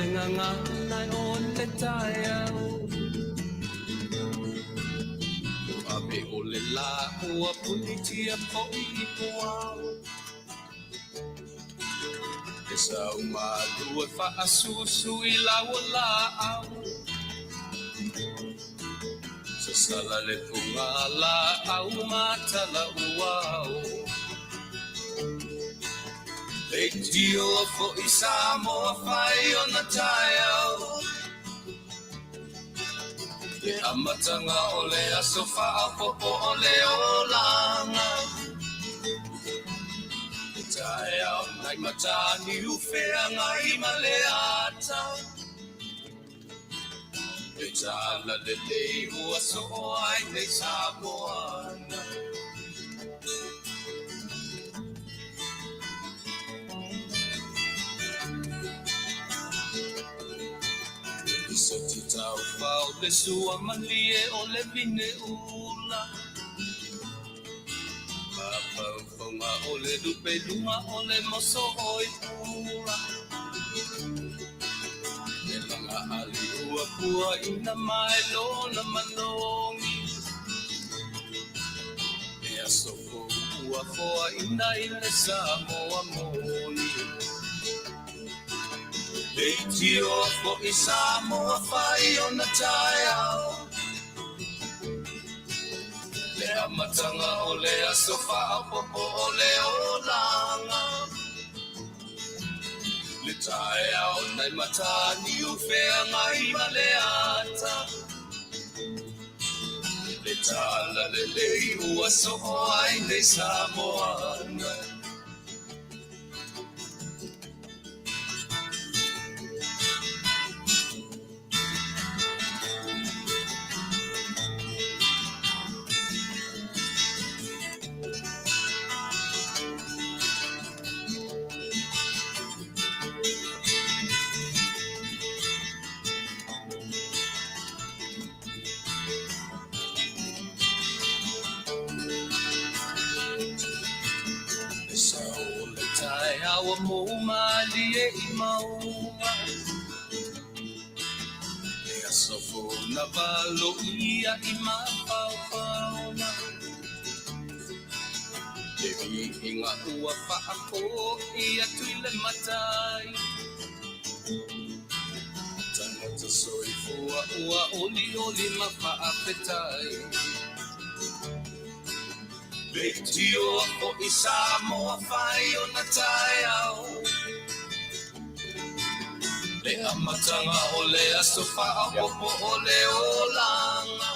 nganga nai on le taiao ape o le la ua punitia po I poao e sau malua fa asusu I laua la au sa sala le funga la au mata la uao e tio fo I Samoa fai ona taiao e amatanga o le asofa a popo o le olanga e taiao nai matani ufea ngai maleata e tala le leihu aso ai nei Samoana so ti tau fau le sua malie o le vine ula papa fonga o le lupe luma o le moso oi pula le langa ali ua pua ina mai lona manongi e aso ua foa ina ile Samoa moni e tio fo I Samoa fai ona taiao le amatanga o le asofa a popo o le olanga le taiao nai matani ufea ngai maleata le tala le lei ua soho ai nei Samoana Awa mo malie I maua e asofo na valo ia I mapaupauna e vihinga ua whaako ia tuile matai tangata soifua ua oli oli mapaapetai Tio o I Samoa fai ona taiao le amatanga o le asofa a popo o le olanga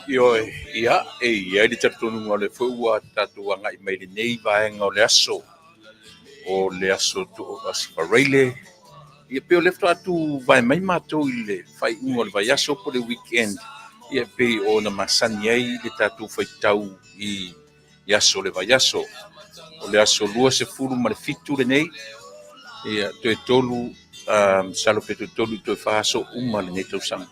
Ioi, ia, ia di tartonu ngole fua tatu anga I mai nei vaenga o le aso tu o asfareile. Ia peo lefto atu vai mai matou I le fai ngol vai aso po le weekend. Ia pe o na masani ai le tatu fai tau I aso le vai aso. O le aso lua se furu ma le fitu le nei. Ia toe tolu, salo pe toe tolu toe faso uma le nei tau sang.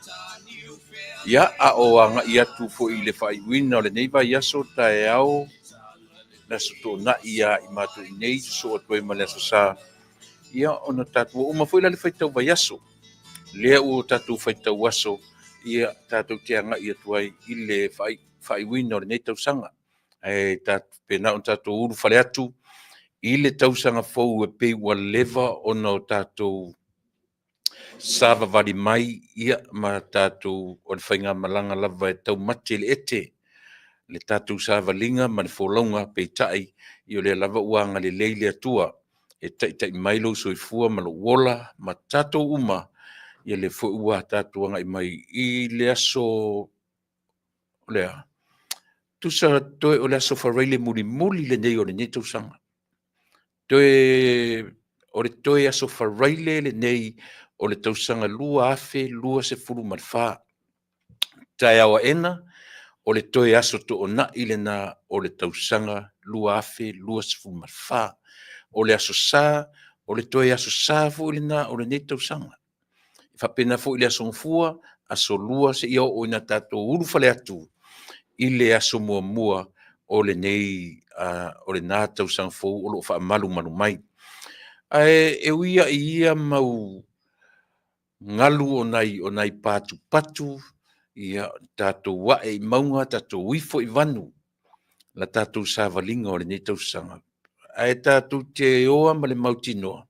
Ia a o anga ia tu fo I le fai wina o le nei vai aso tae au. Na so to na ia I matu I nei so o toe ma le aso sa. Ia ona tatu uma foi la le fai tau vai aso. Lea o tatu fai tau aso. Ia tatu te anga ia tuai I le fai wina o le nei tau sanga. E tatu pena on tatu uru fale atu. I le tau sanga fau e pe ua leva ona o tatu sava vali mai ia ma tatu o le whainga malanga lava e tau mate le ete. Le tatu sava linga ma le folaunga pe tai I o le lava uanga le leile atua. E tai mailo soifua ma lo wola ma tatu uma. Ia le fo ua tatu anga I mai I le aso lea. Tusa toe o le aso whareile muli le nei o le nei tausanga. O le toe aso whareile le nei o le tausanga lua afe, lua se furu marwha. Tai awa ena, o le toe aso to o na ile na o le tausanga lua afe, lua se furu marwha. O le aso sa, o le toe aso sa fu ile na o le nei tausanga. Whapena fu ile aso mfua, aso lua se ia o ina tato uru fale atu. I le aso mua o le nei o le nā tausaga fou o loo faamalumalu mai ae e uia I ia mau ngalu o nai patu ia tatou wae I maunga tatou uifo I vanu la tatou savaliga o le nei tausaga ae tatou te oa ma le mautinoa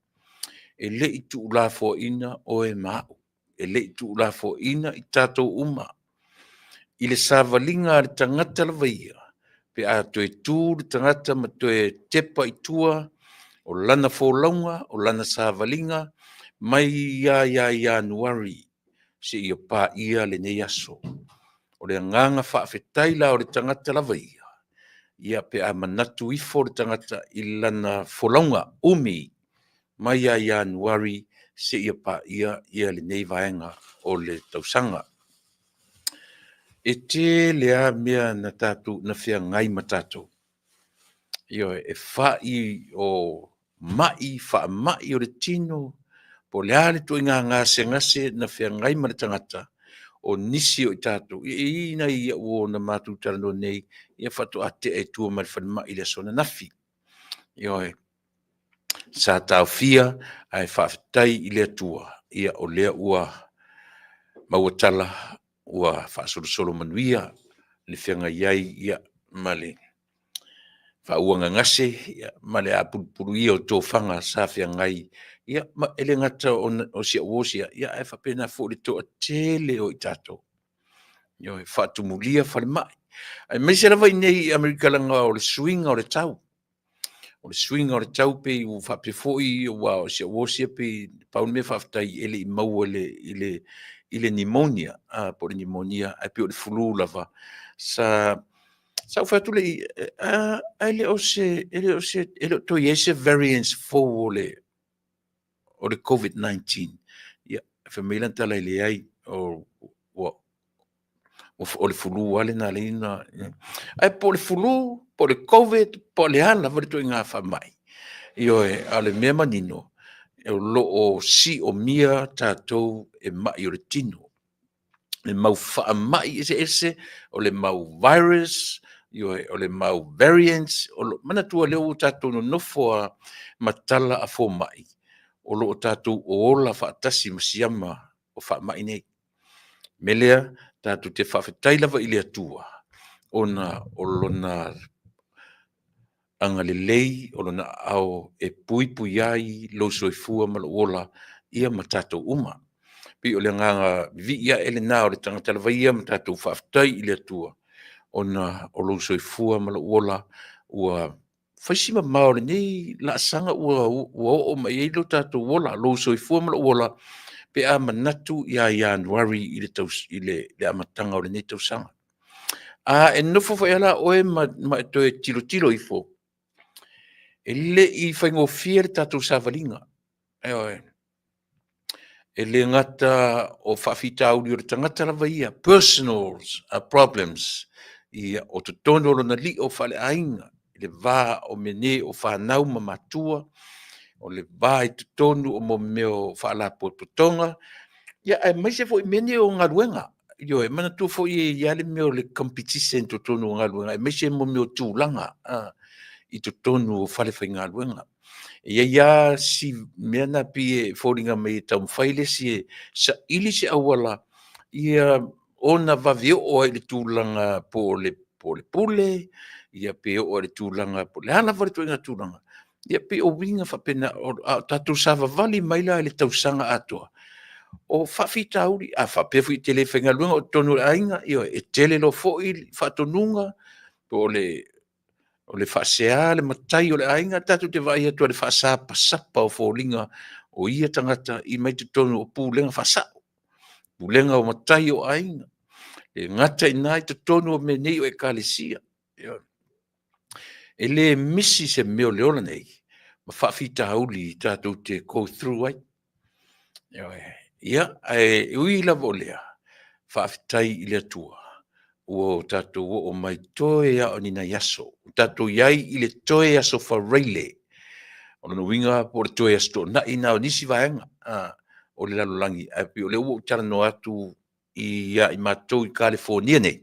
e le'i tu'ulafoina o e ma'u e le'i tu'ulafoina I tatou uma I le savaliga a le tagata lavaia pe a toe tū le tagata ma toe tepa I tua o lana folauga o lana savaliga mai ia Ianuari se ia pāia lenei aso o le agaga fa'afetai la o le tagata lavaia ia pe a manatu ifo le tagata I lana folauga umi mai ia Ianuari se ia pāia ia lenei vaega o le tausaga e te lea mea na tatou na feagai ma tatou ia e fa'i o fa'ama'i o le tino po le a le tu'uigaga segase na feagai ma le tagata o nisi o I tatou ina ia ua ona matou talanoa nei ia fa'ato'ate'a e tua ma le falema'i le aso nanafi ia sa taofia ae fa'afetai I le atua ia o lea ua maua tala ua fa'asolosolo manuia le feagai ai ia ma le fa'auaga gase ia ma le a pulupulu ia o tofaga sa feagai ia ma e le gata o sia'uosi ia e fa'apena fo'i le to'atele o I tatou ia e fa'atumulia falema'i ae maise lava I nei Amerikalaga o le suiga o le tau pei ua fa'apea fo'i ua o sia'uosi pei paule mea fa'afetai ele I maua I le pneumonia po le pneumonia ae pe o le flu lava sa o fatu le ele o toi ese variants fou o le COVID-19 ia fa meila tala I le ai o le flu ale na leina ai po le flu po le COVID po le ala va le toinga fa mai io e ale mea manino e lo o si o mia tatou e mai o le tino le mau fa mai ese o le mau virus io o le mau variants o lo mana tua le o tatou no nofo a matala a fo mai o lo tatou o la fa tasi masiama o fa mai nei melea tatou te fa fetai lava I le atua ona o lona anga lelei o lona ao e pui ai lo soifua ma lo ola ia ma tatou uma pi o le nganga vi ia ele na o le tangata lavaia ma tatou fa fetai I le atua ona o lo soifua ma lo ola ua faisima maore nei la sanga ua o mai lo tatou ola lo soifua ma lo ola pe a manatu ia Januari I le amatanga o le nei tausanga a e nofo fa ela oe ma to e tilo ifo e le I faingofia le tatou savalinga e le ngata o whawhitauri o le tangata lavaia personal problems ia o te tono lona li o whale ainga le vā o mene o whanau ma matua o le vā I te tonu o mo meo whaalapo putonga ia e maise fo I mene o ngaruenga io e mana tu fo I ale meo le competition to tonu o ngaruenga e maise mo meo tūlanga I te tonu o whale whai ngaruenga ia si mena pi fōringa mai tau whaile si sa ili si awala ia ona vavio o le tūlanga po le pule ia pe o le tūlanga po le ana wale tuenga tūlanga ia pe o winga whapena o tatu sava vali maila le tausanga atoa o whawhita auri a whapefu I tele whenga luenga o tonu ainga ia e tele lo fo I whatonunga po o le whaasea, le matai o le ainga, tatu te vai atua le whaasa pasapa o fōlinga o ia tangata I mai te tonu o pūlenga whaasao. Pūlenga o matai o ainga. E ngata I nai te tonu o menei o e kālesia. E le misi se meo leola nei, ma whawhita hauli tātou te go through ai. Ia, e ui la volea, whawhitai I le atua. O tatou o mai toe a o nina yaso. Tatou iai I le toe aso whareile. O no winga po le toe aso na ina o nisi vaenga. O le lalolangi. Api o le uo tala no atu I matou I California nei.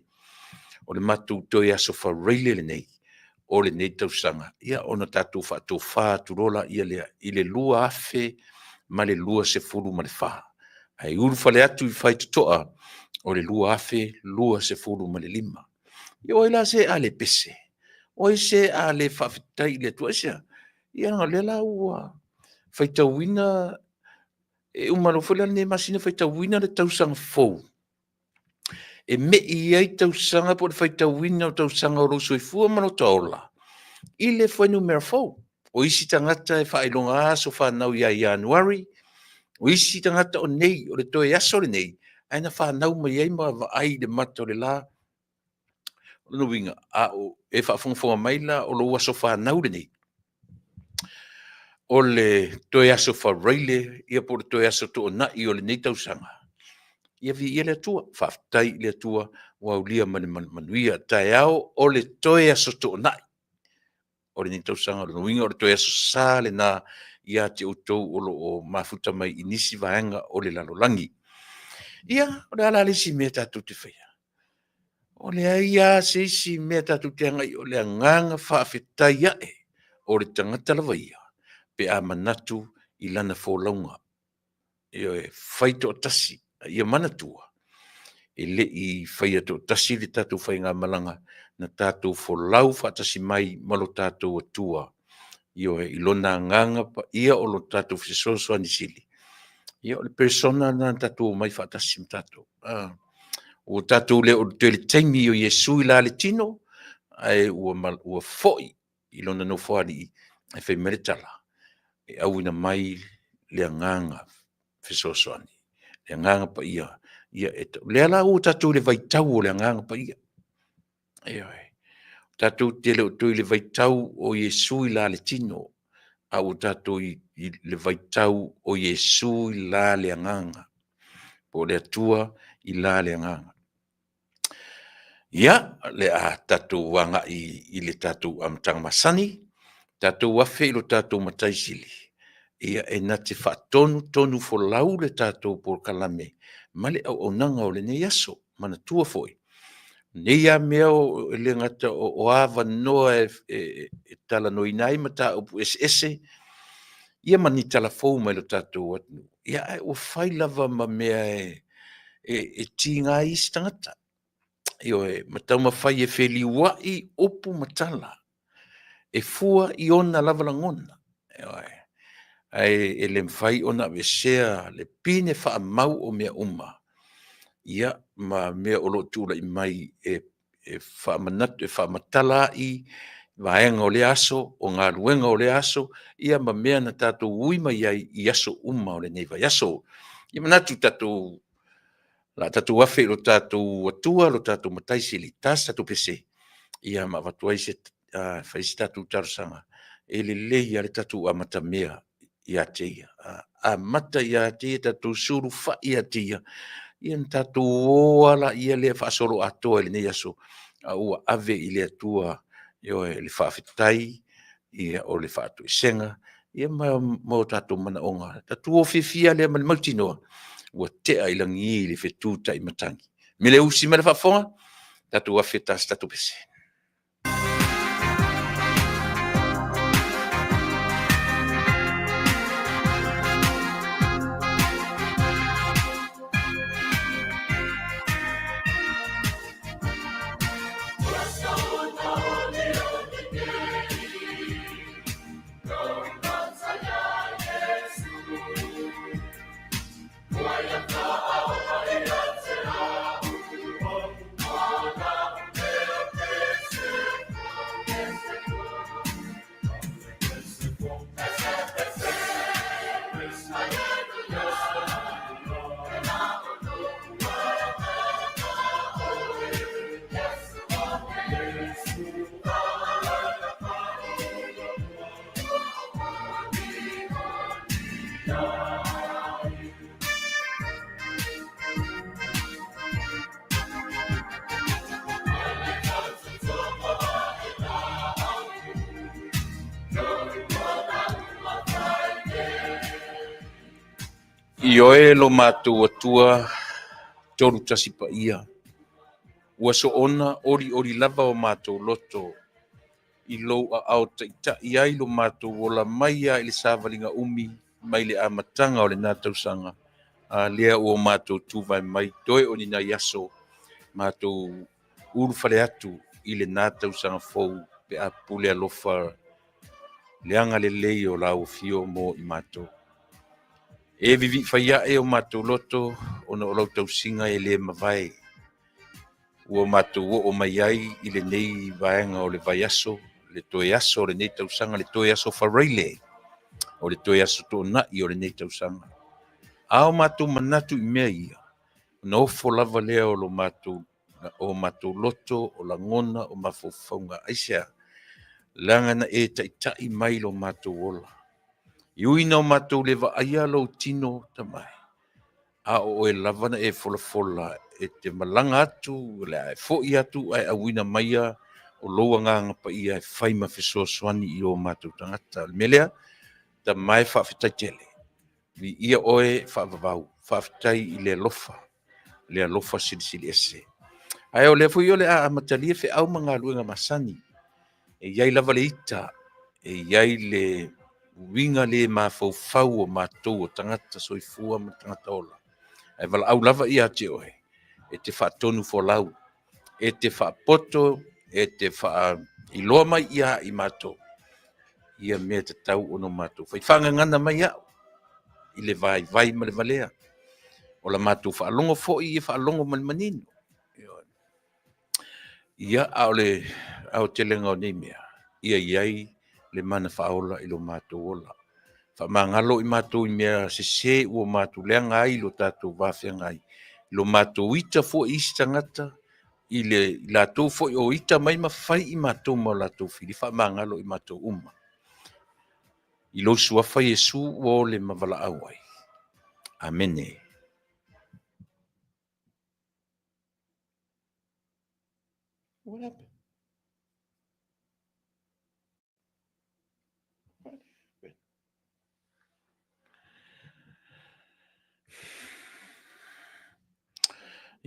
O le matou toe aso whareile le nei. o le nei tausaga ia ona tatou faatofā tulola ia i le lua afe ma le lua sefulu ma le fā ai ulu fale atu i faitoto'a o le lua afe lua sefulu ma le lima ia oi la se a le pese oi se a le faafetai le atua sia ia le la ua faitauina e umalofo le ne masina faitauina le tausaga fou e me'i ai tausaga po le faitauina o tausaga o lou soifua ma lo taola i le foi numero 4 o isi tagata e faailoga aso fanau ia Ianuari o isi tagata o nei o le toe aso le nei aina fanau mai ai ma vaai le mata o le la o le nuiga a o e faafogafoga mai la o lou aso fanau le nei o le toe aso faraile ia po le toe aso toʻanaʻi o le nei tausaga ia viia le atua faafetai le atua ua aulia ma le manuia taeao o le toe aso toʻanaʻi o le nei tausaga o le nuiga o le toe aso sasā lenā ia te outou o loo mafuta mai i nisi vaega o le lalolagi ia o le ala lesi mea tatou te faia o le aia se isi mea tatou te agai o le agaga faafetai aʻe o le tagata lavaia pe a manatu i lana folauga ia e fai toʻatasi ia manatua e leʻi faia toʻatasi le tatou faigamalaga na tatou folau faatasi mai ma lo tatou atua io i lona agaga paia o lo tatou fesoasoani sili ia o le persona na tatou mai faatasi ma tatou ua tatou lea o le toe le taimi o iesu i la le tino ae ua foʻi i lona nofoalii e fai mai le tala e auina mai le agaga fesoasoani le agaga paia ia e lea la ua tatou le vaitau o le agaga paia e tatou te le o le vaitau o Iesu i la le tino a o tatou i le vaitau o Iesu i la le agaga po le atua i la le agaga ia le a tatou agaʻi i le tatou amataga masani tatou afe i lo tatou mataisili ia e na te faatonu folau le tatou polokalame ma le auaunaga o lenei aso manatua foʻi nei a mea o le gata o avanoa e talanoina ai ma taʻupu eseese ia mani talafou mai lo tatou atu ia ua fai lava ma mea e tiga isi tagata io e matau mafai e feliuaʻi upu matala e fua i ona lava lagona ae e le mafai ona avesea le pine faamau o mea uma ia ma mea o loo tuulaʻi mai e faamanatu e faamatala ai vaega o le aso o galuega o le aso ia ma mea na tatou ui mai ai i aso uma o lenei vaiaso ia manatu tatou la tatou afe i lo tatou atua lo tatou mataisili tasi tatou pese ia ma avatu ai se faisi tatou talosaga e lelei a le tatou amata mea iā te ia amata iā te ia tatou sulu faʻi iā te ia ia na tatou oala ia lea faasolo atoa i lenei aso ua ave i le atua ioe le faafetai ia o le faatoʻesega ia ma o tatou manaʻoga tatou ofiafia lea ma le mautinoa ua teʻa i lagi i le fetū taʻimatagi me le usi ma le faafoga tatou afe tasi tatou pese i oe lo matou atua tolu tasi paia ua so ona ori lava o matou loto i lou a'ao taʻitaʻi ai lo matou ola mai a i le savaliga umi mai le amataga o lenā tausaga lea ua matou tuvae mai toe o ninai aso matou ulu fale atu i lenā tausaga fou pe a pule alofa leaga lelei o lauafio mo i matou e vivi faiaʻe o matou loto ona o lau tausiga e lē mavae ua matou o'o mai ai i lenei vaega o le vaiaso le toe aso o lenei tausaga le toe aso faraile o le toe aso toʻanaʻi o lenei tausaga a o matou manatu i mea ia na ofo lava lea o matou loto o lagona o mafaufauga aisea lagana e taʻitaʻi mai lo matou ola i uina o matou le va'aia lou tino tamai a o e lavana e folafola e te malaga atu le ae fo'i atu ae auina maia o lou agaga paia e fai ma fesoasoani i o matou tagata le mea lea tamae fa'afetai tele vi'ia oe fa'avavau fa'afetai i le alofa silisili ese ae o lea foi o le a matalia fe'au ma galuega masani e iai lava le ita e iai le uiga lē mafaufau o matou o tagata soifua ma tagata ola ae valaau lava ia te oe e te fa'atonu folau e te fa'apoto e te fa'ailoa mai ia i matou ia mea tatau ona matou fai fa'agagana mai a'u i le vaivai ma le valea o la matou fa'alogo fo'i ia fa'alogo ma le manino ia ao telega o nei mea ia iai le mana fa'aola i lo matou ola fa'amagalo i matou i mea sesē ua matuleaga ai lo tatou vafeaga ai lo matou ita fo'i isi tagata i latou fo'i o ita mai mafai i matou ma o latou fili fa'amagalo i matou uma i lou suafa iesu ua o le mavala'au ai amene. What happened?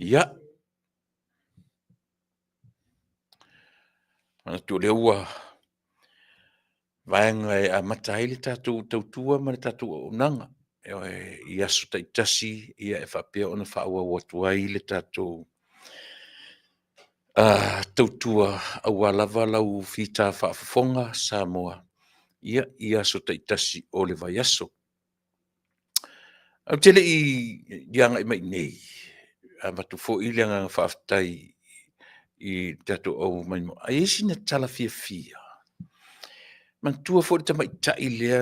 Ia. Ana tu le ua vaenga e amata ai le tatou tautua ma le tatou aunaga i aso taʻitasi ia e faapea ona faauau atu ai le tatou tautua auā lava lau fita faafofoga Samoa ia i aso taʻitasi o le vaiaso au te leʻi diaga i mai nei amatu foʻi le agaga faafetai i tatou au maimo ai esi na tala fiafia mantua foʻi le tamaʻitaʻi lea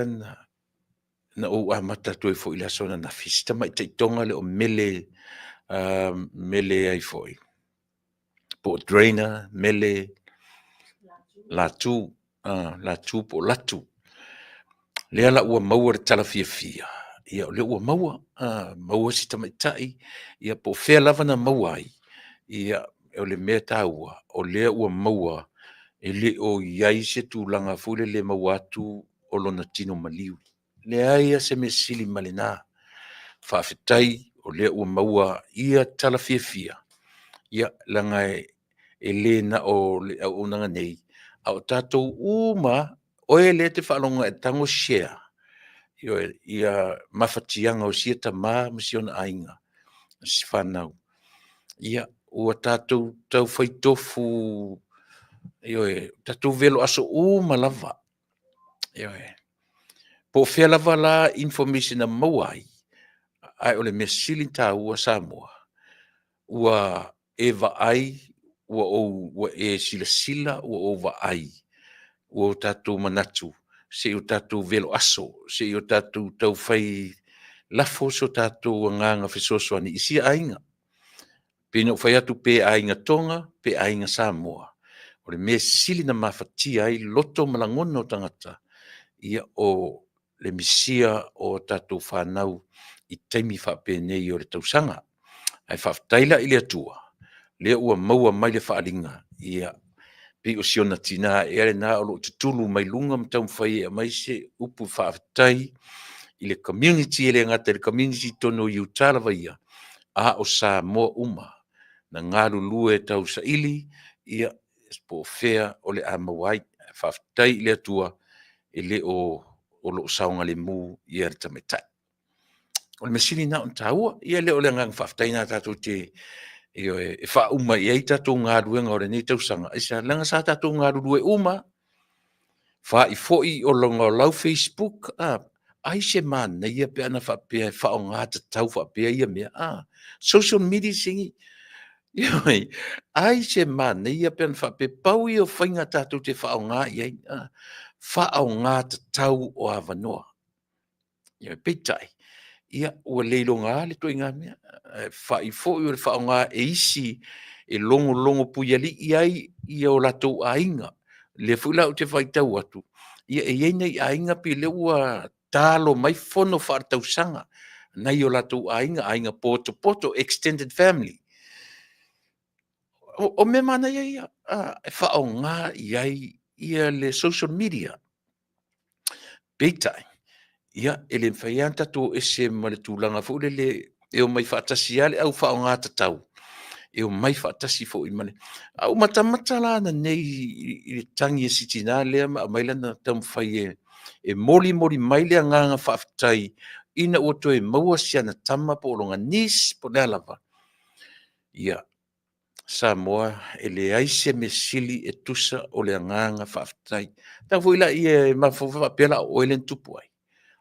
na ou amata atu ai foʻi le aso na fisi tamaʻitaʻitoga le o mele ai foʻi po o drainer mele latu latu po o latu lea la ua maua le tala fiafia ia o lea ua maua si tamaʻitaʻi ia po fea lava na maua ai ia o le mea tāua o lea ua maua e lē o iai se tulaga foi le maua atu o lona tino maliu lea ia se me sili ma lenā faafetai o lea ua maua ia tala fiafia ia laga e lē na o le auaunaga nei a o tatou uma oe lē te faaloga e tago share ia mafatiaga o sia tamā ma siona aiga si fanau ia ua tatou taufaitofu ioe tatou velo aso uma lava ioe po fea lava la information na maua ai ae o le mea sili tāua Samoa ua e vaai ua e silasila ua ou vaai ua o tatou manatu seʻi o tatou velo aso seʻi o tatou taufai lafo so tatou agaga fesoasoani i sia aiga pena o fai atu pe aiga toga pe aiga Samoa o le mea sili na mafatia ai loto malagona o tagata ia o le misia o tatou fanau i taimi faapenei o le tausaga ae faafetai laʻi le atua lea ua maua mai le faaliga ia pei o siona tinā ea lenā o loo tutulu mai luga ma taumafai ea mai se upu faafetai i le community e le agata i le community tono o Utah lava ia a o Samoa uma na galulue tausaʻili ia po fea o le a mauai faafetai i le atua e le o lo saunga le mu ia le tamaitaʻi. O le masini na on taua ia le o le agaga faafetai na tatou te e faauma i ai tatou galuega o lenei tausaga ai sa laga sa tatou galulu e uma faai foʻi o lau Facebook ai se manaia pe ana faapea e faaogā tatau faapea ia mea social media sigi ioi ai se manaia pe ana faapea pau ia o faiga tatou te faaogā i ai faaogā tatau o avanoa ia peitaʻi ia ua leilogā le toʻiga mea faai foʻi o le faaogā e isi e logologo pui alii ai ia o latou aiga le foi lau te faitau atu ia e iai nei aiga pe le ua talo mai fono faaletausaga nai o latou aiga poto extended family o me mana ia e faaogā i ai ia le social media peitaʻi ia e le faiā tatou ese ma le tulaga foʻi le e o mai faatasi a le au faaogā tatau e o mai faatasi foʻi ma le au matamata lana nei i le tagi e sitinā lea ma mai lana taumafai e moli mai le agaga faafetai ina ua toe maua siana tama po o loga nis po le alava ia sa moa e leai se mesili e tusa o le agaga faafetai tafui laʻi e mafaapea laʻoe le tupu ai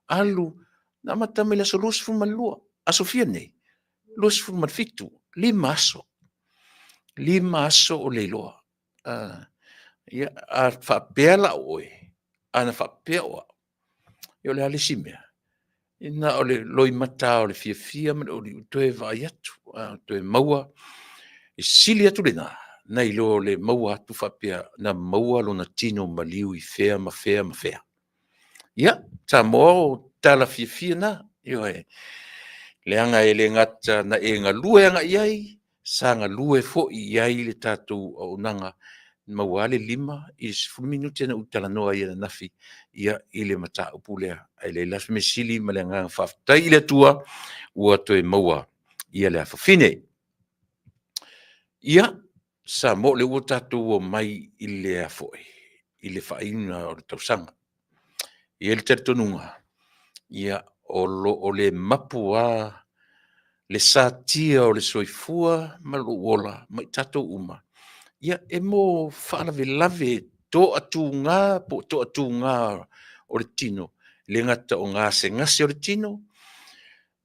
alu na matama i le aso 22 asofia nei 25 lima aso o le iloa ia a faapea laʻoe ana faapea oa ia o le alesi mea ina o le loimata o le fiafia ma le o toe vaai atu toe maua e sili atu lenā na i lo le maua atu faapea na maua lona tino maliu i fea ma fea ia tamoa o tala fiafia na ioe leaga e le gata na e galue agaʻi ai sa galue foʻi i ai le tatou aunaga maua le 5 i 10 minuti ana utalanoa ia na nafi ia i le mataupu lea ai le lafi mesili ma le agaga faafetai i le atua ua toe maua ia le afafine ia sa mo le ua tatou ua mai i lea foʻi i le faaiga o le tausaga ia le talitonuga ia o le mapu le satia o le soifua ma lou ola ma i tatou uma ia e mo faalavelave toʻatugā po toʻatugā o le tino le gata o gasegase o le tino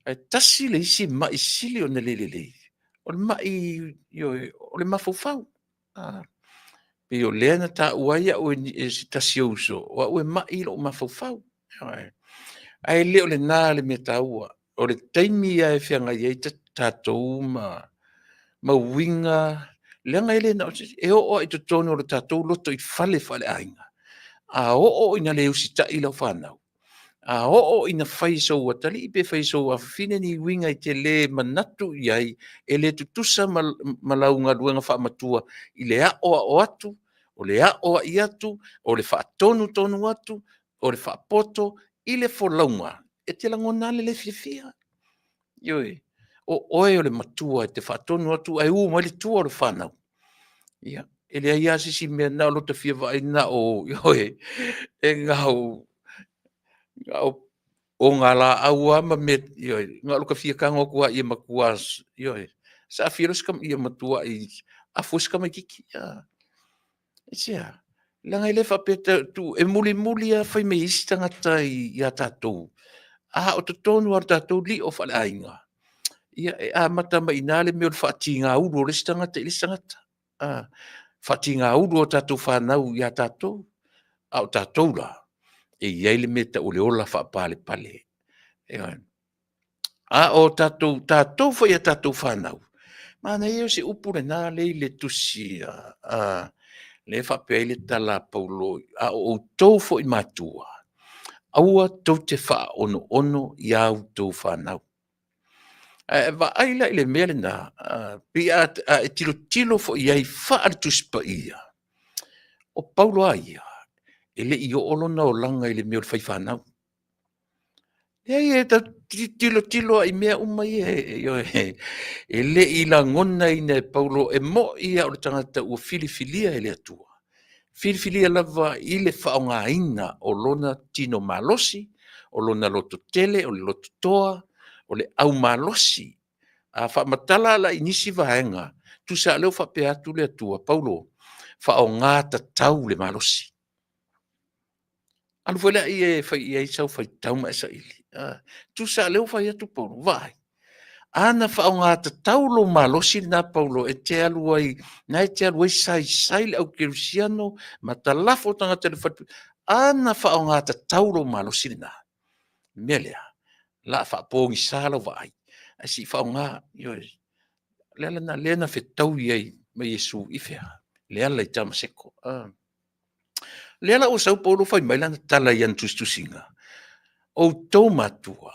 e tasi le isi maʻi sili ona lelelei o le maʻi o le mafaufau pe o lea na taʻua ai aʻu e tasi ouso o aʻu e maʻi i loo mafaufau ae lē o lenā le mea tāua o le taimi ia e feagai ai tatou ma uiga leaga ele na e o'o ai totonu o le tatou loto i fale faaleʻaiga a o'o ina le usitaʻi lau fanau a o'o ina fai sou atalii pe fai sou afafine ni uiga i te lē manatu i ai e lē tutusa ma laugaluega faamatua i le a'o atu o le a'o aʻi atu o le faatonutonu atu o le faapoto i le folauga e te lagona ale le fiafia ioe o oe o le matua e te faatonu atu ai uma i le tua o le fanau ia e le ia sisi mea na o lota fia vaina o ioe e ngau o ngā la aua ma me ioe ngā luka fia kanga o kua ia makuas ioe sa fia skam ia matua i a fuska mai kiki ia langa ile fa peta tu e muli a fai me isi tangata i a tatou a o tonu ar tatou li o fa ainga ia e a mata mai nale me o fatinga u do le tangata i tangata fatinga u do tatou fa nau ia tatou a o tatou la e ia le meta o le ola fa pale a o tatou fa ia tatou fa nau mana ia se upure na le tusi le fa pe le tala paulo a o tou fo i matua aua tou te fa ono ia o tou fa nau va aila ile mele na pia tilo fo ia fa al tuspa ia o paulo ia ele i olo na o langa ile me o fai fa nau e ta tilo ai mea uma ele i la ngona ina paulo e mo ia o tangata o filifilia ele atua Filifilia lava i le whaongaina o lona tino malosi, o lona loto tele, o le loto toa, o le au malosi. A whaamatala la inisi vahenga, tu sa leo whape atu le atua, Paulo, whaonga ta tau le malosi. Anu whela i e whai i eisau whai tau mai sa ili. Tu sa leo whai atu Paulo, vai. Ana whaonga ta tau lo malosi na Paulo, e te alu ai, na e te alu ai sai le au kerusiano, ma ta lafo tanga te le whatu. Ana whaonga ta tau lo malosi na. Melea, la whaapongi sāla vai. Asi whaonga, lea na lena whetau iei, me Yesu i whea. Lea lai tama seko. Lea la o sau Paulo whai mai lana tala i antustusinga. O tō matua.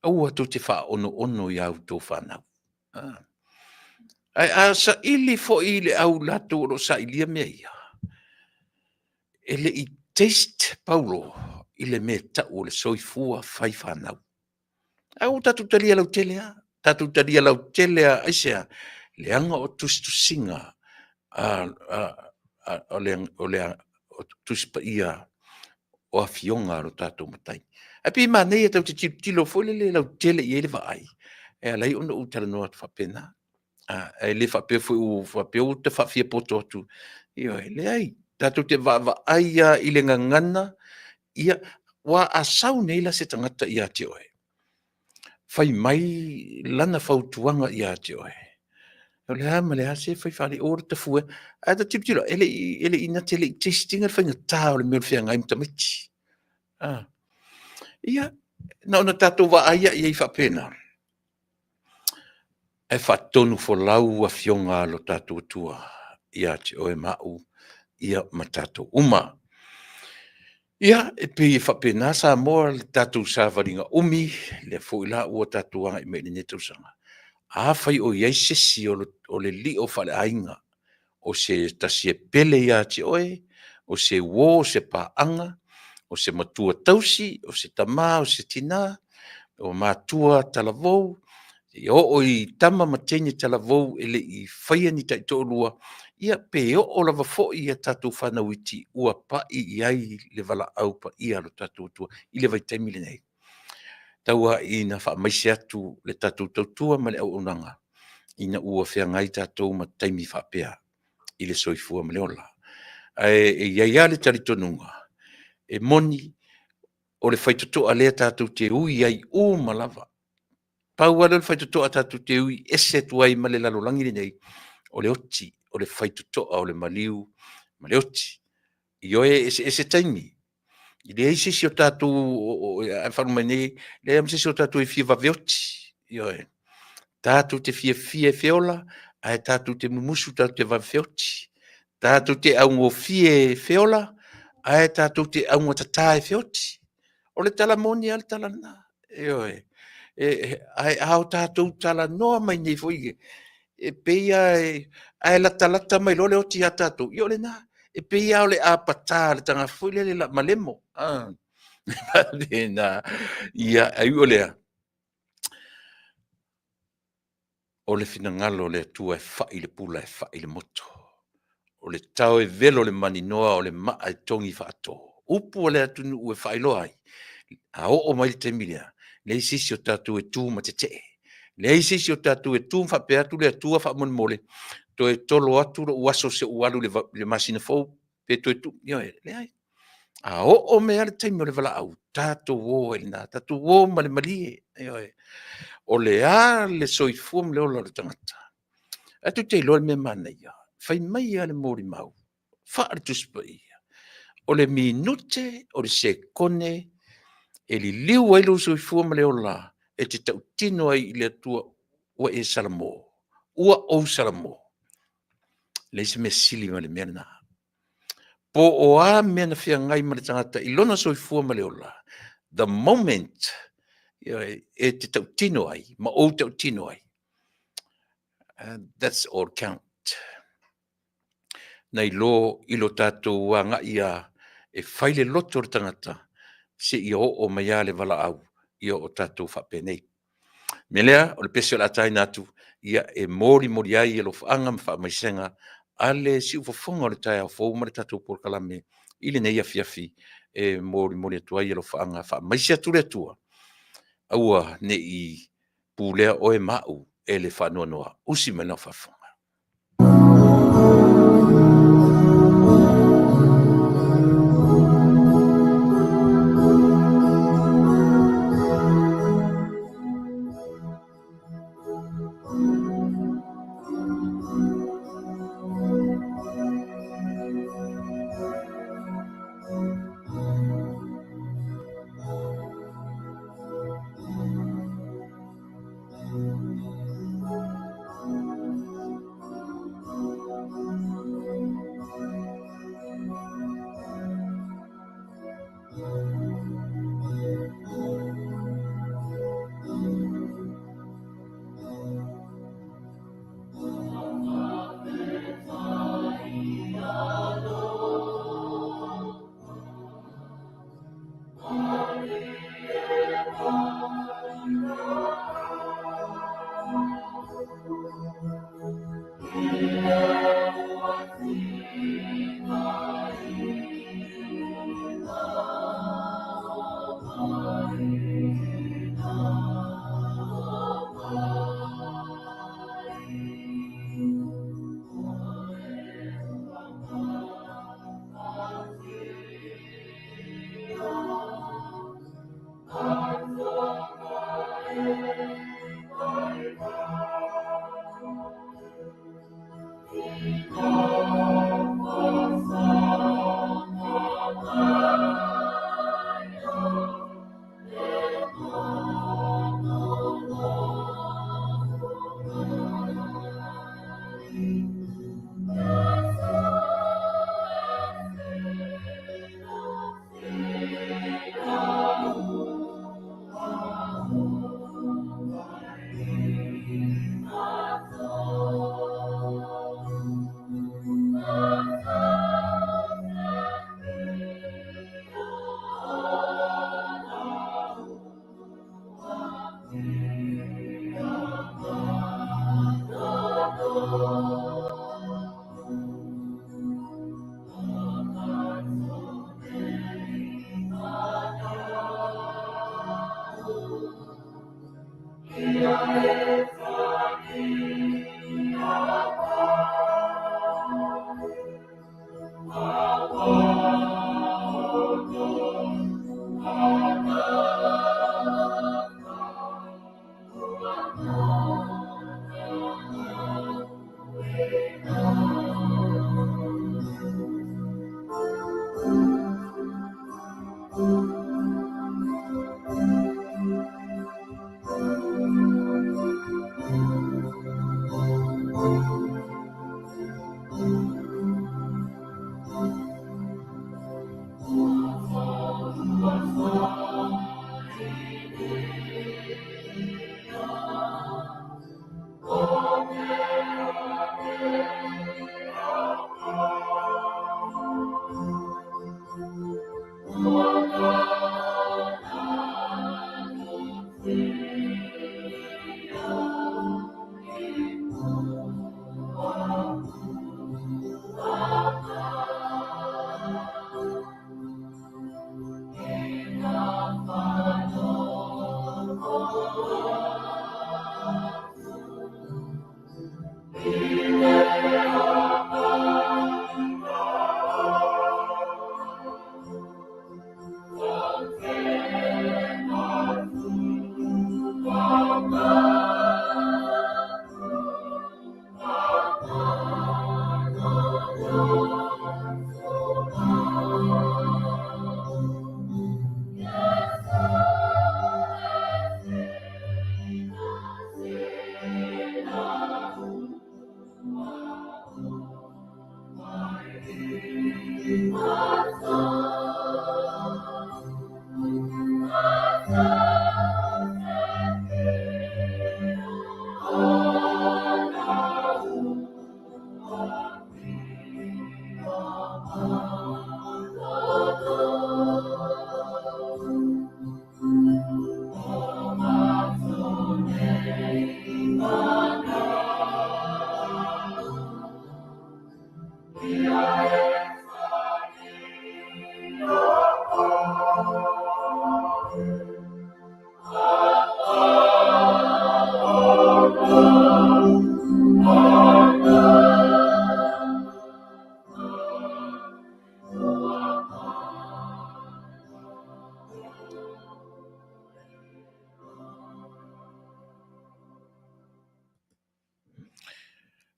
Au atu te wha ono i au tō whanau. Ai sa ili fo ili au lato o sa ilia mea ia. Ele i taste Paulo ile me tau le soifua whai whanau. Au tatu talia lau telea. Tatu talia lau telea aisea. Leanga o tustusinga. O lea o tuspa ia o a fionga ro tātou matai. A pi manei e tau te tilo fole le lau tele i ele vai. E alai ona utara noa te whapena. E le whapea fwe u whapea u te whawhia poto atu. Io e le ai. Tātou te wa aia i le ngangana. Ia wa a sau nei la se tangata i a te oe. Whai mai lana whautuanga i a te oe. O le hama le hase whai whare ora te fue. A ta tilo, ele ina te le testinga whai ngata o le mea whia ngai mtamiti. Ia, na ona tātou wa aia i ei whapena. E whatonu fo lau a fionga lo tātou tua. Ia te oe mau, ia ma tātou uma. Ia, e pe i whapena sa moa le tātou sa waringa umi, le fo ila ua tātou anga i mei ne tausanga. A whai o iei sesi o le li o whale ainga. O se tasi e pele ia te oe, o se wo, o se paanga, o se matua tausi, o se tama, o se tina, o matua talavou, o i tama matene talavou ele i whaia ni taitolua, ia pe o lava fo i a tātou whanauiti ua pa i ai le wala au pa i alo tātou tua, i le vai taimile nei. Taua i na wha maise atu le tātou tautua ma le au unanga, i na ua whea ngai tātou ma taimi whapea, i le soifua ma le ola. E iai le taritonunga, e moni o le whaitotoa lea tātou te ui ai u malava. Pau ala le whaitotoa tātou te ui ese tuai ma le lalolangi nei o le oti, o le whaitotoa o le maliu, ma le oti. I oe ese taimi. I le eisi si o tātou, a whanumane, le amse si o tātou e fia vave oti. I oe. Tātou te fia feola, a tātou te mumusu tātou te vave oti. Tātou te aungo fie feola, a tātou te aungo tatae feoti. O le tala moni al tala na. Eoe. Ai au tātou tala noa mai nei foige. E peia ai lata mai lole oti a tātou. Io le na. E peia o le apata le tanga fuile le la malemo. Na ia ai o lea. O le finangalo le tua e fai le pula e fai le moto. O le tau e velo le maninoa o le maa e tongi whaato. Upu o le atunu ue fai loai. A o mai te milia. Le sisi o tātou e tū ma te te. Le sisi o tātou e tū mwhape atu le atua wha mon mole. To e tolo atu lo uaso se ualu le masina fau. Pe to e tū. Le ai. A o mea le taimi o le wala au. Tātou o e na. Tātou o ma le malie. O le a le soifua le ola le tangata. Atu te ilo le mea mana ia. Fai mai a le mori mau. Wha ar tuspa ia. O le minute, o le sekone, e li liu ai lo soifua ma le ola, e te tau tino ai i le atua ua e salamo. Ua o salamo. Le se me sili ma le mea na. Po o a mea na fia ngai ma le tangata, i lona soifua ma le ola. The moment, e te tau tino ai, ma o tau tino ai. And that's all count. Nei lo ilo tātou wanga ia e whaile loto o tangata se i o mai ale wala au i o tātou whapenei. Me lea, o le pese o la tai natu, ia e mori ai e lo whaanga ma wha maisenga ale si ufafonga o le tae au fou ma le tatou por kalame i le nei afiafi e mori atua i lo faanga fa maisi atu le atua aua ne i pulea o e mau e le whanua noa usi mana fafonga.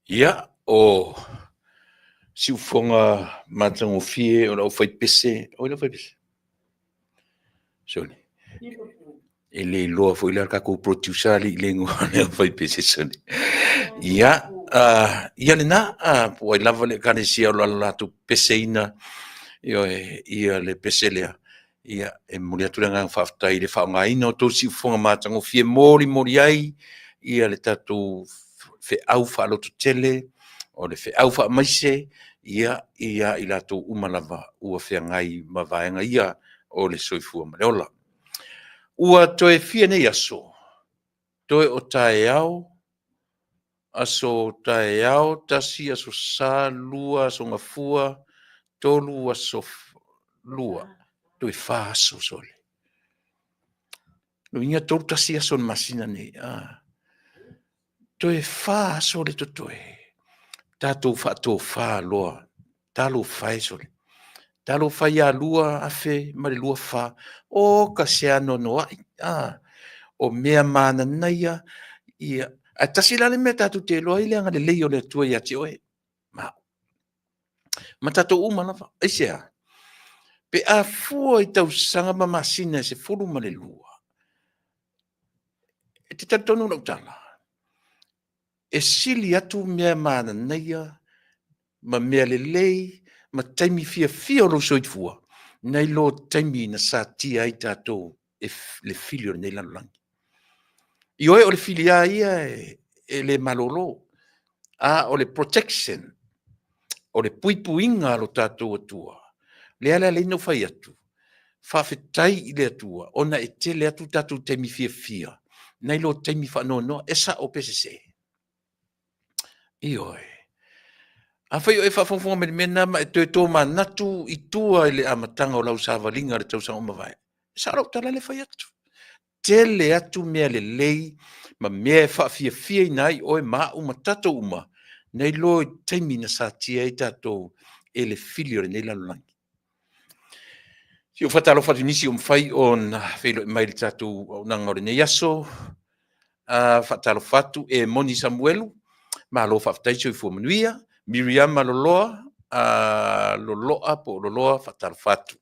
Ia o si ufonga matango fie o la fai pese o la fai pese soni ele loa foi la ka ko producer li lengo le fai pese soni ia ia lena po i lava le kane sia la la tu pese ina ia le pese lea ia e mulia tu nga faftai le fa nga ino to si ufonga matango fie mori ai ia le tatu fe au fa lo tu tele o le fe au fa maise ia i latou uma lava ua feagai ma vaega ia o le soifua ma le ola ua toe fia nei aso toe o taeao aso taeao tasi aso sa lua aso gafua tolu aso lua toe fā aso sole loiga tolu tasi aso le masina nei toe fā aso le totoe tatou faatofā loa talo fai sole talo fai a lua afe ma le lua fa o ka se ano no o mea mana naia ia a tasi la le mea tatu te loa ile anga le lei o le tua ia te oe ma tatu uma lava eisea pe a fua i tau sanga ma masina se fulu ma le lua e te tatonu lau tala e sili atu mea mana naia ma mea le lei ma taimi fia o lo soifua nei lo taimi na sa tia ai tatou le filio nei lanolangi i oe o le filia ia e le malolo o le protection o le puipuinga lo tatou atua le ala le ino fai atu faafetai i le atua ona e tele atu tatou taimi fia nei lo taimi faanoanoa e sa o pesese i oe afai o e whaafonfonga me mena ma e toe tō manatu i tua i le amatanga o lau sāwalinga le tau sanga mawai. Sa rau tala le whai atu. Tele atu mea le lei, ma mea e whaafia i nai o e maa uma tato uma, nei lo i teimi na sa tia i tato e le filio nei lalulangi. Si o whatalo whatu nisi o mwhai o na whelo i mai le tato o nangore nei aso, whatalo whatu e Moni Samuelu, ma lo whaftaisio i fuamanuia, Miriam Loloa, Loloa po Loloa fatar fatu.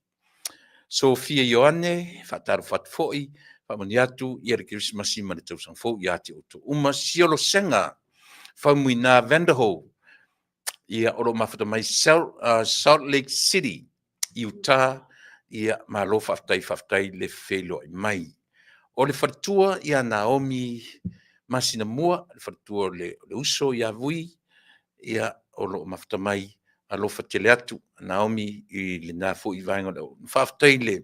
Sofia Ioane fatar fatu foi, famaniatu ia le Christmas ma le tausang fo ia te oto. Uma siolo senga famuina Vanderho ia oro mafata mai Salt Lake City, Utah ia malo faftai le felo i mai. O le fatua ia Naomi Masina mua, le fatua le uso ia vui ia o lo mafta mai alo fatele atu Naomi i le na fo i vainga le faftai le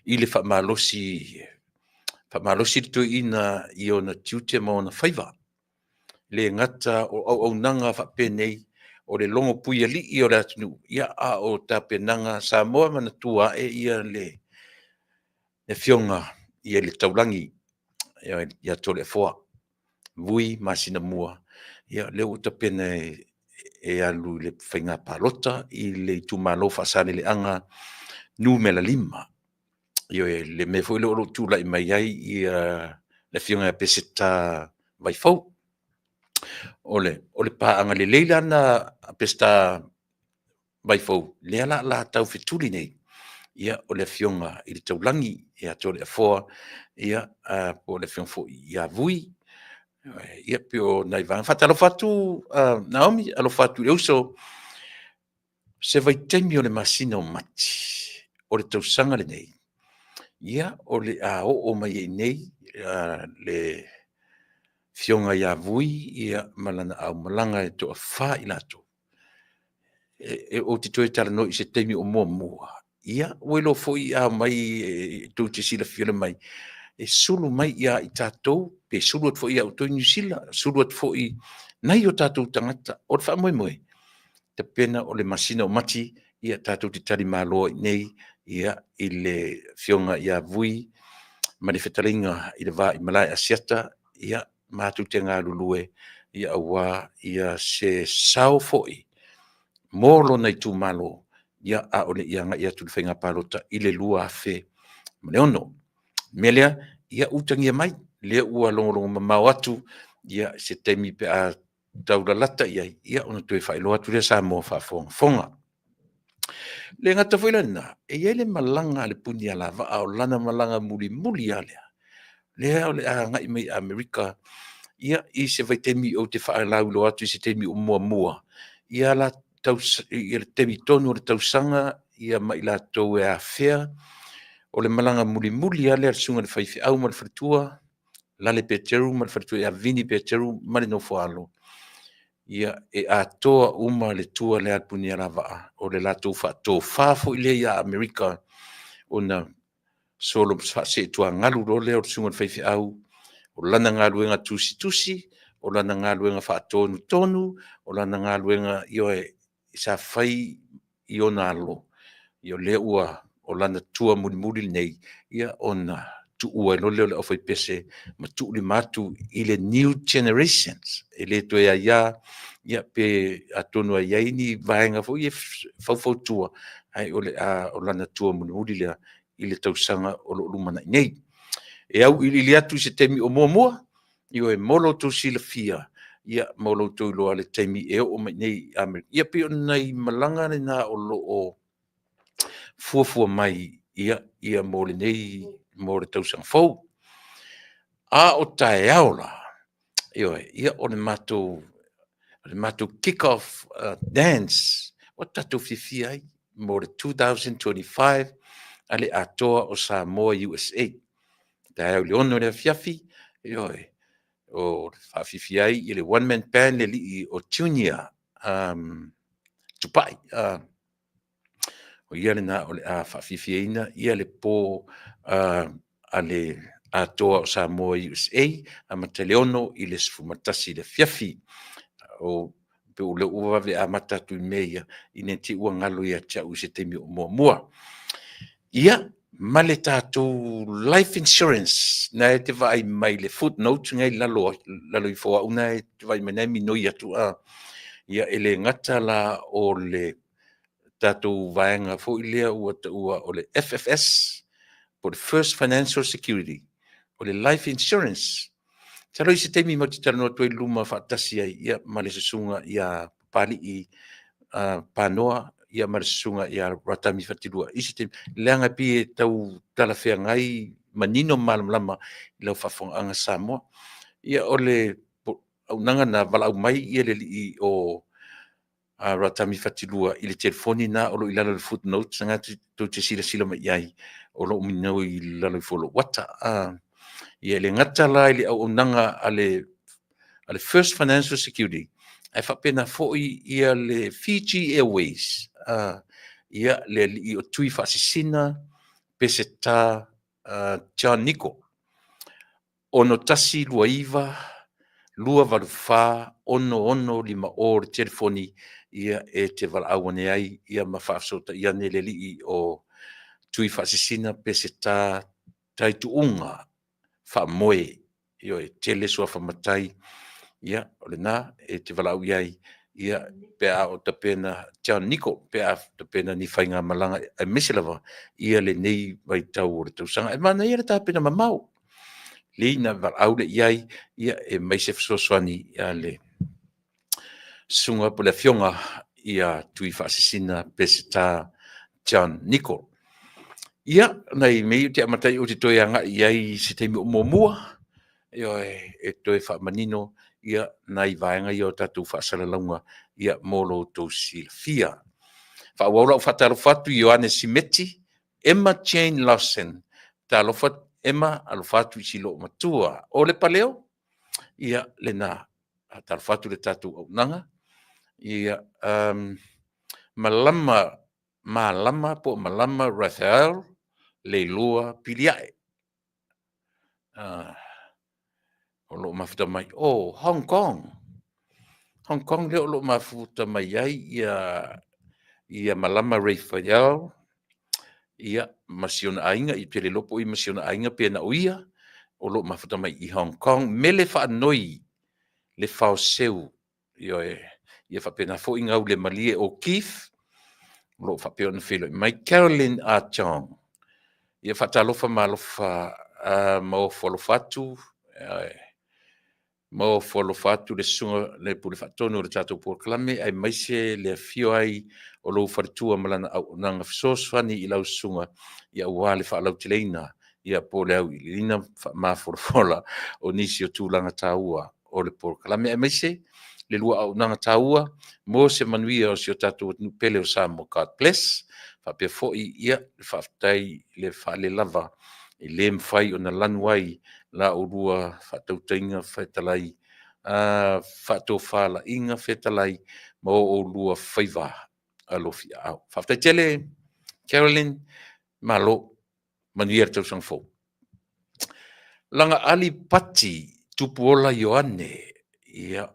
i le famalosi to ina i ona tiute mo na faiva le ngata o nanga fa penei o le longo puia li i o le atunu ia a o ta penanga sa moa mana tua e ia le fionga ia le taulangi ia tole foa vui masina mua ia le uta pene e alu le whainga palota i le tumalo whasane le anga nu mela lima. Io le me foi le oro tula i mai ai i le fionga peseta vai fau. Ole pa anga le leila na pesta vai fau. Le ala la tau fituli nei. Ia o le fionga i le taulangi ia tole a foa ia po le fionga fo ia vui. Ia pio nai vang fata lo fatu Naomi alo fatu eu so se vai temi o le masina o mati o le tausanga le nei ia o le o mai nei le fionga ia vui ia malana au malanga e to fa i lato o te toe tala no i se temi o mua ia welo foi a mai tu te sila fiona mai e sulu mai ia i tātou, pe sulu at fo ia o toi New Zealand, sulu at fo i nai o tātou tangata, o te wha moe. Te pena o le masina o mati, ia tātou te tari māloa i nei, ia i le fionga ia vui, ma le whetaringa i le wā i malai asiata, ia mātou te ngā lulue, ia awa, ia se sao fo i, mōlo nei tū mālo, ia a ole ia ngā ia tu le whainga pālota, i le lua afe, ma le ono. Melia ia utangia mai le ua longo mamau atu ia se temi pe a taulalata ia ona toe whailoa tu le sa mo whafonga. Le ngata whailana, ia le malanga le puni ala va o lana malanga muli alea. Le le a ngai mai Amerika, ia I se vai temi o te whailau lo atu I se temi o mua. Ia la ia le temi tonu o le tausanga, ia mai la tau a whea, o le malanga muli alea le sunga le whaifi au ma le wharitua, la le peteru ma le wharitua, ia vini peteru ma le no whaalo. Ia a toa uma le tua le atpuni ala vaa, o le lato whato whafo I le ia Amerika, o na solo se tua ngalu ro le o sunga le whaifi au, o lana ngaluenga tusi, o lana ngaluenga tonu, o lana ngaluenga ioe sa whai I ona alo, io le ua o lana tua muli nei, ia ona tu ua no le o whai pese, ma tu li matu I le new generations, e le to ia pe atonu ai ni vaenga fo ia fau tua, ai o le o lana tua muli le I le tausanga o lo lumana nei. E au ili atu se temi o mua, io e molo tu sila fia, ia molo tu loa le temi e o mai nei Amerika. Ia pio nei malanga ni na o lo o fuafua mai, ia mo le nei, mo le tausang fau. A o tae aola, ia o le mato kick-off dance, o tatu fifia ai, mo le 2025, ale atoa o Samoa USA. Tae au le ono le fiafi, o whawhiwhi ai, I le one-man band le li o Junior, tupai, o ia le na o le a whawhiwhi ina, ia le pō a le atoa o Samoa USA, a mataleono I le sfumatasi le fiafi, o pe o le uwawe a matatu I meia, I ne ti ua ngalo ia tia u se temi o mua. Ia, ma le tātou life insurance, na e te vai mai le footnote, ngai lalo I fōa, una e te vai mai mi noi atu ia ele ngata la o le tātou vaenga fo I lea ua o le FFS, for the First Financial Security, o le life insurance. Talo I se teimi mo te tano toi luma whaatasi ai, ia ma le susunga ia pali I panoa, ia marasunga ia ratami fatilua isi te leanga pi e tau talafea ngai manino malamlama I lau whafonga Samoa ia ole au nanga na walau mai ia le li o ratami fatilua I le telefoni na o lo I lalo le footnotes nga tu te sila mai iai o lo minau I lalo I follow wata ia le ngata la I le au nanga ale First Financial Security ai whapena foi ia le Fiji Airways ia le li o tui whaasisina pese tā John Nico. Ono tasi lua iwa, lua walu whā, ono lima o le telefoni ia e te wala awane ai, ia ma whaafsota ia ne le li o tui whaasisina pese tā taituunga whaamoe, io e tele sua whamatai, ia o le nā e te wala au iai, ia pea o tapena John Nico, pea o tapena ni whainga malanga e meselawa, ia le nei vai tau o le tausanga. E mana ia le tapena mamau. Le na wala au le iai, ia e maise fsoswani ia le sunga po le fionga ia tui whaasisina pese tā John Nico. Ia, nei mei te amatai o te toi anga iai se teimi o mua, ia e toi whaamanino, ia nai vaenga ia o tātou whaasaralaunga, ia molo tau silfia. Whaawaulau whataro whatu Ioane Simeti, Emma Jane Lawson, tā lofat Emma alofatu I silo matua. O le paleo, ia le nā, tā lofatu le tātou au nanga, ia malama po malama Rafael, le lua piliae. O lo mafuta mai, Hong Kong le o lo mafuta mai ai, ia malama Rafael, ia masiona ainga, I pele lopo I masiona ainga pena uia, o lo mafuta mai I Hong Kong, me le whaanoi, le whaoseu, ia whapena fo ingau le malie o Keith, lo whapeona whilo, mai Caroline Chong, ia whatalofa malofa, mau whalofatu, mo folo fatu le sunga le pule fatonu le tatou porkalame ai maise le fio ai o lo fartua malana au nanga fisos fani i lau sunga ia ua le whaalau teleina ia po le au i lina ma folofola o nisi o tūlanga tāua o le porkalame ai maise le lua au nanga tāua mo se manuia o si o tatou pele o Samoa God bless whapea foi ia le whaftai le whaale lava i le mwhai o na lanuai la o rua whatautainga whetalai, whatofala inga whetalai, mo o rua whaiva a lofi au. Whaftai tele, Carolyn, malo, manuia tau sang fo. Langa ali pati, tupuola Ioane, ia,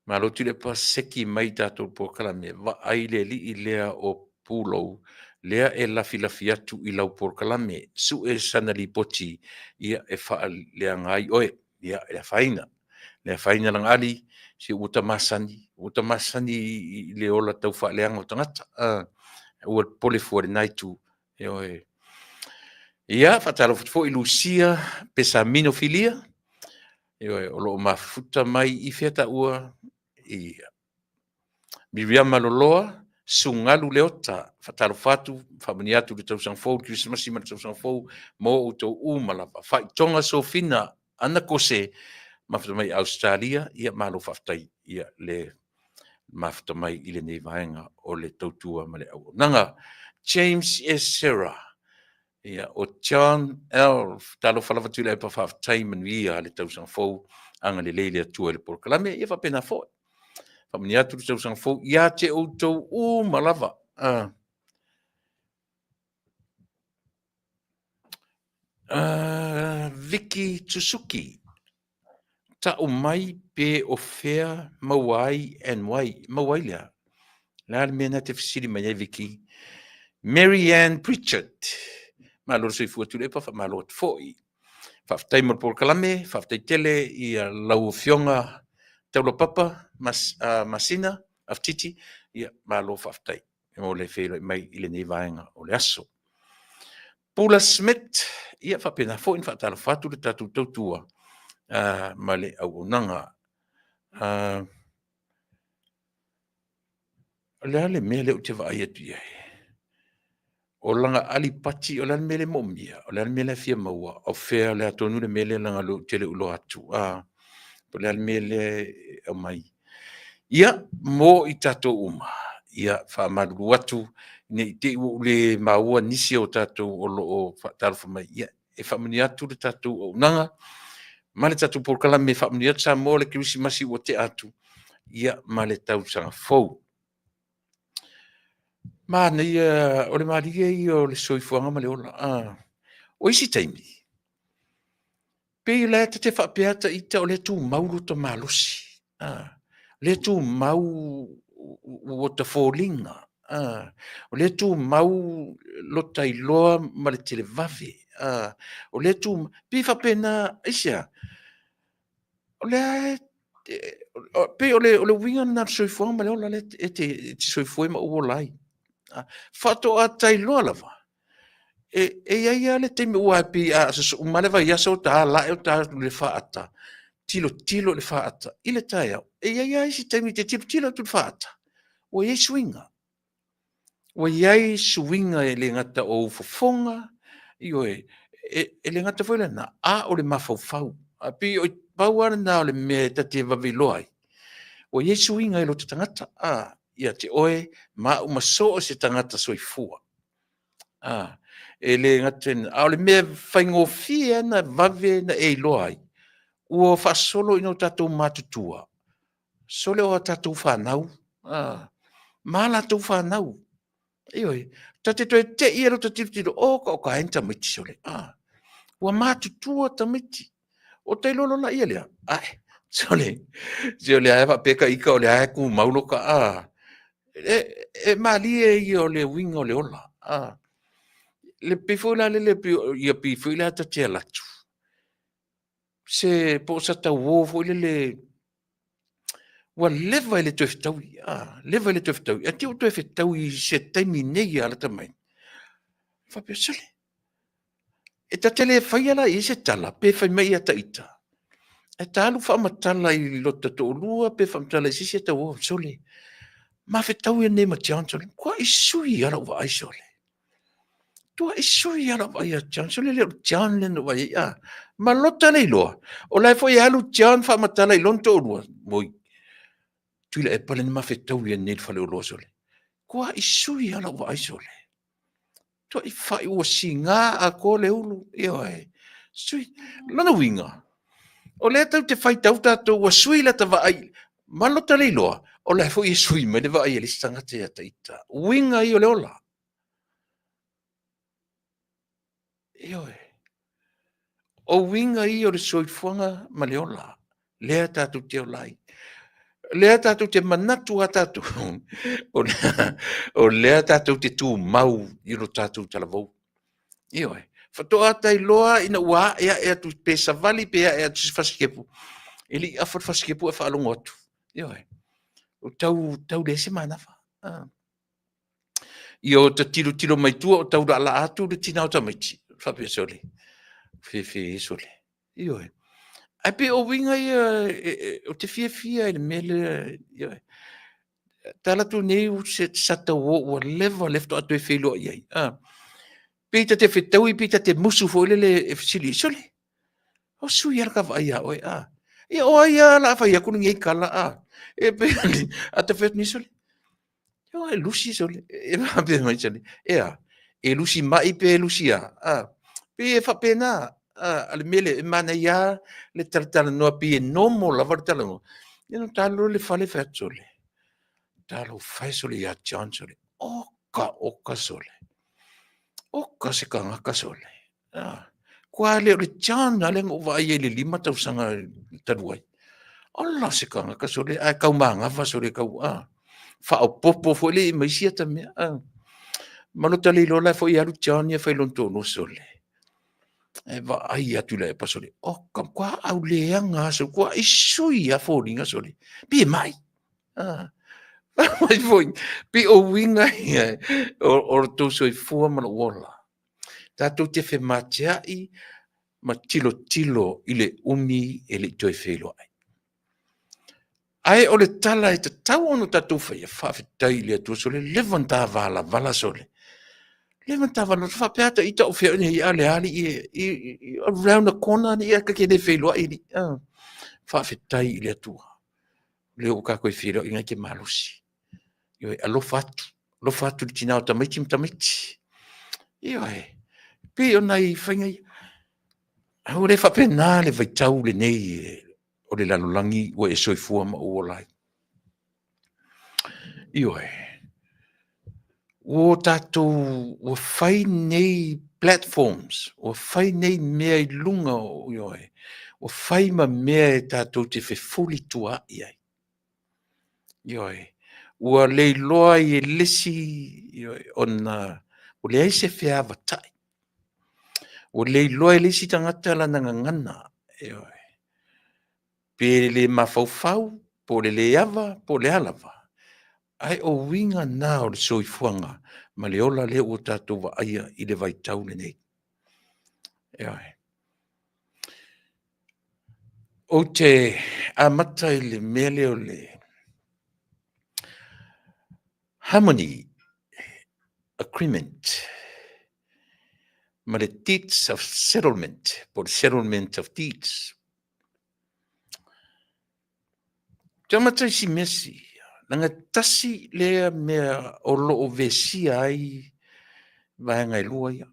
malo tule pa seki mai tatou po kalame, wa aile li i lea o pulou, lea e lafi atu i lau porkalame, su e sanali poti, ia e wha lea ngai oe, ia e lea whaina lang ali, si utamasani i le ola tau wha leanga o tangata, ua pole fuare naitu, e oe. Ia, whataro fo i Lucia, pesa minofilia, e oe, o loo mafuta mai i feta ua, ia. Miriam Maloloa, sungalu leota, whataro fatu, whamani atu le tau sang fau, Christmas ima le tau sang fau, mo o tau umalawa, whaitonga sofina, ana kose, mafta mai Australia, ia malo whaftai, ia le mafta mai i le nei vaenga o le tautua ma le au. Nanga, James S. Serra, ia o John L. Talo whalawatu le pa whaftai manuia le tau sang fau, anga le leile atua le porkalame, ia whapena fo. Whamani atu le tau sang fau, ia te o tau umalawa. Vicky Tsusuki, ta o mai pe o fea mawai and wai mawailia la mena te fisiri mai Vicky Mary Ann Pritchard malo se fu tu le pa malo foi fa tai mo por kalame fa tai tele i lau fionga te lo papa masina aftiti ia malo fa tai mo le fe mai ile nei vaenga o le aso Paula Smith ia fa pena foi fa tala fatu le tatu tua male au nanga le mele o te vai atu ia o langa ali pati o le mele momia o le mele fia maua o fea le atonu le mele langa lo tele ulo atu po le mele o mai ia mo i tato uma ia fa malu atu ne te le maua nisi o tato o lo o talfa mai ia e fa mani atu le tato o nanga male tatu por kala me fa mani atu mo le Christmas o te atu ia male tau sanga fou ma nei o le maria i o le soifuanga ma le ola o isi taimi pe le te whapeata i te o le tu mauru to malosi le tu mau o te fōlinga o le tu mau lo tailoa ma le tele vave o le tu pe whapena isia o le pe o le winga na soifuanga ma le ola le te soifue ma uo lai fato a tailoa lava e ia le temi ua pi a so male vai aso ta la e ta le faata tilo le faata ile taia e ia isi temi te tilo tu faata o ia swinga e le ngata o fofonga io e le ngata foi na a o le mafau a pi o pauar na o le me ta te vaviloi o ia swinga e lo tangata ia te oe ma uma so se tangata soifua e le ngaten a le me faingofia na vave na e loai ua fasolo ino tatou matutua sole o tatou fanau ma la tatou fanau ioi tate toe te ia lo tatitilo o ka enta miti sole ua matutua tamiti o te lolo na ia lea sole ae peka ika o le ae ku maulo ka e malie i o le winga o le ola le pifoila le ia pifoila ta te latu se po sa ta wo fo le wa leva le toftau leva le toftau e tiu toftau i se taimi nei ala tamai fa pesale e ta tele faia la i se tala pe fa mai ata ita e talu whaamatala I lota to lua pe whaamatala I sisi ta o sole. Ma whetau e ne ma tian sole. Kua I sui ala wa ai sole. Tua I sui ala wa ia tian sole leo tian le no wa ia. Ma lota nei loa. O lai fo I alu tian whaamatala I lonto o lua. Moi. Tuila e pale ni ma whetau e ne whale o loa sole. Kua I sui ala wa ai sole. Tua I whai ua si ngā a ko le ulu. Ia e. Sui. Lana winga. O le tau te whai tau tātou wa sui la ta vai. Malota le loa. O le fo I sui me le vai e li stanga te ata ita. Winga I o le ola. Io e. O winga I o le soifuanga ma le ola. Lea tātou te olai. Lea tātou te manatu a tātou. O lea tātou te tū mau I ro tātou talavou. Io e. Fatoa tai loa ina ua ea tu pe savali pe ea tu fasikepu. Ili afar fasikepu e whaalongo atu. Io e. O tau le se manafa. Io te tiro mai tua o tau da ala atu le tina o tamaiti. Whapea sole. Fe sole. Io e. Ai pe o winga o te fia le mele. Io e. Tala tu nei u se sata o lefto atu e whelo iai. Pita te whetau I pita te musu fo le e fsili sole. O sui alka vai a oi a. Ia o ia la vai a kunu ngai kala a. E pe a te whet ni sole. Ia e lusi sole. E ma pe mai sole. Ia. E lusi mai pe lusi a. Pe e whapena. Ale mele e mana ia le talatala noa pe e nomo la vartala no. Ia no talo le fale whet sole. Talo whai sole ia John sole. Oka sole. Oka se kangaka sole. Kua leo le tiana le ngō vai e le 5 tausanga taruai. Ala se kangaka sole. Ai kau maangawa sole kau. Whao popo fo le mai siata mea. Malota le lola fo I alu tiana fai lontono sole. E va ai atu le pa sole. Oka kua au leanga so. Kua isui a fōringa sole. Pie mai. Mai foi. Pi o winga ia. O tō soi fua mana wola. Tātou te whemateai ma tilo I le umi e le toi whelo ai. Ai o le tala e te tau ono tātou whai e whawhetai le atua sole levan tā vala sole. Levan tā vala whapeata I tau whea ni ale I around the corner ni aka ke ne whelo ai ni. Whawhetai le atua. Leo ka koe whelo I ngai ke malusi. Io e alofa atu li tinao tamaiti. Io e. Pe o nai whaingai. Hau le whapena le vai tau le nei o le lalolangi o e soifua ma o olai. Io e. O tātou o whai nei platforms, o whai nei mea I lunga o io e. O whai ma mea e tātou te whefuli tua iai. Io e. Ua lei loa I lesi ona o le aise whea watai. O lei loa I lesi tangata la ngangana. Pe le mawhauwhau, po le ava, po le alava. Ai o winga nā o le soifuanga, ma le ola le o tātou wa aia I le vai tau le nei. O te amata I le mele o le harmony agreement ma le deeds of settlement po le settlement of deeds tamata si mesi langa tasi le mea o lo o vesi ai vai ngai lua ia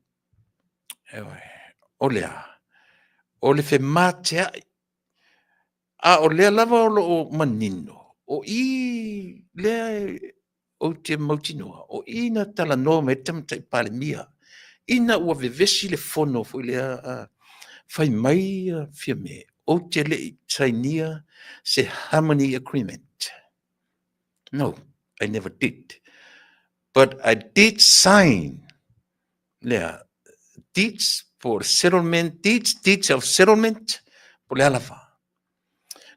o le fe mate a o le lava o lo o manino o I le o te mautinoa, o ina tala noa me tamata I pale mia. Ina ua vevesi le fono fo le fai mai fia me. O te le tainia se harmony agreement. No, I never did. But I did sign deeds for settlement, deeds of settlement po le alava.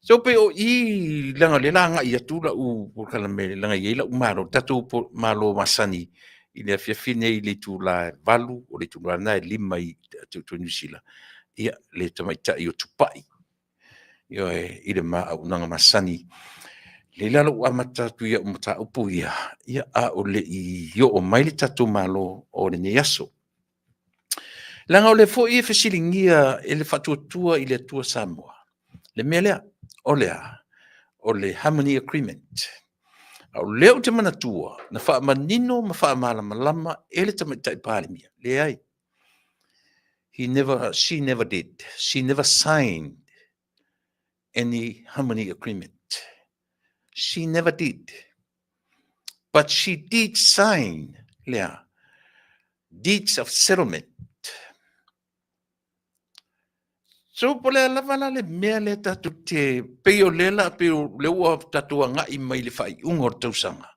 So pe o I langa le langa I atula u kala me langa I la umaro tatu po malo masani I le fiafine I le tula valu o le tula na 5 I tu New Zealand ia le tamaita I o tupai Yo i le unanga masani. Le lalo ua matatu ia umata upu ia a o le i yo o mai le tatu malo o le ne aso. Langa o le fo i fesilingia e le fatuatua i le atua Samoa. Le mea lea, o le Harmony Agreement. Au leo te manatua, na wha manino ma wha malama e le tamaitai pālimia. Le ai. She never did. She never signed any Harmony Agreement. She never did. But she did sign, Lea, deeds of settlement. So pole lava le mea le tatu te peo lela peo le ua tatua ngai mai le whai ungor tausanga.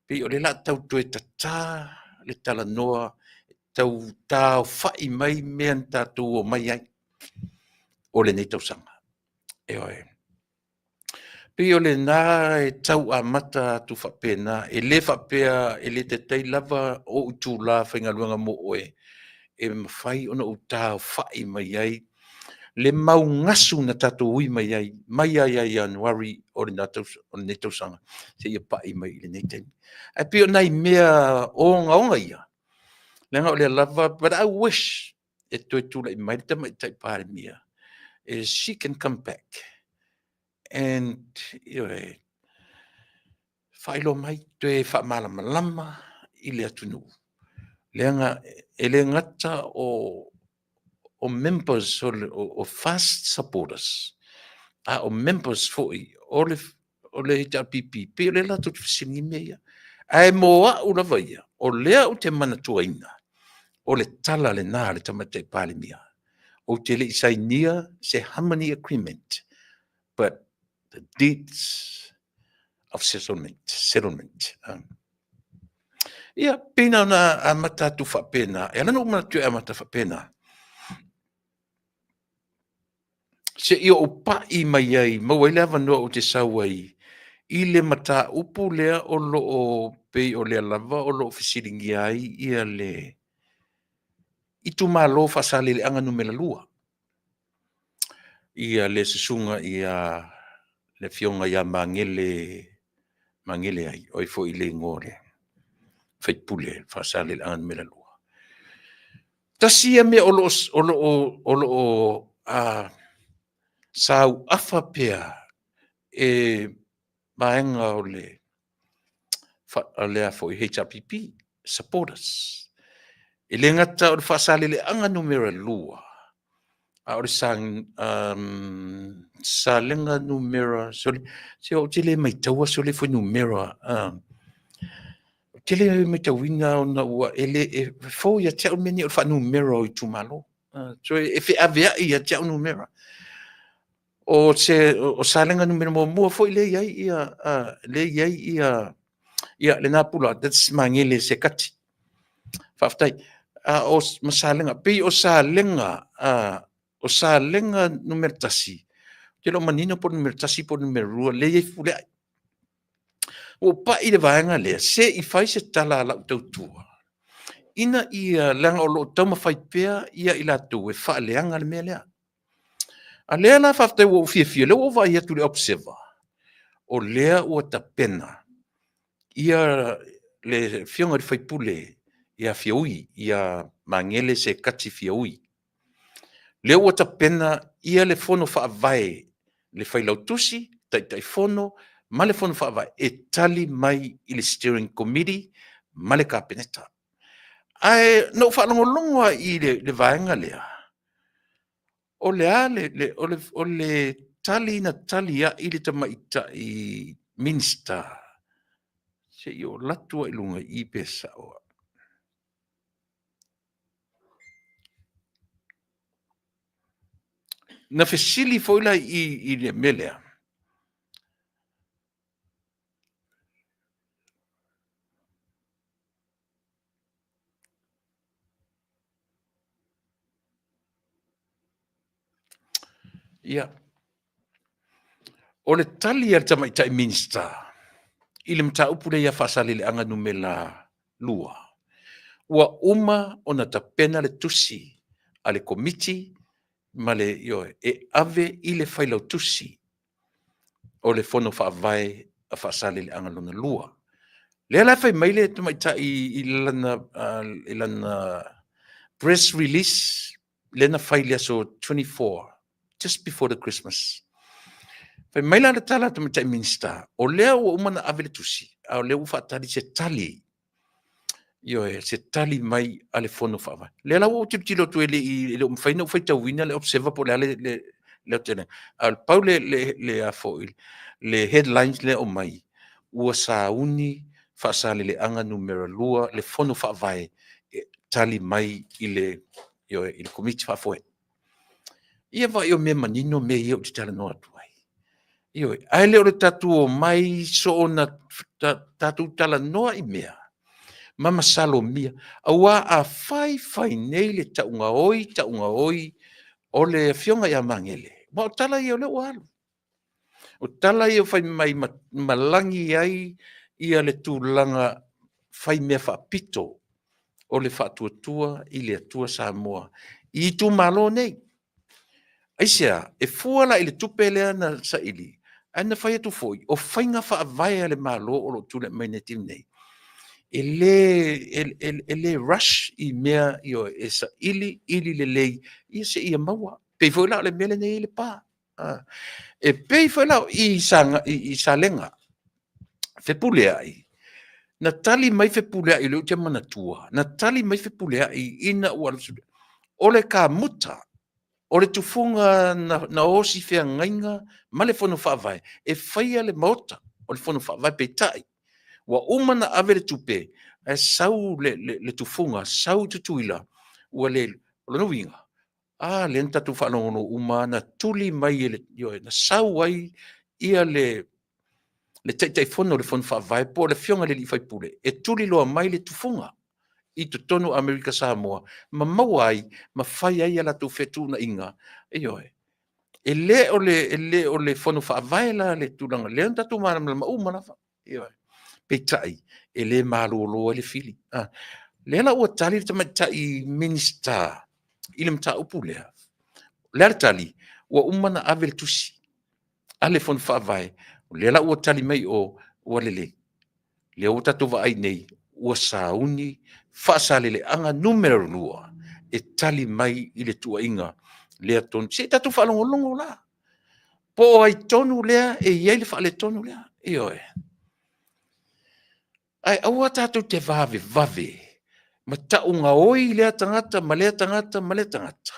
Peo lela tau toe tata le tala noa tau tau whai mai mean tatu o mai ai o le nei tausanga. Eoe. Peo le nā e tau a mata tu whapena e le whapea e le te tei lava o utu la whaingaluanga mo oe e mawhai ona o tau whai mai ai le mau ngasu na tatu ui mai ai Januari o le netausanga se ia pai mai le neiteni. Ai pio nai mea o ngaonga ia. Lenga o le lava, but I wish e toi tula i mai te mai tai pare mia is she can come back and whailo mai te whamalama lama i le atunu. Lenga e le ngata o members o fast supporters o members foi o le HRPP pe le la tu singi mea ai moa ula vaia o lea o te manatuaina o le tala le nā le tamate palimia o te le isainia se Harmony Agreement but the deeds of settlement ia pena na a matatu whapena e lana o manatu a mata whapena se ia o pai mai ai, maua ile avanua o te sau ai, i le mata upu lea o loo pei o lea lava, o loo fisiringi ai, ia le, i tu malo fasale le anga numela lua. Ia le susunga ia le fionga ia mangele ai, oi fo i le ngore, faipule fasale le anga numela lua. Tasia me o loo sau afa pea e maenga o le afo i HRPP supporters. E le ngata o le whasale le anga numera lua. A o le salenga numera, se o te le mai taua so le fo numera. Te le mai tauina o na ua, e fo ia te au meni o le wha numera o i tumalo. So e fe avea ia te au numera. O salenga numero mo foi le ia le napula that's mangele se kati faftai o masalenga pe o salenga numero tasi te lo manino por numero tasi por numero le ia fule o pa i le vaenga le se i fai se tala la tautua ina ia langa o lo tama fai pea ia ila tu e fa leanga le mele a lea la whaftai o fia leo o vai atu le observer. O lea o ta pena. Ia le fionga di whaipule, ia fiaui, ia mangele se kati fiaui. Leo o ta pena, ia le fono whaavai, le whailautusi, tai fono, ma le fono whaavai, e tali mai i le steering committee, ma le kapeneta. Ai, no whalongolongoa i le vaenga lea. O le tali na tali a ili ta maita i minsta. Se i o latua i lunga i pesa oa. Na fesili foila i le melea. Ia. O le tali a ta maita i minsta. Ili mta upule ia fasali le anga numela lua. Ua uma o na ta pena le tusi a le komiti ma le e ave i le whailau tusi o le fono whaavai a whaasale le anga luna lua. Lea la whai maile tu mai ta i lana press release lena whai lea so 24, just before the Christmas. Whai maile la tala tu mai ta i minsta, o lea o umana ave le tusi, a lea ufa tali se tali, se tali mai ale fono whaavai. Lea la o tilo tu ele i le umwhaina ufai tau wina le observer po le tene. Al pau le a foil, le headlines le o mai, ua sa uni whaasale le anga numera lua, le fono whaavai, tali mai i le komiti whaafoe. Ia wa i o mea manino me i o te tala noa tuai. Ai le o le tatu o mai so o na tatu tala noa i mea. Mama salo mia. Awa a fai nei le taunga oi, o le fionga ia mangele. Ma o tala i o le walu. O tala i o fai mai malangi ai ia le tūlanga fai mea whaapito o le whaatuatua i le atua Samoa. I tu malo nei. Aisea, e fuala i le tupe lea na sa ili. Ana whai atu foi. O whainga whaavaya le malo o lo tūle mai ne tim nei. E le rush i mea i o e sa ili le lei. Ia se ia maua. Pei foi la le mele nei le pā. E pei foi la i sa lenga. Fepule ai. Na tali mai fepule ai leo te manatua. Na tali mai fepule ai ina ua o le ka muta. O le tufunga na osi fea ngainga, ma le fono whaavai, e whaia le maota, o le fono whaavai pe tai. Wa umana ave le tupe, e sau le tufunga, sau tutuila, ua le nuinga. Le ntatu whanongono umana, tuli mai na sau ai, ia le teitai fono le fono whaavai, po le fionga le li whaipule, e tuli loa mai le tufunga. I te tonu Amerika Samoa, ma mawai, ma whai ai ala tu whetu na inga. E le o le whanu whaavai la le tūranga, le anta tu mana ma umana wha. Peitai, e le mālolo le fili. Le la ua tali le tamatai minista, i le mta upu lea. Le tali, ua umana ave le tusi, a le whanu whaavai, le la ua tali mai o ua lele. Le o tatu wa ai nei, ua sauni, whaasale le anga numero lua, e tali mai i le tua inga, lea tonu, se tatu whalongolongo la. Po ai tonu lea, e iei le whaale tonu lea, Ai aua tatu te vave, ma taunga oi lea tangata, ma lea tangata.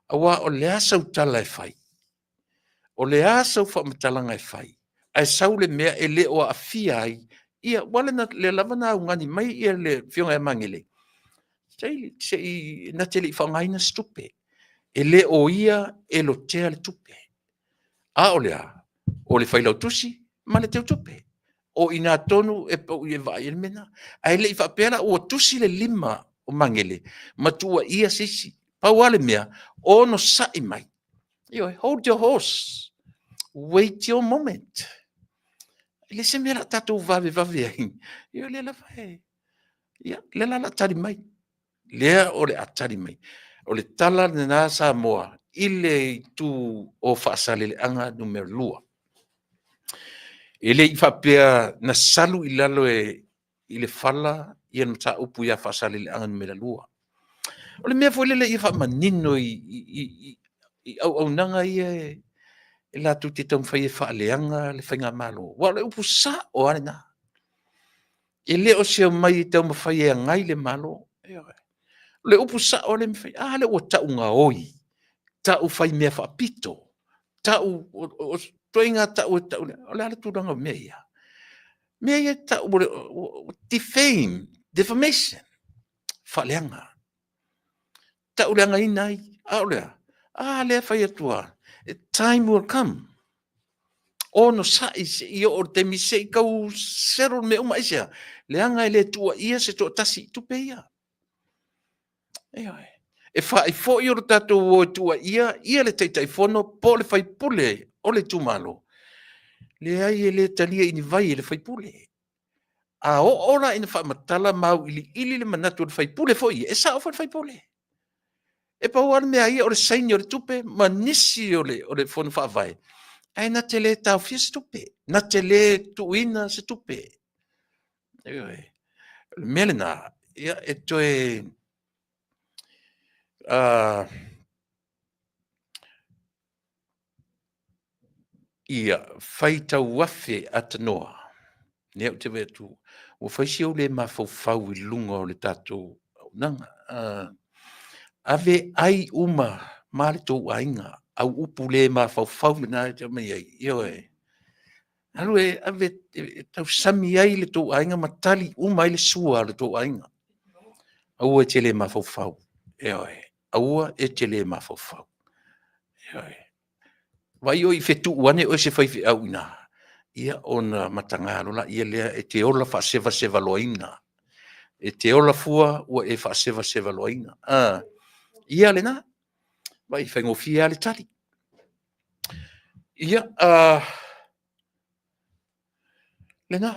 Aua o lea sau tala e whai. O lea sau whamatalanga e whai. Ai sau le mea e le o a fia ai, ia wale na le lavana au ngani mai ia le fionga e mangele. Na te li whangaina stupe. E le o ia e lo tea le tupe. A o lea, o le whailau tusi, ma le teo tupe. O ina tonu e pau i e vai el mena. Ai le i whapera o tusi le lima o mangele. Matua ia sisi. Pau ale mea, o no sai mai. Hold your horse. Wait your moment. Le se mera tatou vave ai. Le la vai. Le la tari mai. Lea o le atari mai. O le tala na nā Samoa. Ile tu o whaasale le anga numero lua. Ele i whapea na salu i lalo i le whala i anu ta upu ia whaasale le anga numero lua. O le mea fo lele i whamanino i au nanga ia e la tu te tau whai e whaaleanga le whainga malo. Wa le upu sa o ane na. E le o seo mai i tau mawhai e ngai le malo. Le upu sa o le mwhai. Le o taunga oi. Tau whai mea whaapito. Tau o toinga tau o le ala tūranga mea ia. Mea ia tau o defame, defamation. Whaaleanga. Tau leanga inai. O lea. Lea whai atua. Time will come. Ono sai i o te mise i kau sero me uma isia. Leanga le tua ia se to tasi tupe ia. E whai fo i o tato o tua ia le teitai fono po le whai pule o le tumalo. Le ai le talia ini vai le whai pule. O ora ina wha matala mau ili le manatu le whai pule fo i. E sa o whai pule. e pa ua me ai o le saini o le tupe ma nisi o le fonu faavai ai na te lē taufia se tupe na te lē tuuina se tupe mea lenā ia e toe ia fai tauafe atanoa nea o te vea tu ua faisi au le mafaufau I luga o le tatou aunaga ave ai uma ma le tou aiga au upu lē mafaufau lenā e te mai ai ia oe alu ave tausami ai le tou aiga ma tali uma ai le sua a le tou aiga aua e te lē mafaufau ia oe aua e te lē mafaufau ia oe vai o I fetuu ane o se faifeau inā ia ona matagalo la ia lea e te ola faasevasevaloaina e te ola fua ua e faasevasevaloaina ia lenā vai faigofia le tali ia lenā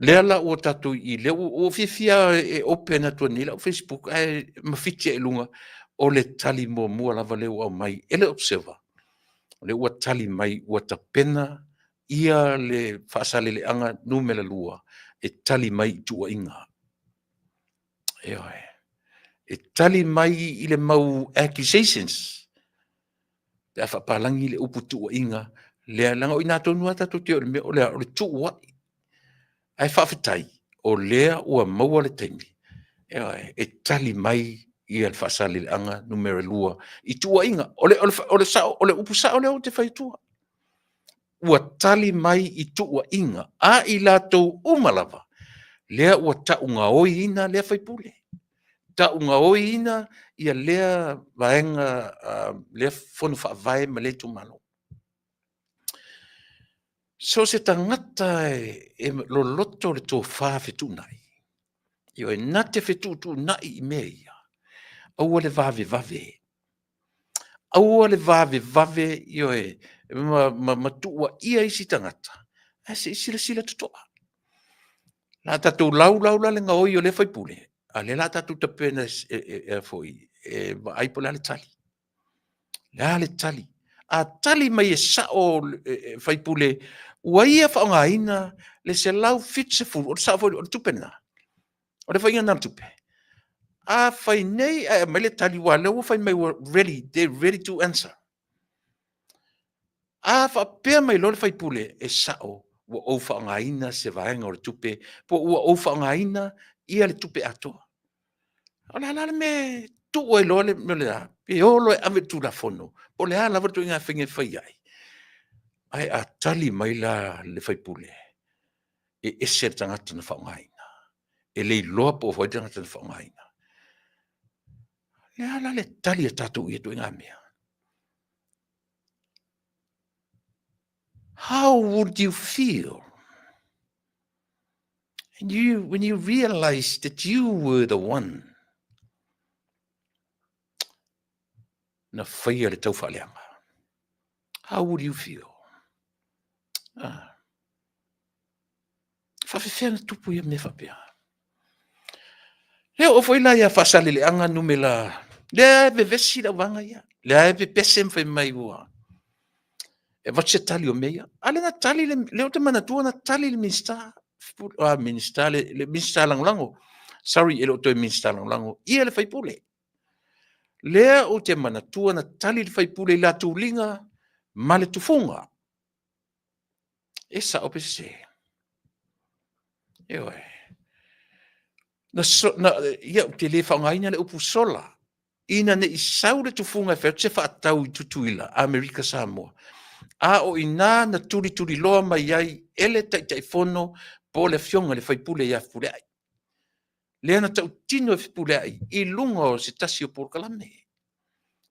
lea la ua tatou I lea ua fiafia e open atu ani lau Facebook ae mafiti e luga o le tali muamua lava lea ua au mai e le observer le ua tali mai ua tapena ia le faasaleleaga numela lua e tali mai I tuuaiga e oe e tali mai I le mau accusations te a faapalagi le upu tuuaiga lea laga o inā tonu a tatou te o le mea o le tuuaʻi ae faafetai o lea ua maua le taimi e oe e tali mai ia le faasaleleaga numera lua I tuuaiga o le upu saʻo lea o te faitua ua tali mai I tuuaiga a I latou uma lava lea ua taʻugaoi ina lea faipule taʻugaoi ina ia lea vaega lea fono faavae ma lē tumalo so se tagata e loloto o le tofā fetuunaʻi io e na te fetuutuunaʻi I mea ia aua le vavevave aua le vavevave io e ma tuuaʻia isi tagata ae seʻi silasila totoʻa la tatou laulau la le gaoi o le faipule a le la tatou tapena e foʻi e vaai po le a le tali le a le tali a tali mai e saʻo faipule ua ia faaaogāina le selau fitsefulu o le saʻo foʻi o le tupe lenā o le faiga na le tupe a fai nei mai le tali ua lea ua fai mai ua they're ready to answer a faapea mai lo le faipule e saʻo ua ou faaaogāina se vaega o le tupe po ua ou faaaogāina ia le tupe atoa o le ala le me tuu ai loa le a pe olo e ave tulafono po le a lava tuuiga faiga fai ai ae a tali mai la le faipule e ese le tagata na faaaogāina e le iloa po foi tagata na faaaogāina le ala le tali a tatou ia tuuiga mea how would you feel when you realize that you were the one na faia le taufaaleaga how would you feel faafefea na tupu ia mea faapea lea o foi la ia faasaleleaga numela lea vevesi lauvaga ia lea e pepese mafai mai ua e vatu se tali o mea ia a le na tali le o te manatua na tali le minista minista le minista lagolago sorry e loo toe minista lagolago ia le faipule lea o te manatua na tali le faipule I latuuliga ma le tufuga e saʻo pese e oe ia o te lē faaaogāina le upu sola ina neʻi sau le tufuga e fea se faatau I tutuila Amerika Samoa a o inā na tulituli loa mai ai ele taʻitaʻifono po le afioga le faipule ia fepuleaʻi lea na taʻutino e fepuleaʻi I luga o se tasi o polokalame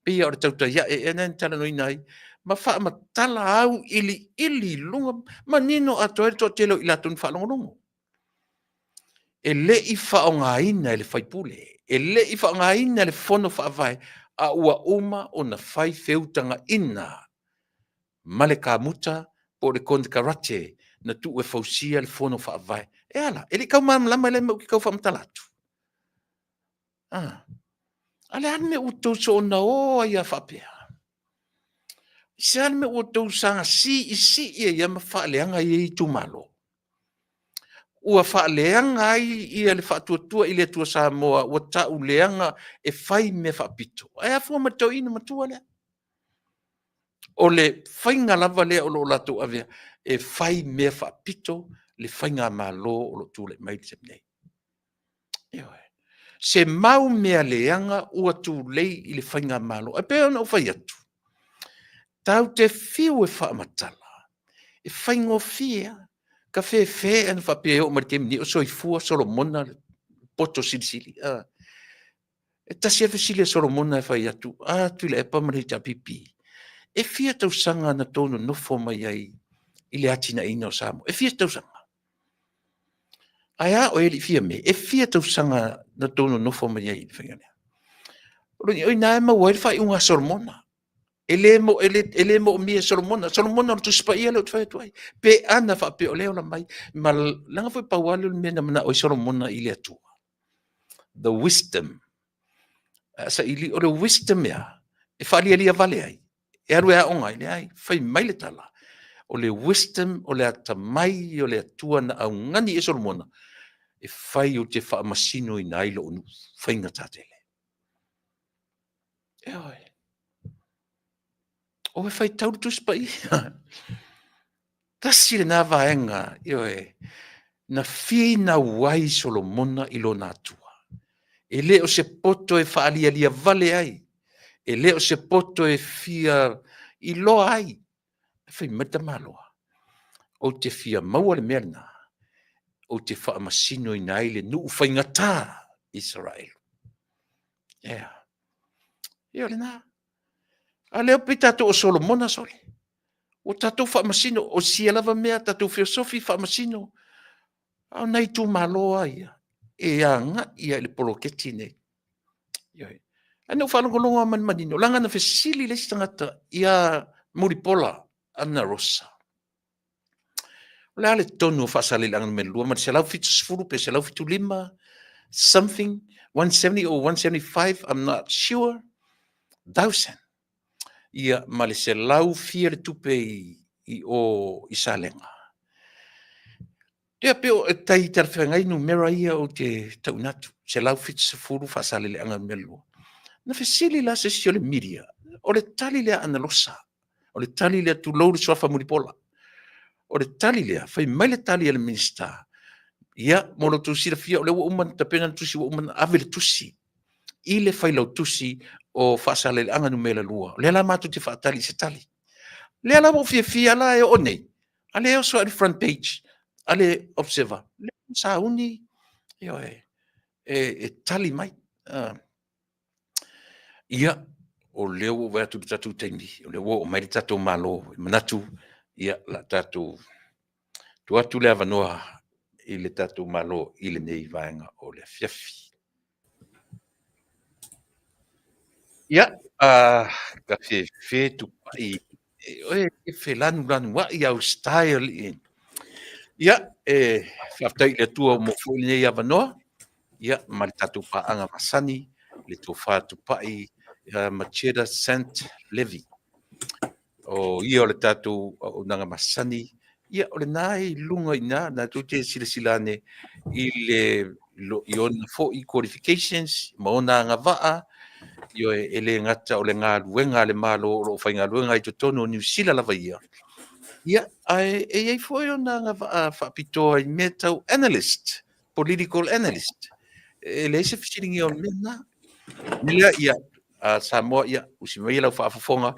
peia o le tautaiaʻe e na talanoina ai ma faamatala au iliili luga manino atoe le toʻatele o I latou faalogologo e leʻi faaogāina e le faipule e leʻi faaogāina e le fono faavae a ua uma ona fai feutagaina ma le kamuta po le kondekarate na tuu e fausia le fono faavae e ala e leʻi kaumalama le mau kikau faamatala atu Ale an me utou so na o ia whapea. Se an me utou sanga si ia mawhaaleanga i tu malo. Ua whaaleanga ia le whaatuatua i le tua Samoa, ua tau leanga e whai me whapito. Ai a fua matau ina matua lea. O le whainga lava lea o lo latu avea, e whai me whapito, le whainga malo o lo tūle mai te nei. Ewe. Se mau mea leanga ua tu lei i le whainga malo. E pēo na o whai atu. Tau te whiu e whaamatala. E whaingo fia. Ka fe an whapea o maritem ni o soifua Solomona poto silisili. E tasi e whesili Solomona e whai atu. Tu le e pamari ta pipi. E fia tau sanga na tono nofo mai ai i le atina ina o Samoa. E fia tau sanga. Ai o eli fia me. E fia tau sanga na tono nofo mai ai i whangane. Oi nā e mawai whai unga Solomona. Ele mo mia Solomona tu spa ia le tu ai pe ana fa pe ole ona mai mal langa foi pa wale me na mana o Solomona ile atu the wisdom sa ili o le wisdom ya e fa ali vale ai e aru a onga ile ai fai mai le tala o le wisdom o le ata mai o le atua na au ngani e Solomona e fai o te fa masino i nai lo nu fai ngatatele e oi o e fai tau tu spa ia tasi le nā vaenga, na whina wai Solomona i lo nātua. E le o se poto e whaalialia vale ai. E le o se poto e whia i lo ai. E whai mata maloa. O te whia maua le merna. O te wha masino i naile nuu whaingata Israel. Ia le nā. A leo pita to o Solomona sole. O tatou whaamasino, o sia lava mea tatou filosofi whaamasino. Au nei tu maloa ia. E anga ia le poloketi nei. Ane o whanongolonga manino. Langa na whesili le tangata ia muripola ana rosa. Lea le tonu o whaasale langa me lua. Ma se lau fitu sifuru pe se lau fitu lima. Something. 170 or 175. I'm not sure. 1,000. Ia male se lau fia le tupe i o isalenga. Tea peo e tai tarwhengai no mera ia o te taunatu. Se lau fit se furu whasale le anga melua. Na whesili la se si o le media. O le tali lea analosa. O le tali lea tu louru swafa muripola. O le tali lea, whai mai le tali le minsta. Ia, mono tu sira fia o le wa uman tapena tusi wa uman ave le tusi. I le whai lau tusi o whaasale le anga no mela lua. Le la matu te whaatali se tali. Le la mo fia la e o nei. Ale o so at front page. Ale observer. Le sa uni e tali mai. Ia o leo wa tu tatu tendi. O leo o mai tatu malo manatu ia la tatu tu atu le avanoa i le tatu malo i le nei vaenga o le fiafi. Ia ka fe tu pai e fe lanu wa ia o style in. Ia whaftai le tua mo fuli nei avanoa. Ia ma le tatu paanga masani le tō whātu pai Machida St. Levi. O ia o le tatu o nanga masani. Ia o le nai lunga ina na tu te silasilane i le i ona fo i qualifications ma ona nga waa io e le ngata o le ngā luenga le malo o whai ngā luenga i to tono New Zealand lava ia. Ia e fo i ona nga waa whapitoa i metau analyst, political analyst. Le se fisiringi o mena. Nila ia Samoa ia usimai lau whaafafonga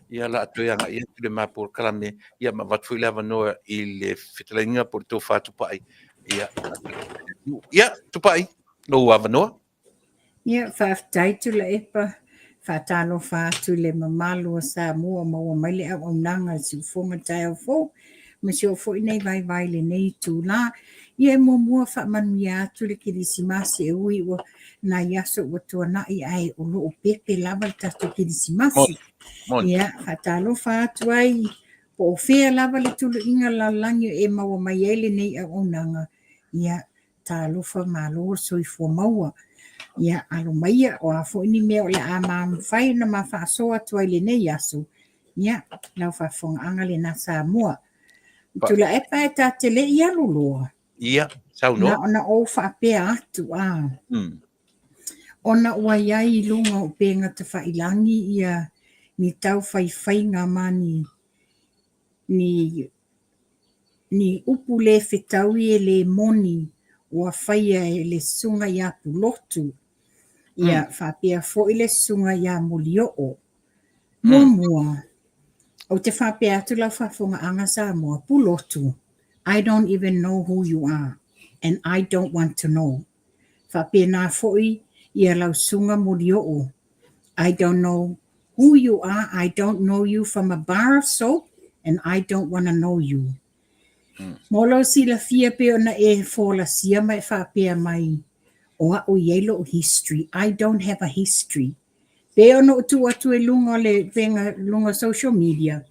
ia la atoeanga ia tu le mapor kalame ia ma watu i lava noa i le whitalainga por tō whātupai ia tupai no wavanoa. Ia whaftai tu la epa whatano whātu le mamalo Samoa maua mai le au nanga si ufonga tai au fo ma si o fo i nei vai le nei tu la ia e mua whamanu ia atu le kirisimasi e ui wa na yaso wa tuana i ai o lo o pepe lava tato kirisimasi. Ia whatalo whātu ai po o whea lava le tulu inga la langi e maua mai ele nei au nanga ia tālofa malo soifua maua. Ia alo maia o a fo ini mea o le a whai na ma whaasoa tua i le nei asu. Ia, lau whaafonga anga le na Samoa. Tula e pae ta te le i alu loa. Ia, sau Na no. ona o whaapea atu a. Mm. Ona ua iai lunga o penga te whailangi ia ni tau whai ngā mani ni upu le whetaui e le moni ua whaia e le sunga ia pulotu. Ia whapea fo i le sunga ia mulio mua. O te whapea atu lau whafonga anga Samoa pulotu. I don't even know who you are. And I don't want to know. Whapea nā foi ia lau sunga mulio. I don't know who you are. I don't know you from a bar of soap. And I don't want to know you. Molo sila fia pe ona e fola sia mai whapea mai. O a o yelo history. I don't have a history. Pe ona tu atu e lunga le venga lunga social media.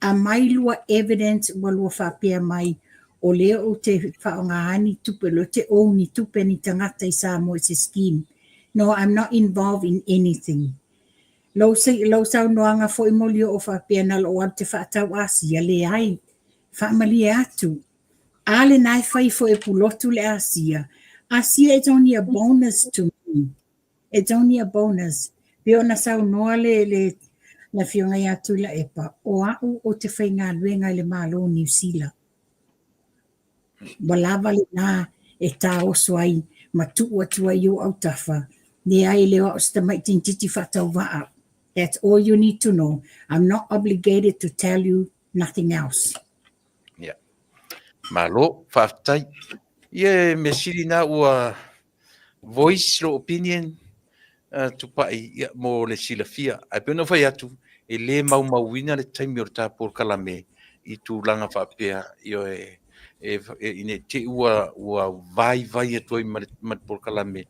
A mai lua evidence wa lua whapea mai o leo o te whaongahani tupe lo te o ni tupe ni tangata I Samoa se scheme. No, I'm not involved in anything. Lo sau noanga fo I molio o whapea na lo atu te whaatau Asia le ai. Whaamali e atu. Ale nai whai fo e pulotu le Asia. Asia is only a bonus to me. It's only a bonus. Peo na sau noa le na fionga ia tu la epa. O au o te whainga luenga le malo New Zealand. Walava le na e tā oso ai matu atua I o au tafa. Ne ai leo o sta mai tintiti whatau waa. That's all you need to know. I'm not obligated to tell you nothing else. Yeah. Malo, whaftai. Ie, me siri na ua voice lo opinion tupai ia mo le silafia. Ai pena whai atu e le mauina le taimi o le tāpor kalame I tu langa whapea io ine te ua vai atu I matpor kalame.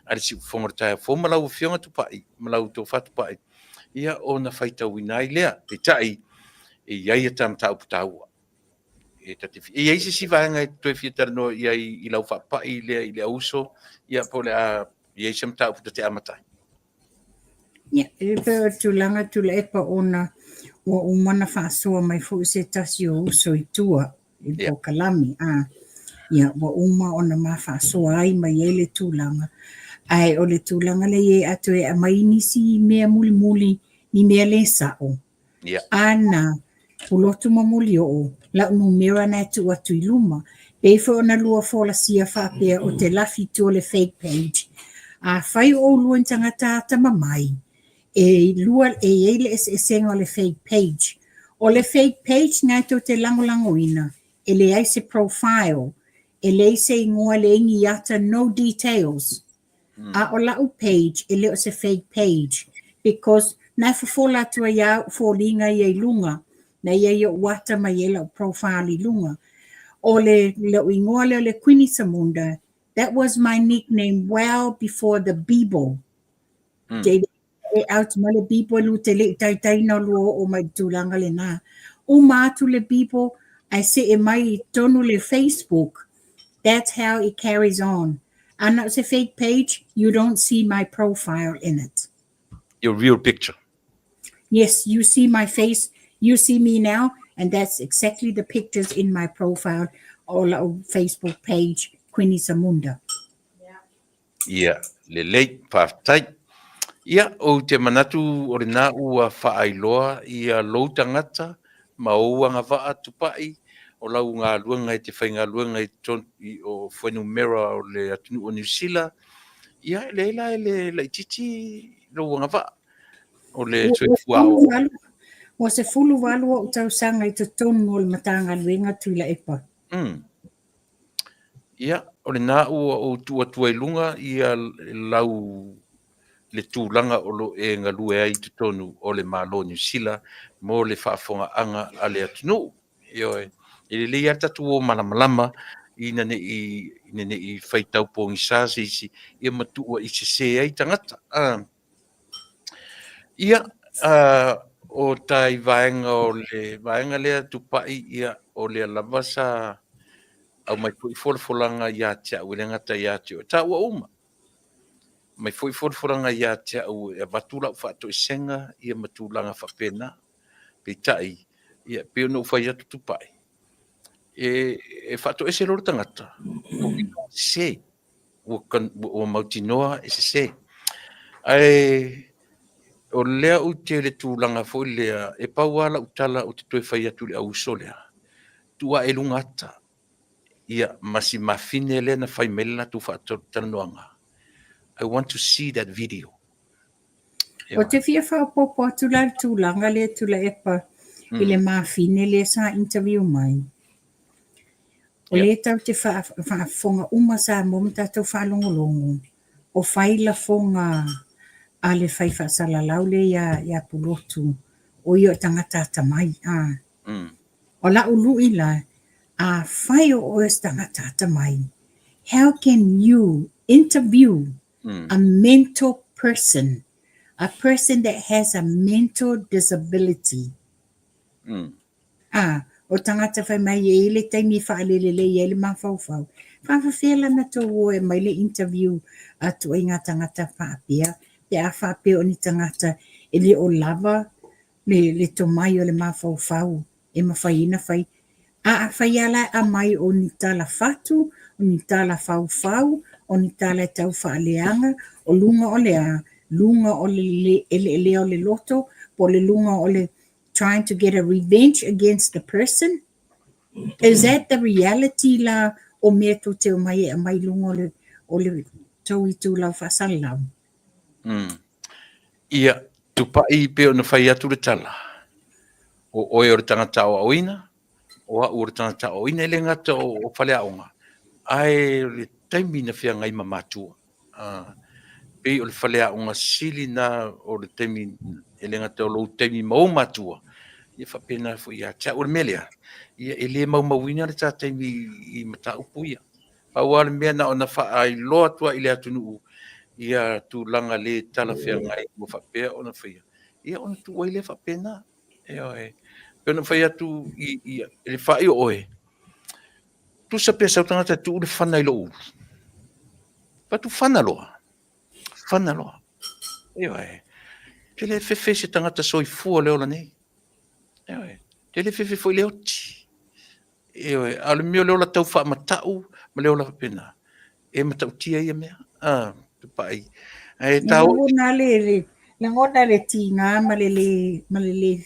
Ari si whonga taia fo malau fionga tupai, malau tō whatupai. Ia o na whaita winai lea, te tai e iai tam tau putaua. E iai se si vaenga e toi fiatara no iai I lau whapai lea I le auso, ia po le a iai sam tau puta te amatai. Ia, e pēr tūlanga tūla epa ona o umana whaasoa mai fo se tasi o uso I tua I po kalami. Ia, wa uma ona ma whaasoa ai mai e le tūlanga. Ai o le tūlanga le e atu e a mai nisi mea muli ni mea le sao. Ana, pulotu mamuli o, la numera na tu atu I luma. Pefo ona lua fola sia whapea o te lafi tu le fake page. A whai o lua tangata ata mamai. E lua e ele e senga o le fake page. O le fake page ngai to te langolango ina. E le ai se profile. E le se ingoa le ingi ata no details. A o lau page, e leo se fake page. Because nai fofola tua ia folinga I lunga. Na ia ia wata mai e lau profile I lunga. O le leo ingoa leo le Queenie Samunda. That was my nickname well before the Bibo. Te out male Bibo lu te le tai na luo o mai tūlanga le nā. O mātu le Bibo, I say e mai tonu le Facebook. That's how it carries on. And it's a fake page. You don't see my profile in it. Your real picture. Yes, you see my face. You see me now. And that's exactly the pictures in my profile or Facebook page, Queenie Samunda. Ia, le lei, whaftai. Ia, o te manatu o le nā ua whaailoa ia lou tangata, ma ouanga waa tupai, o lau ngā luanga I te whai ngā luanga I o whenu mera o le atunu o New Zealand. Ia, le la titi luanga waa, o le tuifua o. O se fulu walu o tau sanga I te tonu o le matanga luenga tuila epa. Ia, o le nā ua o tua lunga ia lau le tūlanga o lo e ngā lue ai te tonu o le malo New Zealand mo le whaafonga anga a le atunu. Ioe, e le lea tatu o malamalama ina ne I whaitau po ngisase isi ia matua I se ai tangata. Ia, o tai vaenga o le vaenga lea tupai ia o le lavasa au mai pui folanga ia tia ulenga tai ia tio. Ta ua uma. mai foi foranga ia te au e batula fa to senga ia matulanga fa pena pe tai ia pe no fa ia tu pai e fa to ese lor tangata o se o kan o mautinoa ese se ai o lea u te le tūlanga fo lea e pauala utala o te toi whaia tuli au solea tua e lungata ia masi mafine le na whai mele na tu whaatanoanga. I want to see that video. O te fia whaopopo atu la tūlanga le tula epa i le mawhine le sa interview mai. O le tau te whaafonga uma sa mom tatou whaalongolongo o whaila fonga a le whai whaasala laule ia pulotu o i o tangata tamai. O la ulu i la a whai o es tangata tamai. How can you interview a mental person, a person that has a mental disability? O tangata whai mai e le taimi whaalelele e le mawhauwhau. Whawhawhela na tō o e mai le interview atu i ngā tangata whaapea. Te a whaapea o ni tangata e le o lava le tō mai o le mawhauwhau e mawhaina whai. A whai ala a mai o ni tala whatu, o ni tala whauwhau, o ni tala e tau whaaleanga, o lunga o le a, lunga o le o le loto, po le lunga o le trying to get a revenge against the person. Is that the reality la o mea tō te o mai e mai lunga o le tau I tū lau whasalau? Ia, tupai pe o na whai atu le tala. O oe o le tangata o auina, o a ure tangata o ina ele ngata o whale aonga. Ai le taimi na whia ngai mamatua. Pe o le whale aonga sili na o le taimi ele ngata o lo taimi mau matua. Ia whapena fo ia tia ure melea. Ia ele mau mawina le tā taimi I mata upu ia. Pau ale mea na o na wha ai loa tua ile atunu ia tu langa le tala whia ngai mo whapea o na whia. Ia o na tu waile whapena. Eo e. Peo na whia tu ia ele whai o oe. Tu sa pia sautangata tu ule whana I lo. Pa tu whana loa. Whana loa. Eo e. Te le whewhe se tangata soi fua leo la nei. Eo e. Te le whewhe foi leo ti. Eo e. Ale meo leo la tau wha matau ma leo la whapena. E matau tia ia mea. Tu pai. E tau. Langona le tinga ma le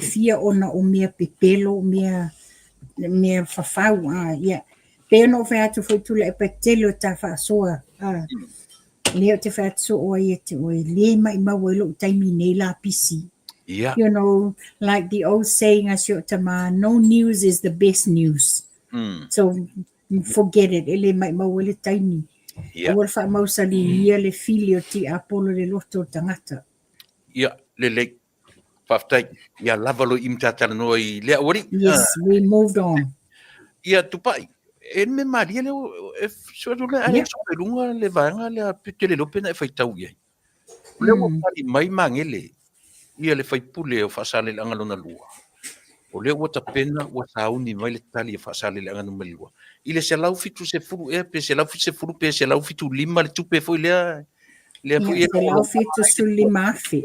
fia ona o mea pepelo, mea whawhau. Pea no whai atu whai tula e patelo ta whaasoa. Leo te whai atu o ai te oe. Le mai mau e lo taimi nei la pisi. Yeah. You know, like the old saying, no news is the best news. So forget it. Ele mai mau e le taimi. Yeah. Awal wha mausali ia le fili o ti apolo le loto tangata. Ia, le whaftai, ia lavalo imtatara no I lea ori. Yes, we moved on. Ia tupai, e me maria leo, e suatu le aia sope lunga le vaenga le a pete lope na e whaitau iai. Leo mo pari mai mangele, ia le whaipule o whasale le angalona lua. O leo wata pena, wata auni mai le tali e whasale le angalona lua. Ile se lau fitu se furu e, pe se lau fitu se furu, pe se lau fitu lima le tupe foi lea. Se lau fitu su lima afi.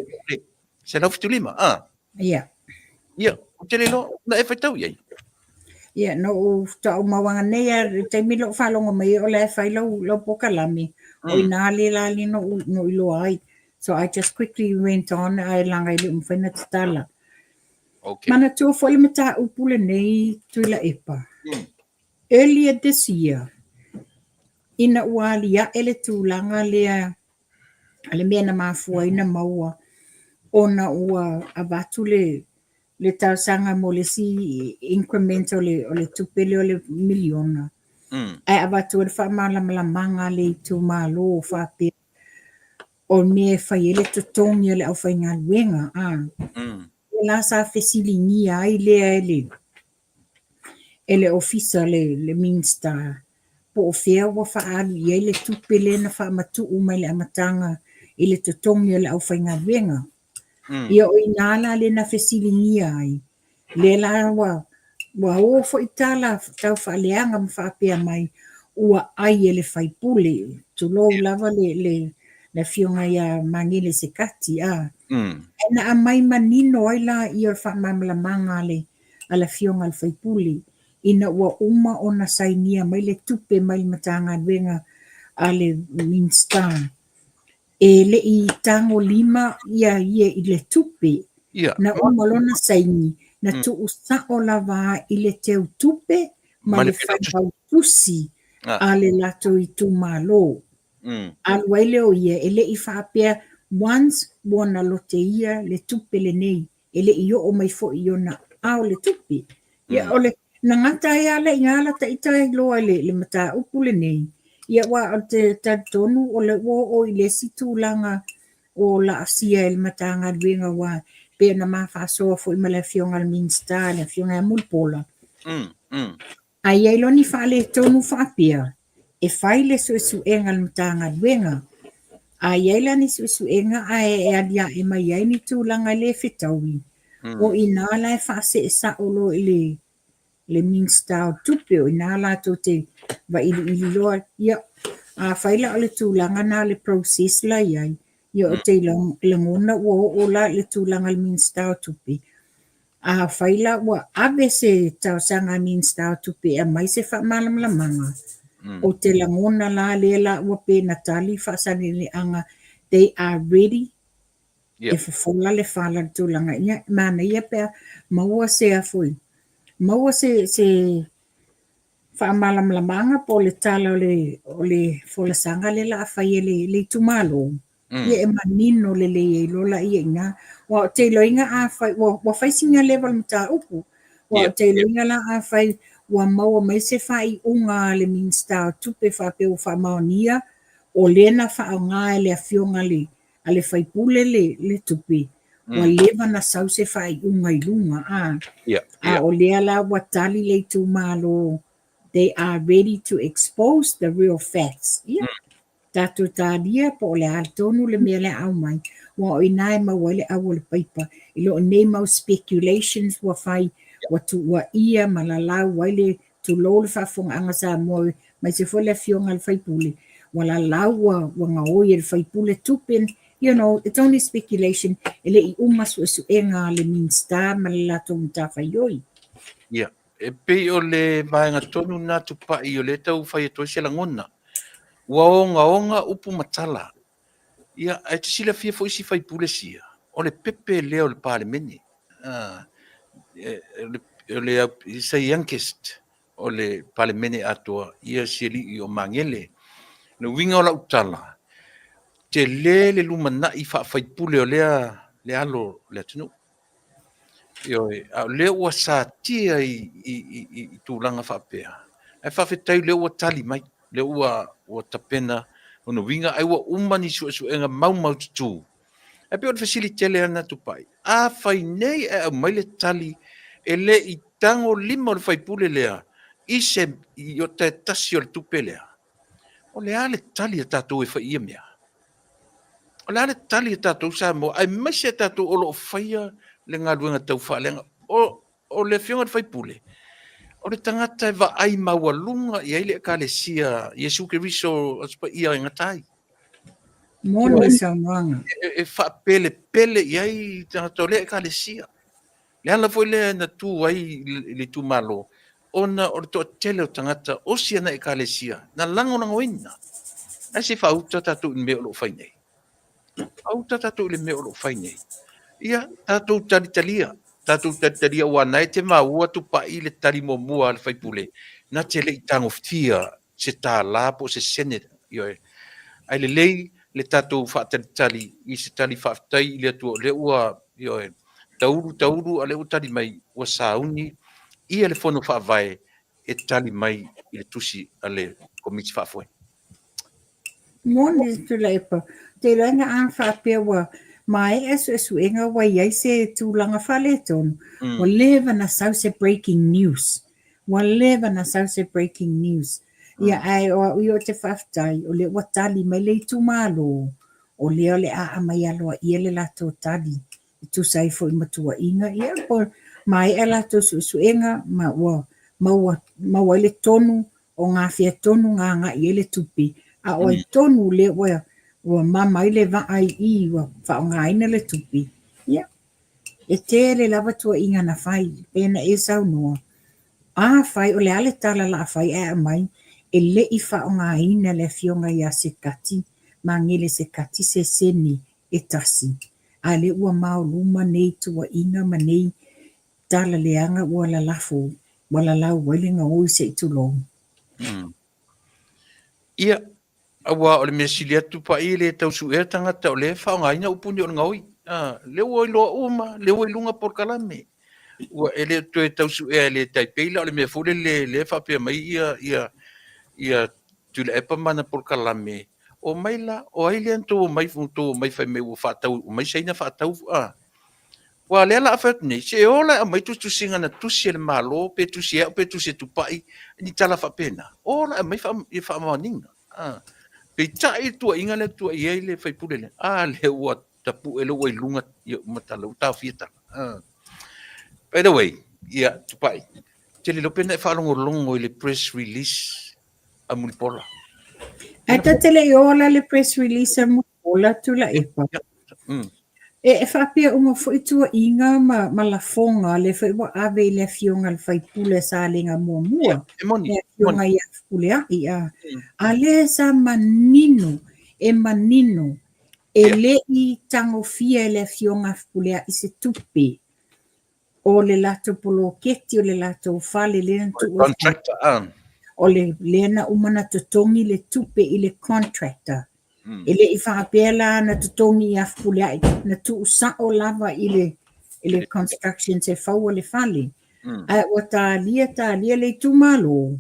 Se lau fitu lima, Ia. Ia, o te lelo, na e whaitau iai. Ia, no tau mawanga nei, te milo whalonga mai o le whai lau pokalami. O ina le lali no ilo ai. So I just quickly went on, ai langa ili umwhaina tala. Okay. Mana tua fo le mata upule nei tuila epa. Earlier this year, ina uali ya ele tūlanga lea ale mea na mafua ina maua ona ua avatu le tausanga mo le si increment o le tupele o le miliona. Ai avatu le whamalamalanga le tu malo o whape o me whai ele tutongi le au whai ngā luenga. La sa fesilingi ai lea ele ofisa le Minster po o fea wa whaali i le tupele na whaamatu umai le amatanga i le totongi le au whainga wenga. Ia o inala le na fesilingi ai. Le la wa o fo itala tau whaaleanga mwhaapea mai ua ai e le faipule tulou lava le fionga ia mangile se kati a na a mai manino ai la ia whaamamalamanga ala fionga le faipule ina ua uma ona sainia mai le tupe mai le matanga wenga a le Minster e le i tango lima ia i le tupe na uma lona saini na tu usao lava i le teu tupe ma le whaipau tusi a le lato i tu malo. Alua i leo ia e le i whaapea once wana lote ia le tupe le nei e le i o mai fo i ona au le tupe. Ia ole na ngata e ala i ngala ta ita e loa le mata upu le nei. Ia wa te tonu o le o i le situlanga o la asia e le matanga duenga wa pe na mawhasoa fo i male fionga le Minster le fionga e mulpola. Ai ai loni whaale tonu whaapea e whaile suenga le matanga duenga. Ai ai lani suenga e adia e mai ai ni tūlanga le whetaui. O inala e whaase e sa olo le Minster tupe o inala to te wa ili loa ia a whaila o le tūlanga na le process la iai. Ia o te langona o la le tūlanga le Minster tupe. A whaila wa ave se tausanga Minster tupe e mai se whaamalamlamanga. O te langona la lela ua pe Natali whaasani le anga they are ready. E whawhala le whala tūlanga. Ia mana ia pia maua se afui. Maua se whaamalamlamanga po le tala o le wholasanga le la awhai le tumalo. Ia e manino le e lola ia inga. Wa te loinga a whai, wa whaisinga level mta upu. Wa te loinga la a whai wa maua mai se whai unga le Minster tupe whapeo whamaonia o lena whaonga le a fionga ale whaipule le tupe. Wa leva na sau se whai unga i lunga a o lea la wa tali le tumalo. They are ready to expose the real facts. Tatu tadia po le altonu le mea le au mai. Wa o inae ma wale au le paipa. Ilo nei mau speculations wa fai wa tu wa ia malalau wale tu lo le fafonga anga sa moi mai se fo le fionga le faipule. Wala lau wa ngaoi le faipule tupen. You know, it's only speculation. Ele I umasu enga le Minster ma le lato mta faioi. Yeah. E pe o le maenga tonu na tupa I o le tau fai e toise langona. Waonga upu matala. Ia, ai te sila fia fo isi fai pule sia. O le pepe leo le parlemene. O le isa youngest o le parlemene atoa. Ia sieli I o mangele. Na winga o la utala. Te le lumana I fai pule o le alo le atinu. Io le ua sa tia I tūlanga whapea. E whawhetai le ua tali mai. Le ua tapena ono winga ai ua umani suenga mau tutu. E pe o te fasilitele ana tupai. A whai nei e au mai le tali e le I tango lima o le whaipule lea. I se I o te tasi o le tupe lea. O le a le tali a tātou e whai ia mea. O le a le tali a tātou sa mo. Ai mai se tātou o lo whaia le ngā ruenga tau whalenga. O le whionga le whaipule. O le tangata e wa ai maua lunga I aile ka le sia Yesu Keriso aspa ia I ngatai. Mone sa manga. E wha pele I ai tangata o le ka le sia. Le ala foi le na tu ai le tu malo. Ona o le to tele o tangata o sia na e ka le sia. Na lango na ngoina. Ai se wha uta tatu I me o lo whainei. Auta tatu I le me o lo whainei. Ia, tatu talitalia. Tatu tataria wana e te maua tu pa I le tari mo mua le whaipule. Na te le I tango ftia se tā lapo se sene. Ai le lei le tatu whaatalitali I se tali whaafitai I le atua le ua tauru a le utali mai ua sauni ia le fono whaavae e tali mai I le tusi a le komiti whaafoe. Mone tu leipa. Te langa a whaapea wa mai esu enga wa iai se tūlanga whale tonu. Wa leva na sau se breaking news. Wa leva na sau se breaking news. Ia ai o io te whaftai o le watali mai le tumalo. O leo le a mai aloa ia le lato tali. I tu sai fo I matua inga. Ia po mai e lato su enga ma wa le tonu o ngā whia tonu ngā i ele tupi, a o e tonu le ua mamai le vaai I ua whaongaina le tupi. Ia, e te le lava tua inga na whai, pēna e sau noa. A whai o le ale tala la whai e mai, e le I whaongaina le fionga ia se kati, ma ngele se kati se seni e tasi. A le ua mauluma nei tua inga ma nei tala leanga ua la lafo, wala lau wailinga oi se itulong. Ia, awa o le mesili atu pa I le tausu e tangata o le whaongaina upuni o le ngaui. Le ua iloa uma, le ua ilunga por kalame. Ua ele to e tausu e le taipeila o le mea fule le whapea mai ia tula epa mana por kalame. O mai la, o aile anto o mai funto o mai whai me ua whatau, o mai seina whatau. Wa le ala afet nei, se ola a mai tu singa na tusi le malo, pe tusi e tupai, ni tala whapena. Ola a mai whamaninga. Pe tai tua inga le tua iei le whaipulele. Le ua tapu e lo wai lunga i matala utau fieta. By the way, ia tupai. Te le lopena e whalongolongo I le press release a mulipola. Ata tele I ola le press release a mulipola tula epa. E whapea unga whaitua inga ma la fonga le whaiwa ave le fionga le whaipule sa lenga mua. Le fionga I a pule ia. A le sa manino, e le I tango fia le fionga pule I se tupe. O le lato polo keti o le lato fale le Contractor. O le lena umana totongi le tupe I le contractor. Ele I whapea la na totongi I afpule ai, na tu sa o lava I le construction se whau le fale. Ai o ta lia le tumalo.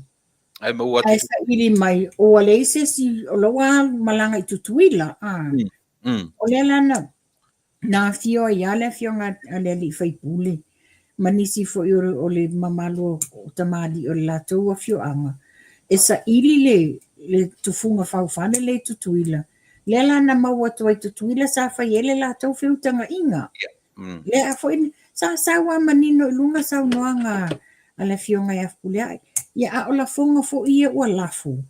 Ai sa ili mai o le ise si o loa malanga I tutuila. O le lana na fio ia le fionga le li whaipule. Manisi fo o le mamalo o tamadi o le latou a fio anga. E sa ili le tufunga whaufane le tutuila. Le lana maua tuai tutuila sa whaiele latou whiutanga inga. Le a fo sa wa manino lunga sa noanga a le fionga I afpule ai. Ia a o la fonga fo ia ua lafu.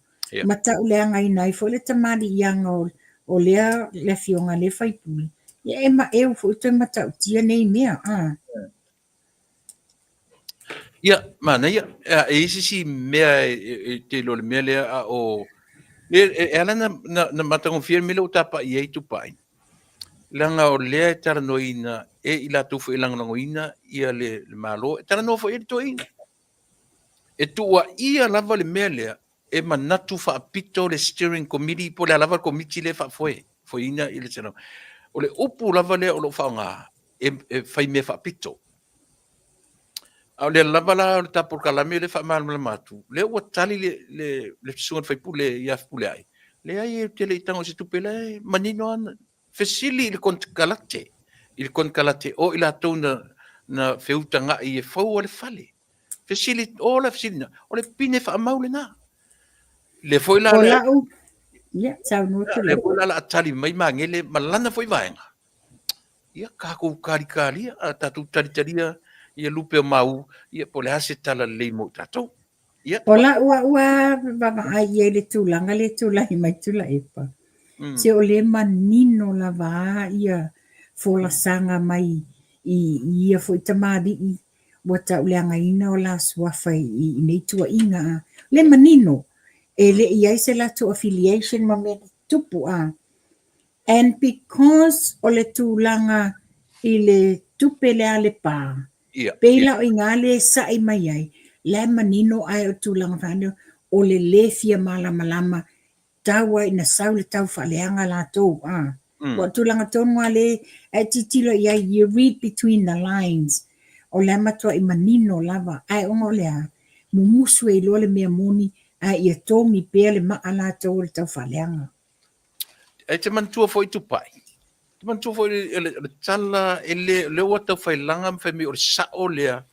Mata o le anga inai fo le tamadi ianga o lea le fionga le whaipule. Ia e ma eo fo ito mata o tia nei mea. Ia, mana ia, e isi si mea te lo le mea lea o e ala na matango fia mele o tapa I eitu pai. Langa o lea e tara noina e I la tufu e langa noina ia le malo, e tara nofo e toina. E tua ia lava le mea lea e manatu wha apito le steering committee po le lava committee le wha foe ina I le tena. O le upu lava lea o lo whaonga e whai mea wha apito. Au le lava la o le tapur kalame le wha malama matu. Le ua tali le sungan whaipule I afpule ai. Le ai e tele itango se tupele manino ana. Fesili I le konkalate. I le konkalate o I la tau na feutanga I e fau o le fale. Fesili o la fesili na. O le pine wha maule na. Le foi la le. Ia, sau nutu le. Le foi la atali mai mangele malana foi vaenga. Ia kako karikaria a tatu taritaria. Ia lupe o mau, ia po le hase tala lei mo tatou. Ola ua baba ai le tulanga I mai tula epa. Se o le manino la va ia fola sanga mai ia fo itamadi I wata uleanga ina o la swafa I nei tua inga. Le manino e le ia se la to affiliation ma me tupu a. And because o le tulanga I le tupe le ale pa. Peila o ingale sa I mai ai. Le manino ai o tulanga whanau o le fia malama taua ina saule tau whaleanga la tau. Wa tulanga tonu ale e titilo ia you read between the lines. O le matua I manino lava ai ongo lea mumusu e lo le mea moni ai ia tongi pea le maa la tau le tau whaleanga. E te mantua foi tupai. Te mantua foi le tala e le wata whailanga mwhai me o le sao lea.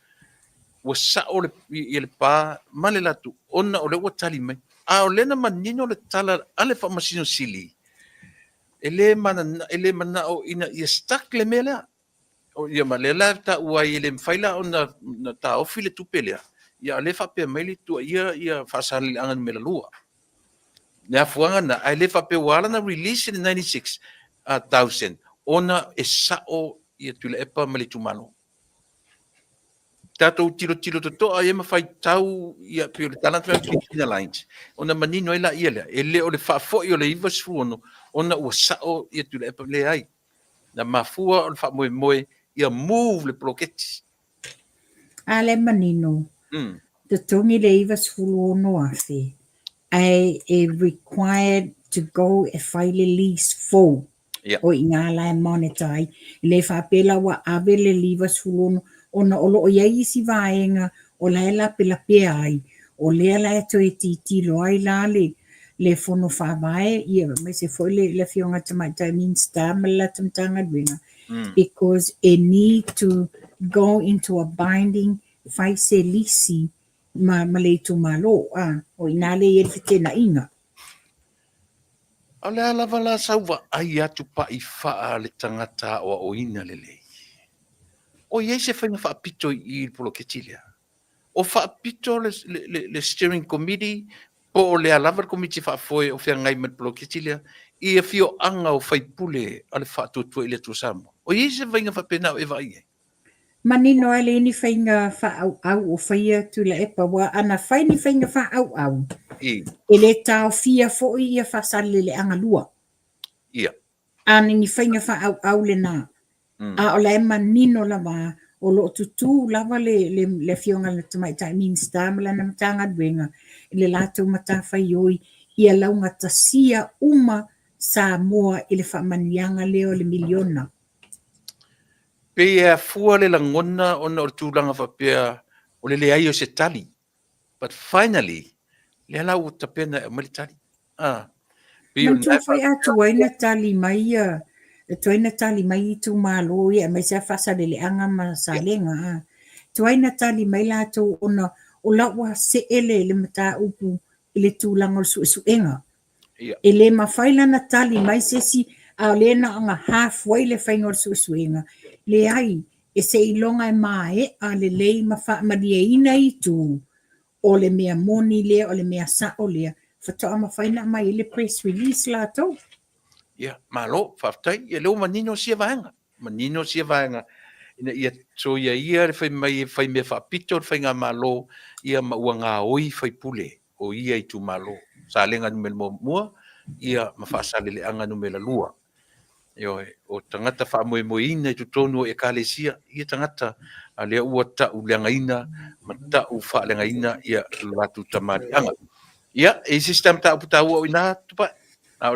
Wa sao le pa male latu. Ona o le watali mai. A o lena manino le tala ale wha masino sili. Ele mana o ina ia stak le mea lea. O ia ma le la ta ua i le mwhaila o na ta ofi le tupe lea. ia le fa pe mai le tu ia fa sali angan me lua na fuanga na ai le fa pe wala na release in 96,000 ona e sao ia tu le epa mali tu malo tato tiro to ai ma fai tau ia pe le talent me kina lines ona manino ila ia le ele o le fa fo i o le iva suono ona o sao ia tu le epa le ai na mafua o le fa moe ia move le bloquetti Ale manino. mm The tongi le iwa sulu ono afe. Ai e required to go e whaile lease full. yeah O i ngā lai monetai. Le whapela wa awe le liwa sulu ono. Ona olo o iai isi vaenga o lai la pela pea ai. O lea lai to e titi loai la le fono whawae. Ia, me se foi le fionga tamaitai means tamala tamtanga dwina. Because it need to go into a binding faise lisi ma le tu malo o inale ye te na inga o le alava la sauva ai atu pa i faa le tangata o ina lele o ye se fa fa pito i polo ketilia o fa pito le steering committee po le alava committee fa foi o fia ngai met polo ketilia i fio anga o fai pule ale fa tu ile tu samo o ye se fa pena e vai manino ale ni fainga fa au o faia tu la epa wa ana fai ni fainga fa au ele tau fia fo ia fa sale le anga lua ia ani ni fainga fa au le na a o la manino la ma o lo tutu lava le fionga le tamai tai min stamla na matanga dwenga le lato mata fai oi ia launga tasia uma sa moa ile fa manianga leo le miliona pe e fua le langona ona o tūlanga whapea o le ai o se tali. But finally, le ala o tapena e mali tali. Man tu fai atu aina tali mai tu aina tali mai tu malo ia mai sa fasa le anga ma salenga tu aina tali mai la tu ona o la wa se ele le mata upu ile tūlanga su enga. Ele ma faila na tali mai se si a le na anga halfway le fainga su enga. Le ai e se ilonga e mae a le lei ma fa ma dia ina i tu o le mea moni le o le mea sa o le fatoa ma faina mai le press release la to. Ia, malo, whaftai, ia leo manino sia vaenga. Manino sia vaenga. Ina ia so ia le fai mai fai me whapito fai ngā malo ia maua ngā oi fai pule o ia i tu malo. Sa lenga numela mua, ia ma whaasale le anga numela lua. O tangata wha moe ina i tu tonu e kālesia, ia tangata a lea ua tau leanga ina, ma tau wha leanga ina, ia latu tamari anga. Ia, e sistem tau puta ua o ina tupa. Ia,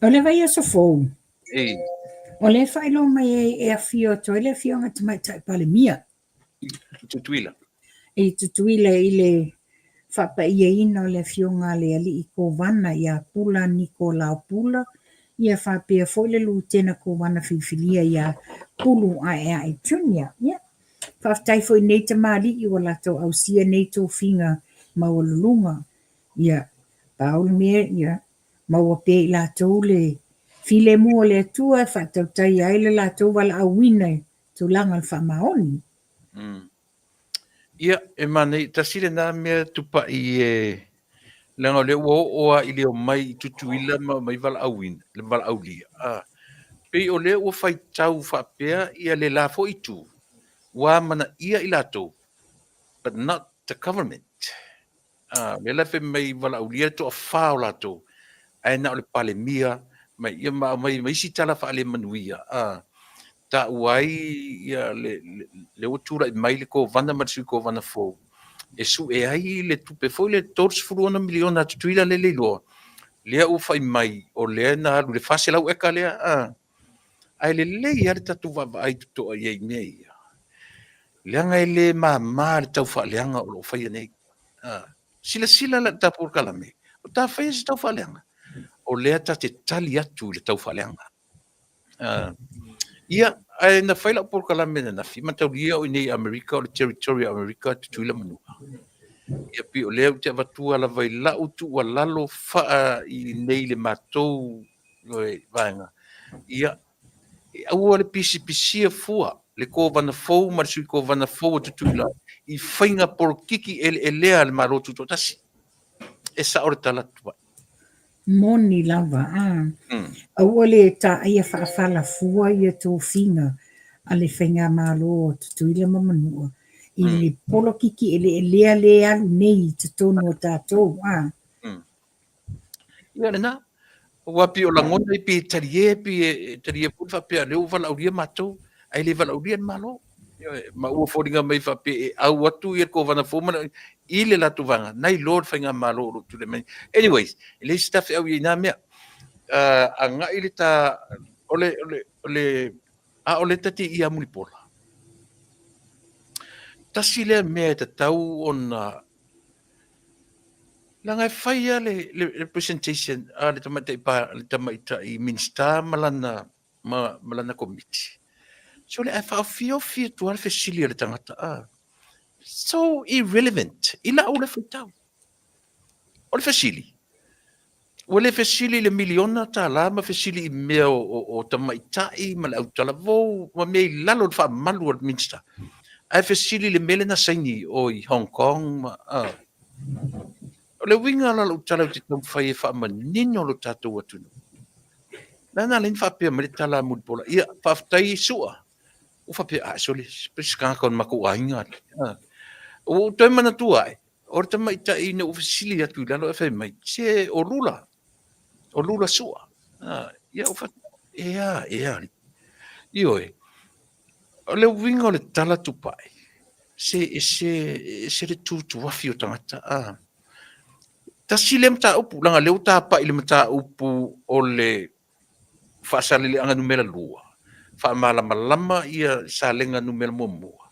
o le vai aso fōu. O le whaelo mai e a fio to, ele fio ngā tamai tai pale mia. Tutuila. E tutuila i le whapa ia ina o le fio ngā le ali i ko wana i a pula ni ko lau pula. Ia whapea fōle lu tēna ko wana whiwhilia i a pulu a ea e tunia. Ia. Whaftai fōi nei te maari i o lato au sia nei tō whinga maulunga. Ia. Paul mea ia. Maua pe i lato le file mua le atua whatau tai aile lato wala au wina tu langa le whamaoni. Ia, e mane, tasire nā mea tupa i langa le ua oa i leo mai i tutuila mai wala au wina, le wala au lia. Pei o le ua whai tau whapea ia le la fo i tu. Wa mana ia i lato, but not the government. Me la fe mai wala au lia to a whao lato. Ai na o le pale mia, mai ia mai si tala wha le manuia. Ta uai ia le utura i mai le ko vana matsu ko vana fo. E su e ai le tupe fo le tors furuana miliona tuila le loa. Lea u fai mai o lea na halu le fase lau eka lea. Ai le lei ale tatu vava ai tuto a iei nei. Leanga e le ma le tau wha leanga o lo fai nei. Sila la tapur kalame. O ta fai se tau wha leanga. O lea ta te tali atu le tau wha leanga. Ia, ai na whaila por kalame na nafi. Matau lia o nei Amerika, o le territory Amerika, tutuila manua. Ia pi o lea te avatua la vai lau tu wa lalo faa i nei le matou loe vaenga. Ia, au le pisi fua, le ko vana fou ma sui ko vana fou tutula I whainga por kiki e lea le maro tuto tasi. E sa ora tala tua. Moni lava, Aua le ta ia whaafala fua ia tō whinga a le whainga malo tutu i le mamanua. I le polo kiki e lea le alu nei te tono o tātou. Ia le nā. Wapi o la ngona I pi tarie pufa pe leo vala uria matou. Ai le vala uria malo. Ma ua fōringa mai fa pe au atu I ko vana fōmana I le latu vanga. Nai Lord whainga malo tu le mai. Anyways, le stuff au I nā mea. A ngai le ta ole tati I amuni pola. Tasi le mea te tau ona la ngai whaia le presentation le tamaita I Minster malana committee. So le whaafio fia tuare fesili le tangata so irrelevant. Ila ole whaitau. Ole fesili. Wale fesili le miliona ta la ma fesili I mea o tamaitai ma le autala vou ma mea I lalo le whaamalu al Minster. Ai fesili le mele na saini o I Hong Kong ma o le winga la autala te tau whai e whaamanino lo tātou atunu. Nana len whapea ma le tala mulpola. Ia whaftai sua. O whapea sole pesikanga kon maku ainga. O toi mana tua ai. O tamaitai ne o fesili atu lalo e whai mai. Se o lula. O lula sua. Ia o fat. Ia. Ioe. O le winga o le tala tupai. Se le tutu wafi o tangata. Tasi le mta upu. Langa leo tapa ili mta upu o le whaasale le anga numera lua. Whaamalama ia sa lenga numera momua.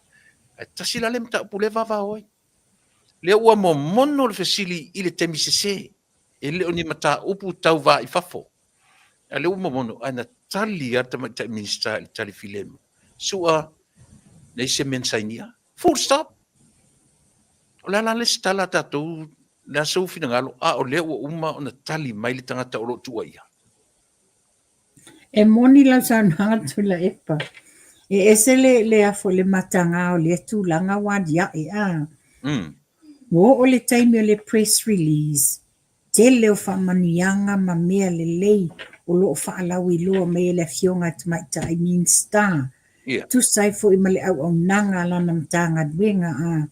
Tasi la le mta upu le vava oi. Le ua mo mono le fesili I le temi sese. E le oni mata upu tau va I fafo. A le uma mono ana tali ata mata Minster I tali filemu. Sua nei se mensainia. Full stop. O la le stala tatou na so fina ngalo o le ua uma ona tali mai le tangata o lo tua ia. E moni la sana tu la epa. E ese le afo le matanga o le tūlanga wadia Wo o le taimi o le press release. Te leo whamanianga ma mea le lei o lo whaalau I loa mea le fionga tamaita I Minster. Tu sai fo I male au nanga lana mtanga duenga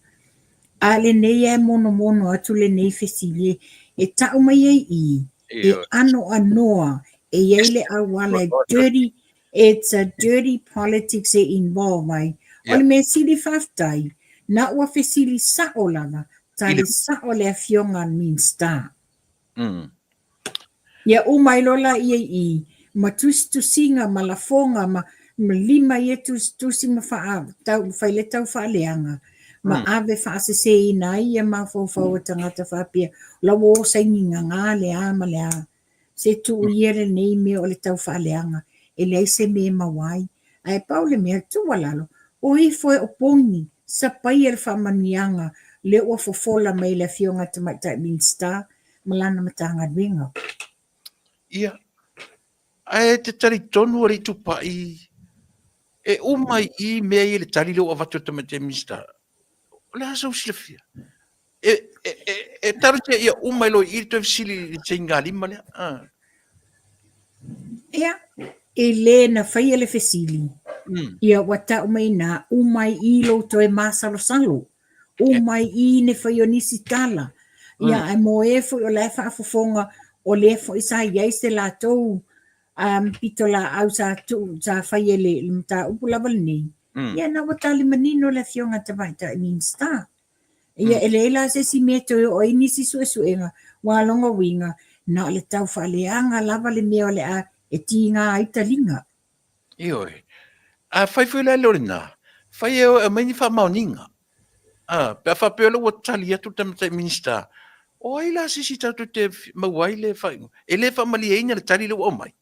A le nei e mono atu le nei fesili e tau mai I e ano anoa e yele awala dirty. It's a dirty politics e involve ai. O le mea sili whaftai na ua fesili sa o lana tali sa o le fionga Minster. Ia umai lola I ma tusinga ma la fonga ma lima ia tusinga tau whaile tau whaaleanga. Ma ave whaasese ina ia ma fawfau tangata whapia. La wo sainginga ngā lea ma lea. Se tu iere nei mea o le tau whaaleanga. E lei se me mawai. Ai pau le mea tuwalalo. O I foe o pongi. Sa pai e le whamanianga. Le ua fofola mai le fionga tamaita Minster. Malana matanga duenga. Ia. Ai te tari tonu ari tupai. E umai I mea I le tari leo avatu tamaita Minster. La so silfia. E tarute ia umai lo I te sili tinga lima le. Ia. E le na whaia le fesili. Ia wata umai na umai I lo toe masalo salo. Umai I ne whaio nisi tala. Ia ai mo e fo o le whaafofonga o le fo I sa iai se la tou pito la au sa whaia le mta upulawal nei. Ia na watali manino le fionga tamaita I Minster. Ia ele la se si meto o inisi suenga walonga winga na le tau whaaleanga lava le mea o le a e tinga aitalinga. Ioi. A whai la lorina. Whai e maini wha mauninga. Pea whapeo lo watali atu tamaita Minster. O ai la sisi tatu te mawai le whai. E le whamali eina le tali lo o mai.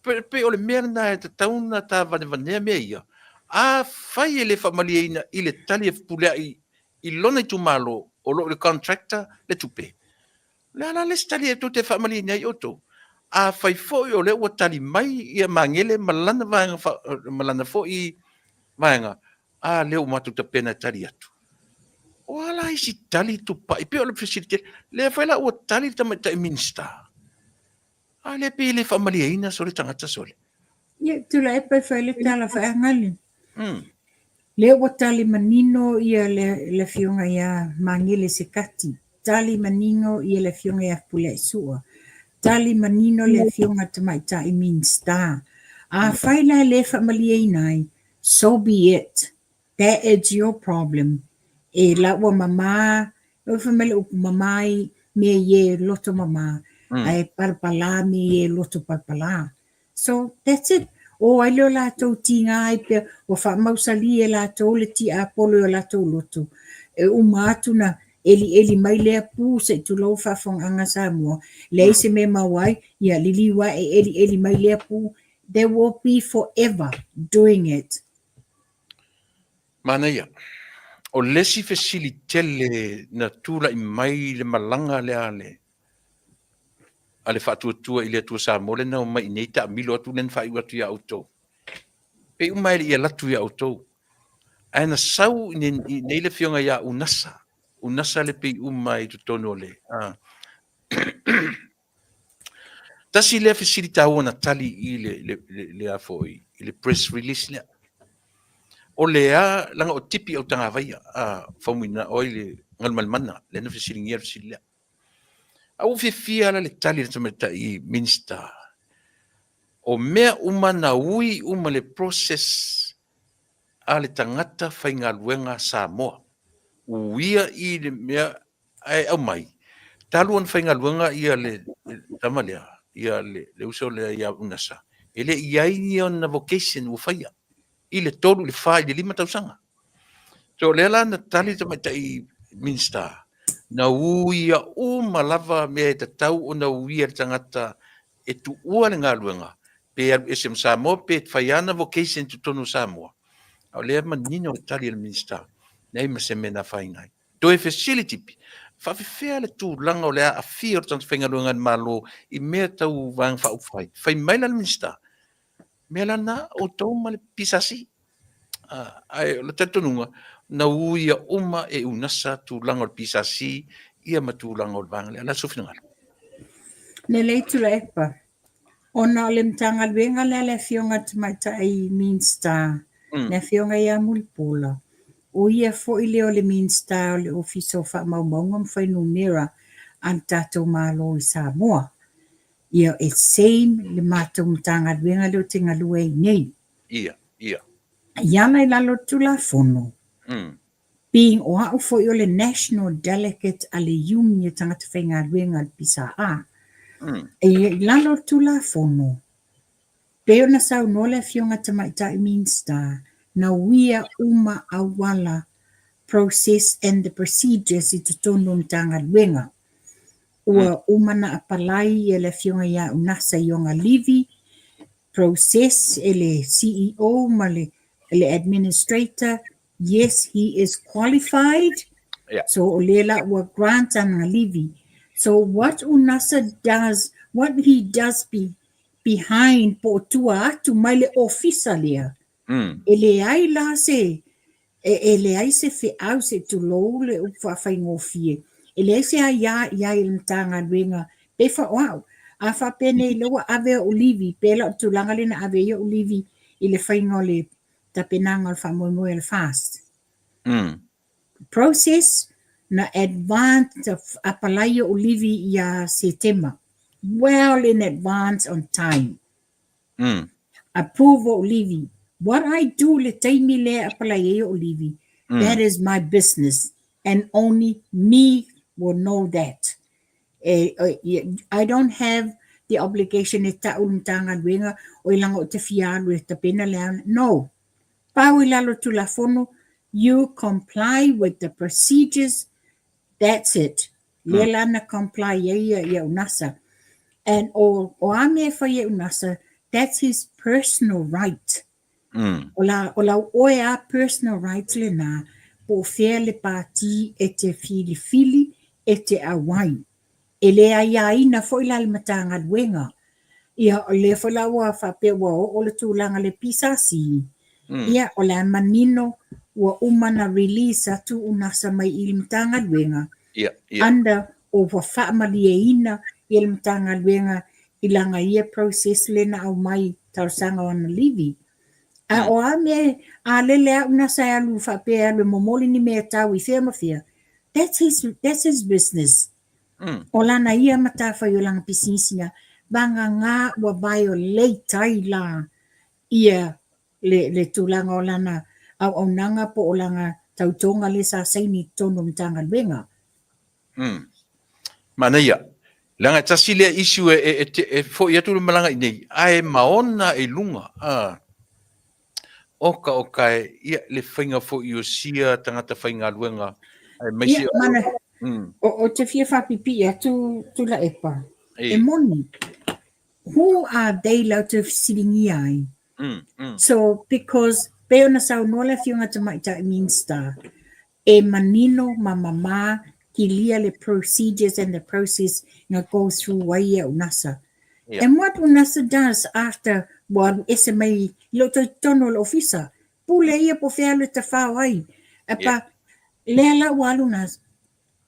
Pe o le mea na e te tauna ta vanea mea ia. A whai e le whamali eina I le tali e pulea I lona I tumalo o lo le contractor le tupe. La le tali e tu te whamali eina I oto. A whai foi o le ua tali mai ia mangele malana fo I Maenga, leo matu ta pena tali atu. Wala isi tali tu pa, ipi ole facility, le faila o tali ta minsta. Le pi le familia ina sole tangata sole. Ia, tula e pai whaile tala whaangali. Mm. Le o tali manino ia le fionga ia mangile se kati. Tali manino ia le fionga ia pule sua. Tali manino le fionga tamaita I minsta. A whaila le familia inai, so be it. That is your problem. E la ua mama, o whamele upu mamai, me ye loto mama. Ai palpala me ye loto palpala. So that's it. O ai leo lātou tinga ai pe o whamausali e lātou le ti apolo o lātou loto. E umātuna eli mai lea pū se tu lau whawhonganga Samoa. Le se me mawai, ia liliwa e eli mai lea pū. They will be forever doing it. Mana ia. O lesi facilitele na tula I mai le malanga le ale. Ale whatuatua I le atua Samoa le nau mai nei ta milo atu nen whai watu ia autou. Pe umai le ia latu ia autou. Aina sau nei le fionga ia unasa. Unasa le pe umai tu tono le. Tasi le facilita ona tali I le afoi. I le press release le. O lea langa o tipi au tanga vai faumuina oi le ngalmalmana le na fisilingia fisilia. Au fia le tali le tamata I minsta. O mea umana ui le process a le tangata whaingaluenga Samoa. Uia I le mea ai au mai. Taluan whaingaluenga ia le tamalea, ia le uso le ia unasa. Ele iai on vocation u whaia. I le tolu le whai le 5 tausanga. So le la na tali tamata I minsta. Na uia lava mea e tatau o na uia tangata e tu ua le ngaluenga. Pe SM Samoa pe whaiana vocation tu tonu Samoa. Au lea manino o tali le minsta. Nei ma se mena whaingai. To e facility pi. Whawhiwhea le tū langa o lea a whia o tanta whaingaluenga malo I mea tau wang whauwhai. Whai maila le minsta. Mea lana o tau ma le pisasi. Ai le tatonunga na uia e unasa tu langa o pisasi ia ma tu langa o vangale. Ala sofina ngala. Le leitu la epa. Ona o le mtanga luenga le fionga tamaita I minsta. Le fionga ia mulipula. O ia fo I leo le minsta o le ofiso wha maumaunga mwhainu mera an tatou malo I Samoa. Ia e same le mātou mtanga luenga leo te ngalua I nei. Ia. Iana I lalo tula fono. Being o hau fo I o le national delegate a le yumi e tangata whainga luenga al pisa a. E lalo tula fono. Peo na sau no le fionga tamaita I minsta na wia awala process and the procedures I tutono mtanga luenga. Ua na apalai e le fionga ia unasa ionga livi process ele CEO ma le administrator. Yes, he is qualified. Yeah. So Olela wa grant and livi. So what UNASA does, what he does behind po tua atu mai le officer lea. Ele ai la se, ele ai se fe au se tu lo le ufa fai ngofie. Ele ai se ai ia il mtanga luenga. Pefa wow. Afa pene lewa ave olivi, pela tu langa le na ave ia olivi ile fai ngole tapenanga al famoimo el fast. Process na advance of apalai olivi ia setema. Well in advance on time. Approve olivi. What I do le taimi le apalai olivi. That is my business. And only me will know that. I don't have the obligation e taunitanga luenga o ilanga o te fialu e te pena leana. No. Pau ilalo tulafono, you comply with the procedures. That's it. Lelana comply ia unasa. And o ame fa ia unasa, that's his personal right. Ola oea personal right le na po fea le pati e te fili e te awai. Ele ai ina fo ila le matanga luenga. Ia le fo la wa fa pe wa o le tūlanga le pisasi. Ia o le manino ua umana release atu unasa mai i le matagaluega under o wa whaamalieina i le matagaluega i langa ia process lena au mai tausaga o ana livi. A o a me a lele a unasa e alu whapea alu momoli ni mea tau I whea mawhia. That's his business. O lana ia matawhai o langa pisisia banga ngā ua violate ai la ia le tūlanga o lana au nanga po o langa tautonga le sa saini tono matagaluega. Mana ia. Langa tasi lea isu e fo ia tu malanga nei. Ai maona e lunga. Oka ia le whainga fo i o sia tangata whainga luenga. Ai maisi Ia mana o te fia whapipi tu la epa. E moni. Who are they lau te siringi ai? So because peona sau nola fiunga te maita Minster e manino mama ki lia le procedures and the process nga go through wai e unasa. And what unasa does after one SMA loto tonal officer pule ia po fea le te whawai. Apa lela walunas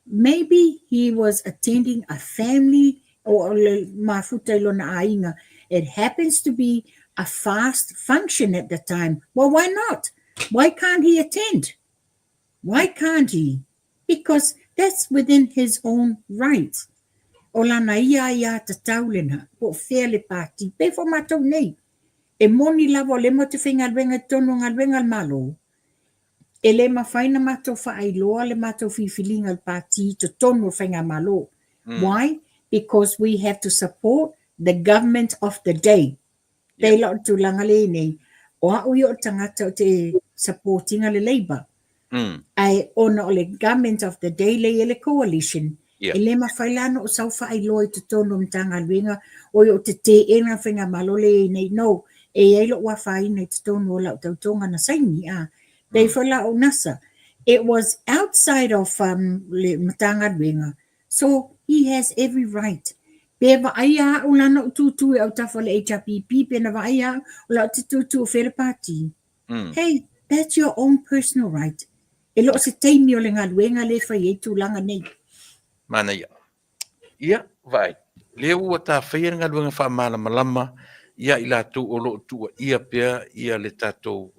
maybe he was attending a family or mafuta ilona ainga. It happens to be a fast function at the time. Well, why not? Why can't he attend? Why can't he? Because that's within his own rights. O lana ia ta taulena, po fele pati, pe fo matau nei. E moni lava le mo te whinga alwenga tono alwenga malo. E le mawhaina matau whaailoa le matau whiwhilinga al pati to tono whinga malo. Why? Because we have to support the government of the day. Pei lau tu langa le nei. O a ui o tangata o te supporting le Labour. Ai ona o le government of the day le ele coalition. E le mawhailano o sau whaailoa I te tono mtanga luenga o o te ena whinga malo le nei. No, e eilo wa whaina I te tono o lau tautonga na saini a. Pei whala o nasa. It was outside of le mtanga luenga. So he has every right. Pe vaia o lana o tutu e au tafa le HRPP, pe na vaia o la tutu o where party. Hey, that's your own personal right. E lo se teimi o le ngā luenga le whai e tūlanga nei. Mana ia. Ia, vai. Le ua tā whaia ngā luenga wha mana malama, ia I lātou o lo tua ia pia, ia le tātou.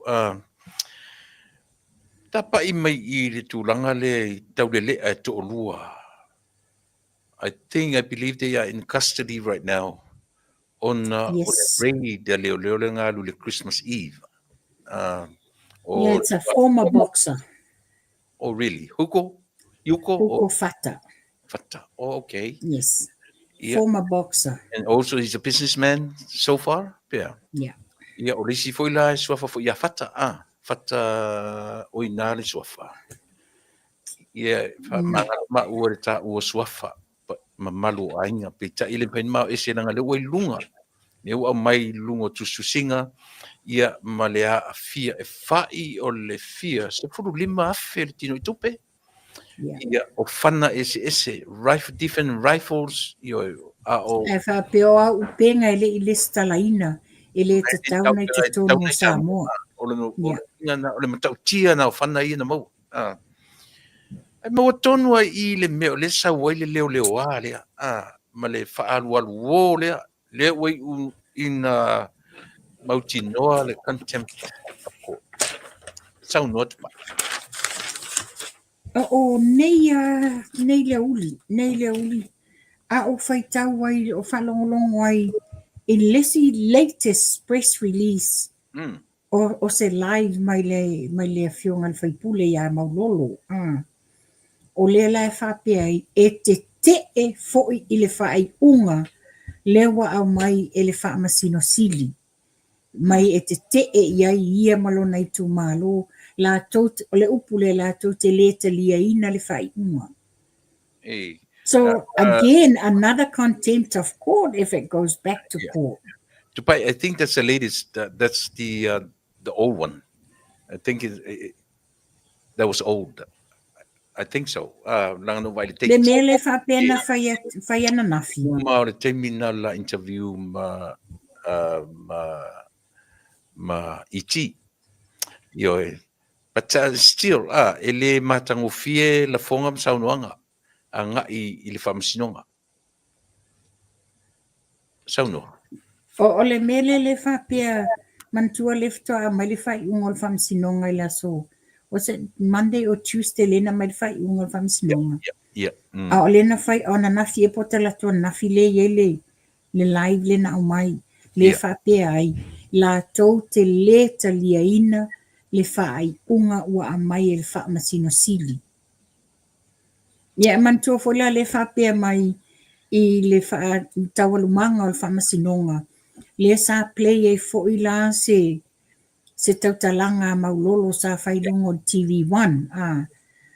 Tapa I mai I le tūlanga le tau le lea e to lua. I believe they are in custody right now on raid de leo ngā lu le Christmas Eve. It's a former boxer. Oh, really? Yuko? Huko Fata. Fata. Oh, okay. Yes. Former boxer. And also he's a businessman so far? Yeah. Ia o lisi foi la suafa foi ia Fata. Fata oina le suafa. Ia ma ua le ta ua suafa. Ma malu ainga pe ta ile pen ma ese nanga le wai lunga ne ua mai lunga tu susinga ia malea afia e fai o le fia se furu lima afe le tino I tupe ia o fana ese different rifles io a o e fa peo au penga ile stalaina ile te tauna I te tono Samoa o le matautia na o fana ia na mau ai mo tonu I le meo le sa wai le leo a le ma le faalu wo le wai in mautinoa le contempt sau not pa o nei le uli a o fai tau wai o falongolongo ai in lesi latest press release o se live mai le fionga fai pule ia maulolo o le la whapea ai e te foi I le whaai unga lewa au mai e le wha masino sili. Mai e te iai ia malona I tu malo la tot o le upule la tot te leta lia ina le whaai unga. So again, another contempt of court if it goes back to court. I think that's the latest. That's the old one. I think that was old. I think so. Lang no vai le mele fa pena fai ana nafi. Ma le termina la interview ma iti. Io but still ele matangofie la fonga msaunoanga anga i le whamasinonga. Sauno. O le mele le whapea mantua leftoa mai le whai unga le whamsinonga i la so. Was it Monday or Tuesday lena mai le whai unga le whamsinonga? Yeah. A o lena whai o na nafi e pota la tua nafi le yele le live lena au mai le whapea ai. La tau te le talia ina le whai unga ua a mai e le whamasino sili. Ia mantua fola le whapea mai i le tawalumanga o le whamasinonga. Le sa play e fo i la se tautalanga maulolo sa whailongo TV1. A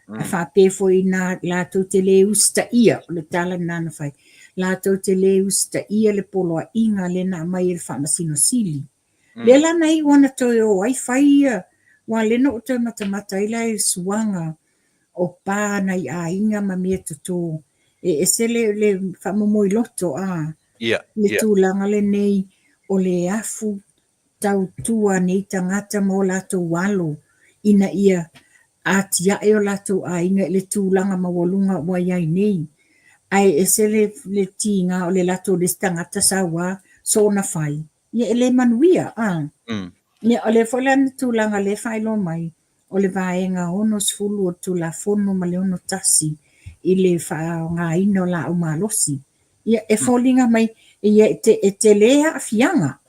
whape fo i na la tau te le usta ia, o le tala nana whai. La tau te le usta ia le poloa inga le na mai e le whamasino sili. Le la nei wana toi o ai whai ia, wa le no toi matamata ila e suanga o pā nei a inga ma mea tuto. E se le whamomoi loto le tūlanga le nei o le afu tau tua nei tangata mo lato walo ina ia atia e o lato a inga le tūlanga mawalunga wa iai nei. Ai e se le tinga o le lato le tangata sawa so na whai. Ia e le manuia Ia o le whalana tūlanga le whailo mai o le vaenga ono sfulu o tula fono ma le ono tasi i le ngā ino la o malosi. Ia e wholinga mai ia e te lea a fianga.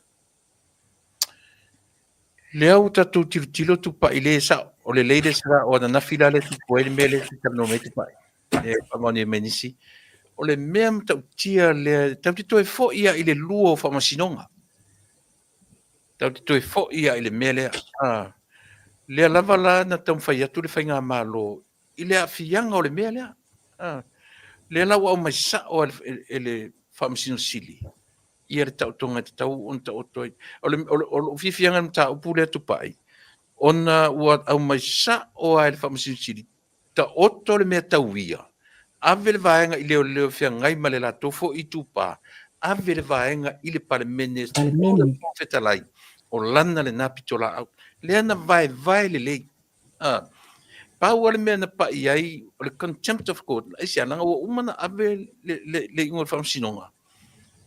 Lea o tatu tilo tupa i le sa o le leide sa o na nafila le tupo e le mele si tamno me tupa e pamani e menisi. O le mea mta utia le tau tito e fo ia i le luo o whamasinonga. Tau tito e fo ia i le mele lea lava la na tau whai atu le whai ngā malo i le a fianga o le mea lea. Le la wa mai sa o ele whamasino sili. Ia le tau tonga te tau on tau toi. O fifianga mta upule tupai. Ona ua au mai sa o ele whamasino sili. Ta oto le mea tau ia. Ave le vaenga i leo fia ngai ma le la tofo i tupa. Ave le vaenga i le palemene. Palemene. Fetalai. O lana le napitola au. Le ana vai le lei. Pau ale mea na pa iai o le contempt of court e sia langa o umana ave le ingo whamsinonga.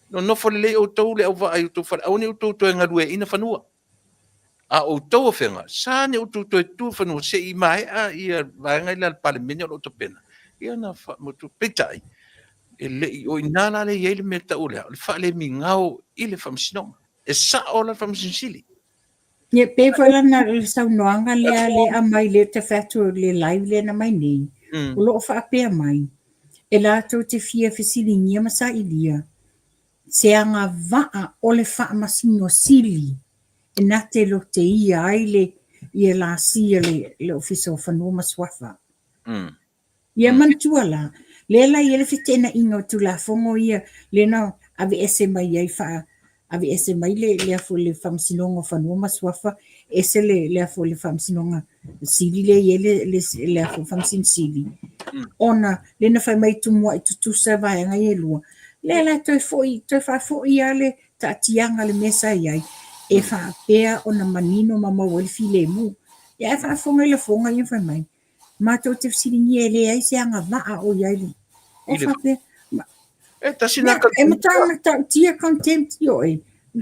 No nofo le o tau le au wa ai o tau whare au ne o tau toi ngarue ina whanua. A o tau whenga, sa ne o tau toi tu whanua se i mai a ia vaenga ila pale mene o to pena. Ia na motu petai. E le o inana le iei le mea tau lea. Le wha le mi ngau i le whamsinonga. E sa o la whamsinsili. Ia pe na le saunoanga lea le a mai le te whatu le live le na mai nei. O loo whaapea mai. E la tau te fia whisili ngia masa ilia. Se anga waa o le whaamasino sili. E na te lo te ia ai ia la sia le ofisa o whanua maswafa. Ia mantua la. Le la ia le fitena inga o tu la fongo ia le na ave ese mai ai wha ave ese mai le afu le whamsinonga whanua maswafa ese le afu le whamsinonga sili le afu whamsin sili. Ona le na whai mai tumua i tutusa vaenga i lua. Le la toi wha foi ale ta tianga le mesa iai e wha pea o na manino ma mawali file mu. Ia e wha fonga i le fonga i whai mai. Mātou te wsiringi e le ai se anga waa o iai li. O wha pea. E tasina ka. E matau tia contempt yo e.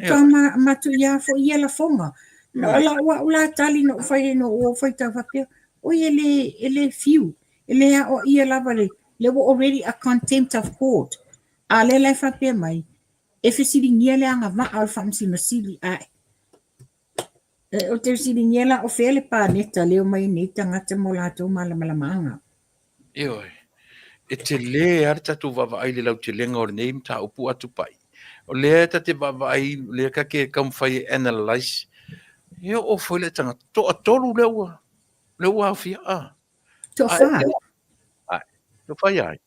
Tama matu ia fo ia la fonga. No la ula tali no fai no o fai ta whapea. O ele fiu. Ele o ia lava le were already a contempt of court. A le lai whapea mai. E whesiringia le anga waa o whamsino sili ai. O te wsiringia la o whele pā neta leo mai neta ngata mo lātou malamanga. Ioi. E te le ar tatu wawa ai le lau te lenga o nei mta upu atu pai. O le ta te wawa ai le kake kam whai analyze. Io o foi le tanga to atolu leua au fia To wha. Ai. To whai ai.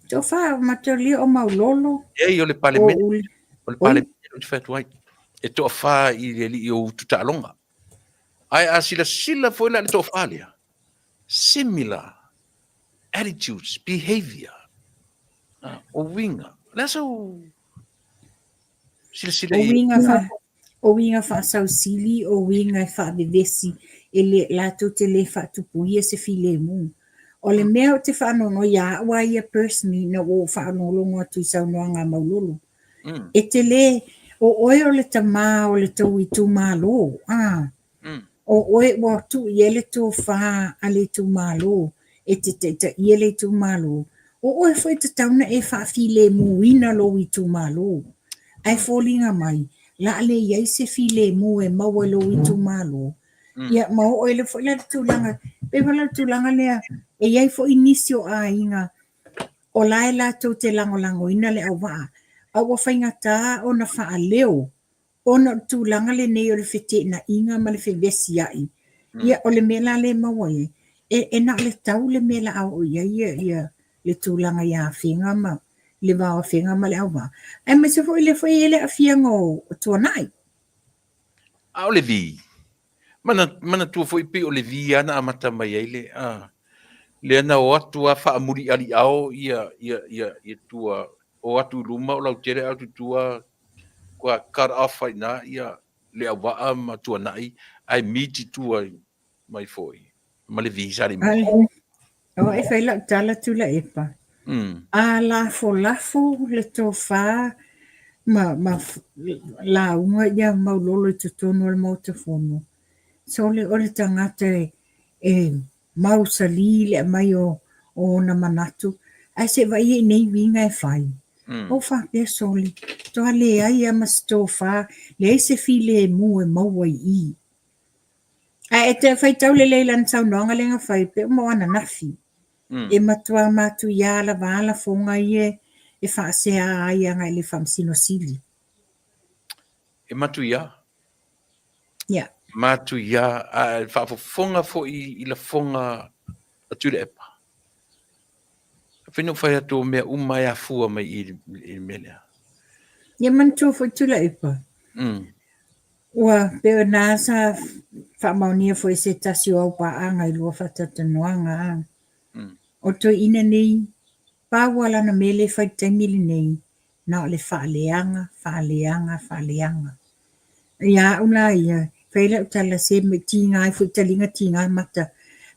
To wha matali o maulolo. E o le pale mene. O le pale mene o te whatu ai. E to wha i le li o tuta alonga. Ai a sila foi le to wha lea. Similar attitudes, behavior. O winga. Lesa o sila o winga fa sau sili o winga fa bevesi le lātou te le whaatupuia se file mu. O le mea o te whaanono ia ua ia personally na o whaanolongo atu i saunoa ngā maulolo. E te le o oe o le tamā o le tau i tū mālo. O oe wa tu i ele tō wha a le tū mālo. E te i ele tū mālo. O oe whai te tauna e whaafile mu ina lo i tū mālo. Ai fōlinga mai. La le iai se file mu e maua lo i tū mālo. Ia mau oe le whai la tūlanga. Pe wala tūlanga lea. E iai fo inisio a inga. O lai la tō te lango ina le au waa. Au a whainga tā o na wha leo. O na tūlanga le nei o le whete na inga ma le whewesi ai. Ia o le mela le maua e. E na le tau le mela au o ia le tūlanga ia whenga ma. Le wā o whenga ma le au waa. E me se fo i le whai ele a whianga o tuanai. A o le vi. Mana tua fo i pe o le vi ana amata mai ele. Le ana o atu a whaamuri ali ao ia tua o atu luma o lau tere atu tua kua kar awhai na ia le awaa ma tua nai ai miti tua mai foi. Ma le visa le mai. O e whai lau tala tula epa. A lafo le tō wha ma la unga ia maulolo i tutono le mautofono. So le ore tangata e mausali le mai o na manatu. Ai se vai e nei winga e whai. O wha pia soli. Toa le ai ama sto wha. Le ai se file e mu e maua i. A e te whai tau le leilan tau noanga lenga whai pe o moana nafi. E matua matu ia la wala fonga i e wha se a ai anga le whamsino sili. E matu ia? Ia. Matu ia a whaafonga fo i la fonga atu le epa. Whino whai atu mea umai a fua mai i melea. Ia mantua fo tula epa. Ua peo nasa whamaunia fo se tasi o pa anga i lua whatatanuanga. O to ina nei, pāwala na mele whai taimili nei, na o le whaaleanga. Ia una ia, whaila utala se me tīngai fo talinga tīngai mata.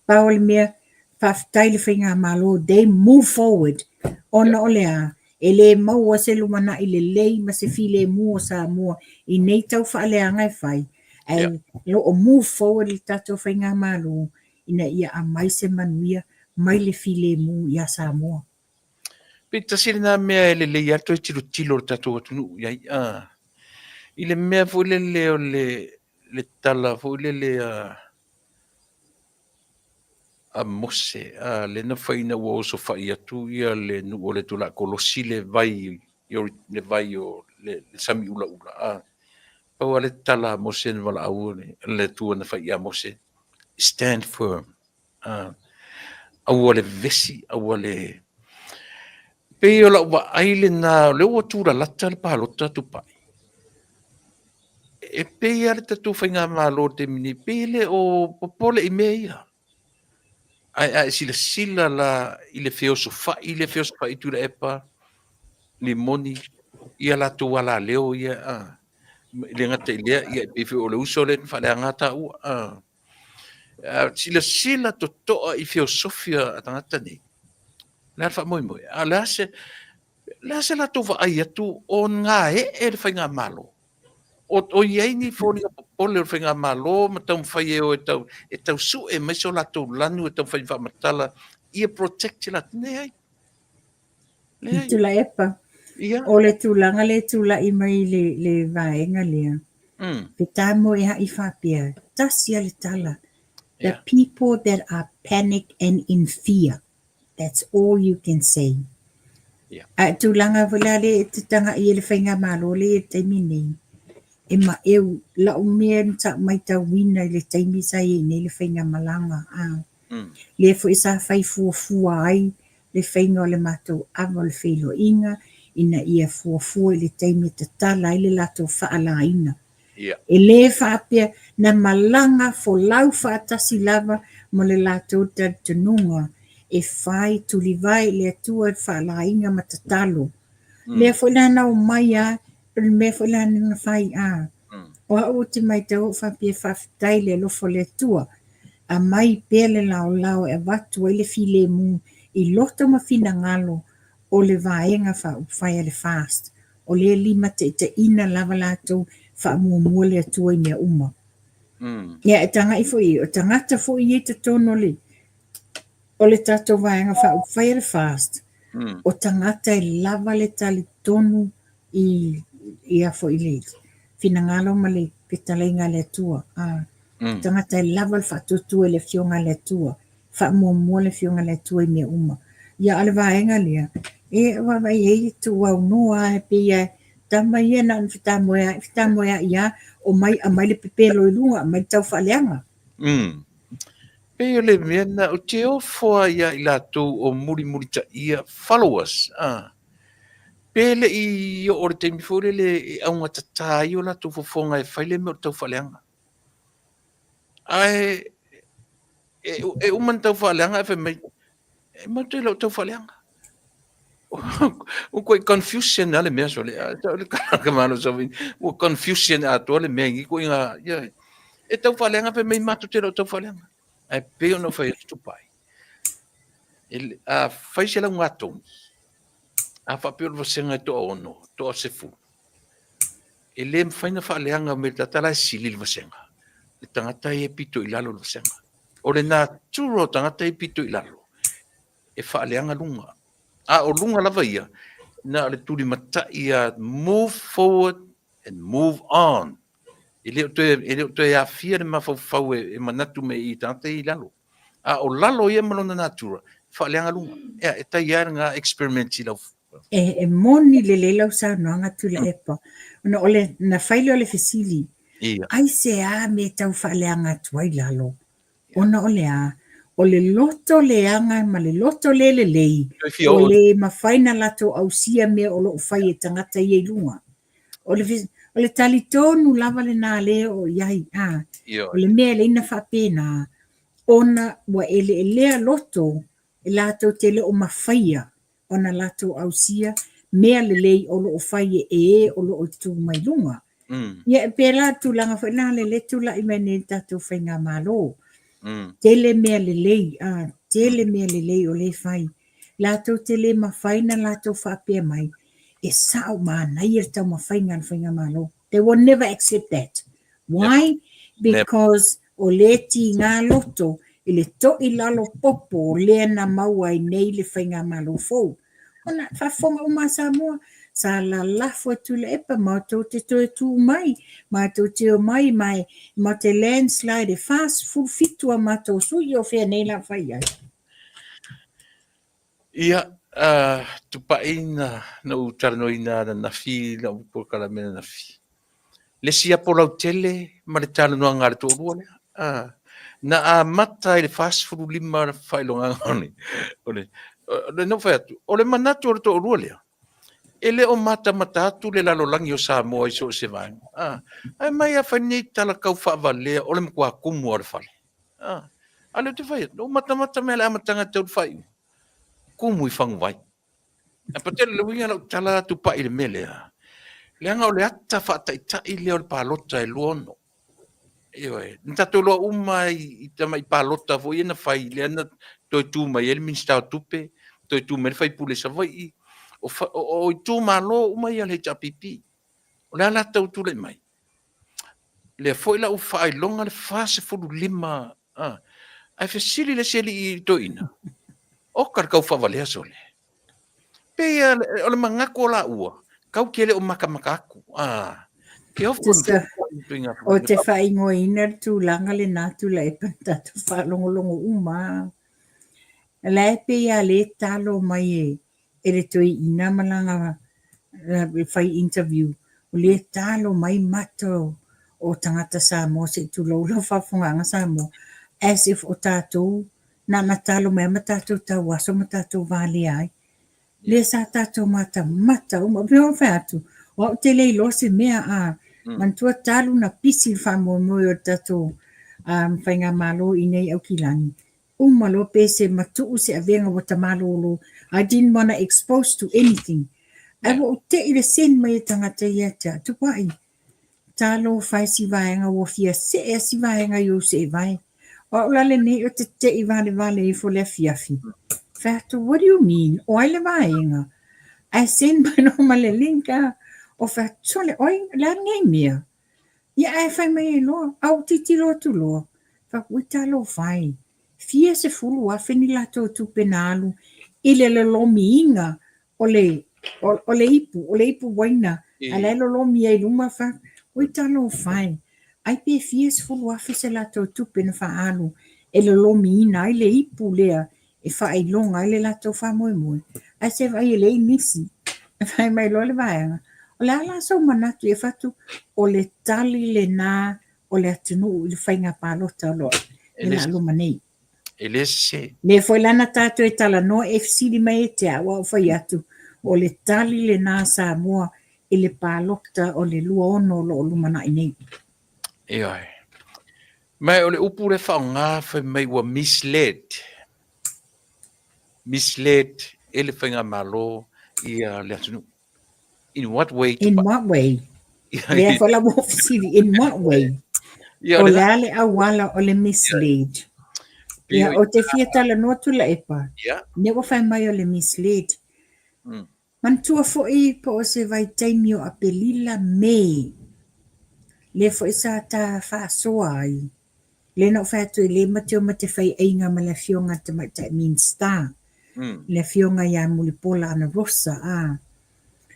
Pāwala mea, whaftaile whai ngā malo, they move forward. Ona o lea, e le maua se lumana i le lei ma se file mua sa mua, i nei tau whaaleanga e whai. Ai lo o move forward i tato whai ngā malo, ina ia a mai se manuia, mai le file mu ia sa mua. Pita siri nā mea le lei ato e tilo tato atunu iai. I le mea fo le tala, fo le a mose, le na whaina ua oso whai atu ia le nu o le tula kolosi le vai o le sami ula. Pau le tala mose na wala au le tua na whai a mose. Stand firm. Aua le vesi, aua le... Pei o la ua aile na le ua tura lata le pālota tupai. E pei ale tatu whainga mālo te mini, pei le o popole i mea ia. Ai sila la i le feosofa i tura epa, li moni, ia la tu wala leo ia, le ngata i lea, ia pei o le uso le whale angata ua, sila to toa i feosofia atangata ni. Le alfa moi, le ase la tu wa ai atu o ngā le whainga mālo. O iei ni fōni a popole o whainga mālo, ma tau mwhai e tau su e maiso la tau lanu e tau whainga whamatala, ia protect la tine ai. Tula epa. O le tūlanga le tūla i mai le vaenga lea. Pe tā mo e hai whapia, tasia le tala. The people that are panic and in fear. That's all you can say. Tūlanga wala le te tanga i le whainga mālo le e taimi nei. E ma eu la umea ta mai ta wina le taimi sai nei le whainga malanga. Le fo isa whai fua ai le whainga o le mātou ava le whailo inga ina ia fua le taimi te tala i le lato whaala ina. E le whaapea na malanga fo lau whaatasi lava mo le lato tanunga e whai tuli vai le atua whaala inga matatalo. Le fo lana o mai a me fo lana na whai a. O au te mai tau whapea whaftai le lofo le atua. a mai pea le laolao e watu ai le filemu i loto ma finagalo o le vaenga whaupawhai a le fast. O le lima te ina lava latou whaamuamua le atua i mea uma. Ia e tanga i fo i, o tangata fo i e te tono le, o le tatou vaenga whaupawhai a le fast. O tangata e lava le tali tonu i a fo i le. Finagalo ma le petalenga le atua. Tangata e lava le whatutu e le fionga le atua. Whaamuamua le fionga le atua i mea uma. Ia ale vaenga lea. E wawai e tu au noa e pia tama ia na whitamoea ia o mai a mai le pepelo i lunga, mai tau whaaleanga. Pe o le mea na o te ofoa ia i lātou o muri ta ia followers. Pe le i o ore teimi fōre le aunga tata i o lātou fofonga e whaile me o tau whaaleanga. Ai, e uman tau whaaleanga e whamai, e matu i lau tau whaaleanga. O koe confusion ale mea so le, le kamano so vini, o confusion a toa le mea ngi koe ngā, e tau whaaleanga whamai matu te lau tau whaaleanga. Ai peo no whai tu pai. A whai se lau ngā tōni. A whapeo le wasenga e toa ono, toa se fu. E le mwhaina whaaleanga me tatala sili le wasenga. Le tangata e pito i lalo le wasenga. O le nā tūro tangata e pito i lalo. E whaaleanga lunga. O lunga lava ia. Na le turi mata ia move forward and move on. E leo te a fia le mawhau e manatu me i tangata i lalo. O lalo ia malona natura. Whaaleanga lunga. E tai iara ngā experiment i lau. E moni le lelau sa noanga tula epa. Ona ole na whaile ole fesili. Ai se a me tau whaaleanga tuai lalo. Ona ole a. O le loto le anga ma le loto le lei. O le mawhaina lato au sia me o lo whai e tangata i e lunga. O le talitonu lava le nā le o iai. O le mea le ina whapena. Ona wa ele lea loto e lato te le o mawhaia. Ona lato au sia mea le lei o lo whai e o lo tu mai lunga. Ia e pēra tu langa whaina le tu la i mene tato whainga malo. Tele mea le lei, tele mea le lei o le whai. Lato tele mawhaina lato whapea mai. E sao mana i tau mawhainga whainga malo. They will never accept that. Why? Because o le ti ngā loto i le to i lalo popo o lea na maua i nei le whainga malo fou. Ona whafonga o masa mua. Sa la lafo tu le epa mātou te toe tū mai, mātou te o mai, ma te landslide e fast full fitua mātou sui o whea nei la whai ai. Ia, tupa ina na utarano ina na fi, na upokala mena na fi. Le sia polau tele, ma le tala noa ngare tō rua lea. Na a mata i le fast full lima whailonga ngone. Ole no whai atu, ole manatu o tō rua lea. Ele o mata atu le lalo langi o Samoa i so se vai. Ai mai a whanei tala kau whaavalea o le mkua kumu o le whale. Ale te whai, o mata mea le amatanga tau whai. Kumu i whangu vai. A patele le winga lau tala atu pa i le melea. Le anga o le ata whaata i tai leo le pālota e luono. Ewe, ntato loa uma i tama i pālota vo i ena whai le ana toi tū mai ele minstau tupe, toi tū mai whai pule sa vai i. O tu malo uma ia le tapipi o la la tau tu le mai le foi la u fai longa le fase fu lima ai fesili le seli i toina o kar kau fa vale sole pe o le manga ko la ua kau kele o maka aku ke of o te fai ngoina tu langa le natu le pata tu fa longo uma le pe ya le talo mai e le toi ina malanga whai interview. O le talo mai mato o tangata Samoa se tu laula whawhunganga Samoa. As if o tātou, na talo mea ma tātou tau aso ma tātou vāle ai. Le sa tātou mata uma peo whātu. O te lei lose mea mantua talo na pisi whamoe o tātou whainga malo i nei au kilangi. Umalo pese matu se avenga wata malolo. I didn't want to expose to anything. I will take the sin mai tangata yata. Tupai. Talo fai si vaenga wo fia se si vaenga yo se vai. Ola le nei o te i vale I fo le fiafi. Fatu, what do you mean? Oi le vainga. I send my normal linka o fatu le oi la nei mia. Ia e fai mai lo, au titi lo tu lo. Fa wita lo fai. Fia se fulu a fini la to tu penalu. Ile le lomi inga o le ipu waina. Ala lo lomi ai luma fa. Wita lo fai. Ai pe fia se fulu a fese la to tu pena fa alu. E le lomi ina ai le ipu lea. E fa ai longa ai le la to fa moi moi. Ai se vai le nisi. Fai mai lo le vaenga. O le ala so manatu e fatu o le tali le nā o le atunu I le whainga pālota loa. E la aluma nei. Ele se. Le foi lana tātou e tala no FC di mai e te awa o whai atu o le tali le nā Samoa I le pālota o le lua ono lo o lumana I nei. E ai. Mai o le upu le whaonga whai mai wa misled. Misled ele whainga malo I le atunu. In what way? In what way? Le foi la wofsiri, in what way? O le ale awala o le misled. Ia o te fia tala no tu la epa. Ne wa whai mai o le misled. Mantua fo'i po o se vai taimi o apelila me. Le fo'i sa ta whaasoa ai. Le no whātu le mateo mate whai einga ma le fionga te mai ta mean star. Le fionga ia mulipola ana rosa.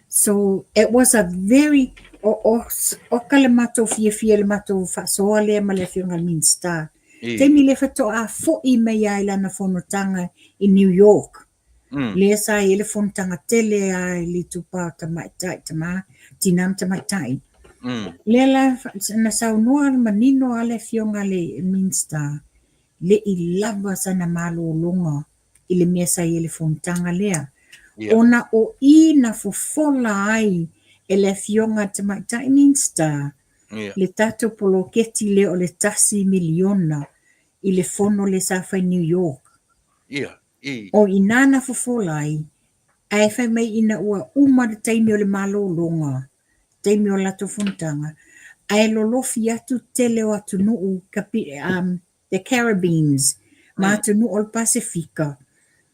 So it was a very o kale mato fia le mato whaasoa le ma le fionga mean star. Taimi le whato a fo'i mei ai lana whanotanga I New York. Le sa ele fontanga tele ai li tupa ta mai tai ta ma tinam ta mai tai. Le la na sau noa manino ale fionga le minsta le I lava sana malo longa I le mesa ele fontanga lea. Ona o I na fofola ai ele fionga ta mai tai minsta. Le tato polo keti le o le tasi miliona I le fono le sa fai New York. O inana fofolai, ai fai mai ina ua umar taimi o le malo longa, taimi o lato fontanga, ai lolofi atu tele o atu nuu, the Caribbeans, ma atu nuu o le Pasifika,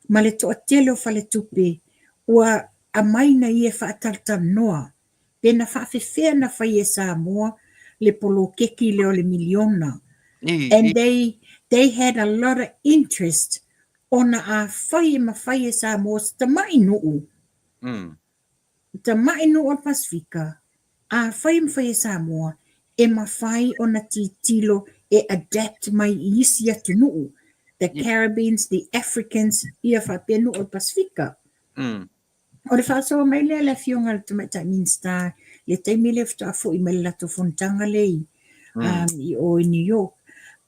ma le toa tele o fale tupe, ua a maina ia whaatartan noa, pena whaafewhea na whai e Samoa, le polo keki le o le miliona. And they had a lot of interest ona a whai ma whai e Samoa ta mai nuu. Ta mai nuu o Pasifika. A whai ma whai e Samoa e ma whai ona tilo e adapt mai I isi atu nuu. The Caribbeans, the Africans, ia whapea nuu o Pasifika. O le whaasoa mai lea le fionga le tamata minsta, le taimi le fta fo I mai lato fontanga lei o I New York.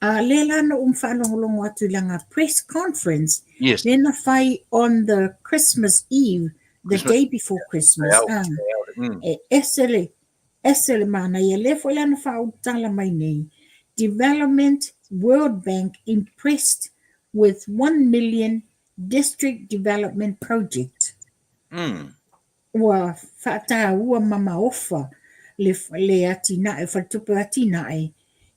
Le lana whaalongolongo atu langa press conference. Yes. Then a fight on the Christmas Eve, the day before Christmas. Esele mana ia le fo lana whautala mai nei. Development World Bank impressed with 1 million district development project. Ua whaata ua mama ofa le atina e whatupu atina e.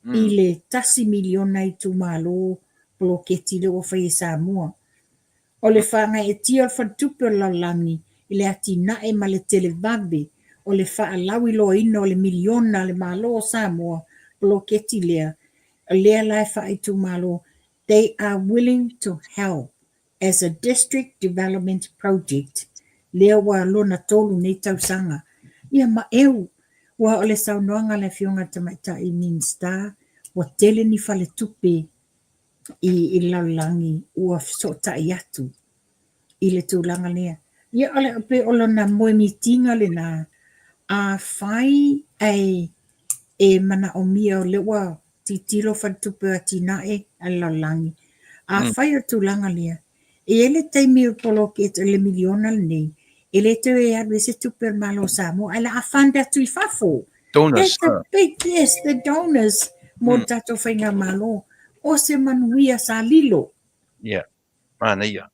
I le tasi miliona I tu malo ploketi le o whai Samoa. O le whanga e tia o whatupe o laulangi I le atina e ma le televabe o le wha lawi lo ino o le miliona le malo o Samoa ploketi lea. Lea lai wha tu malo. They are willing to help as a district development project. Lea wa lona tolu nei tausanga. Ia ma eu. Wa o le saunoanga le fionga tamaita I minsta, wa tele ni fale tupe I laulangi ua sota I atu I le tūlanga lea. Ia ole pe olo na moe mitinga le na a whai ai e mana o mia o le ua titilo fale tupe a tinae a laulangi. A whai o tūlanga lea. E ele teimi o polo ke le miliona le nei. Ele te e adu se tupe malo Samoa. Ala a fanda tu I fafo. Donors. The donors. Mo tato whainga malo. O se manuia sa lilo. Yeah. Mana ia.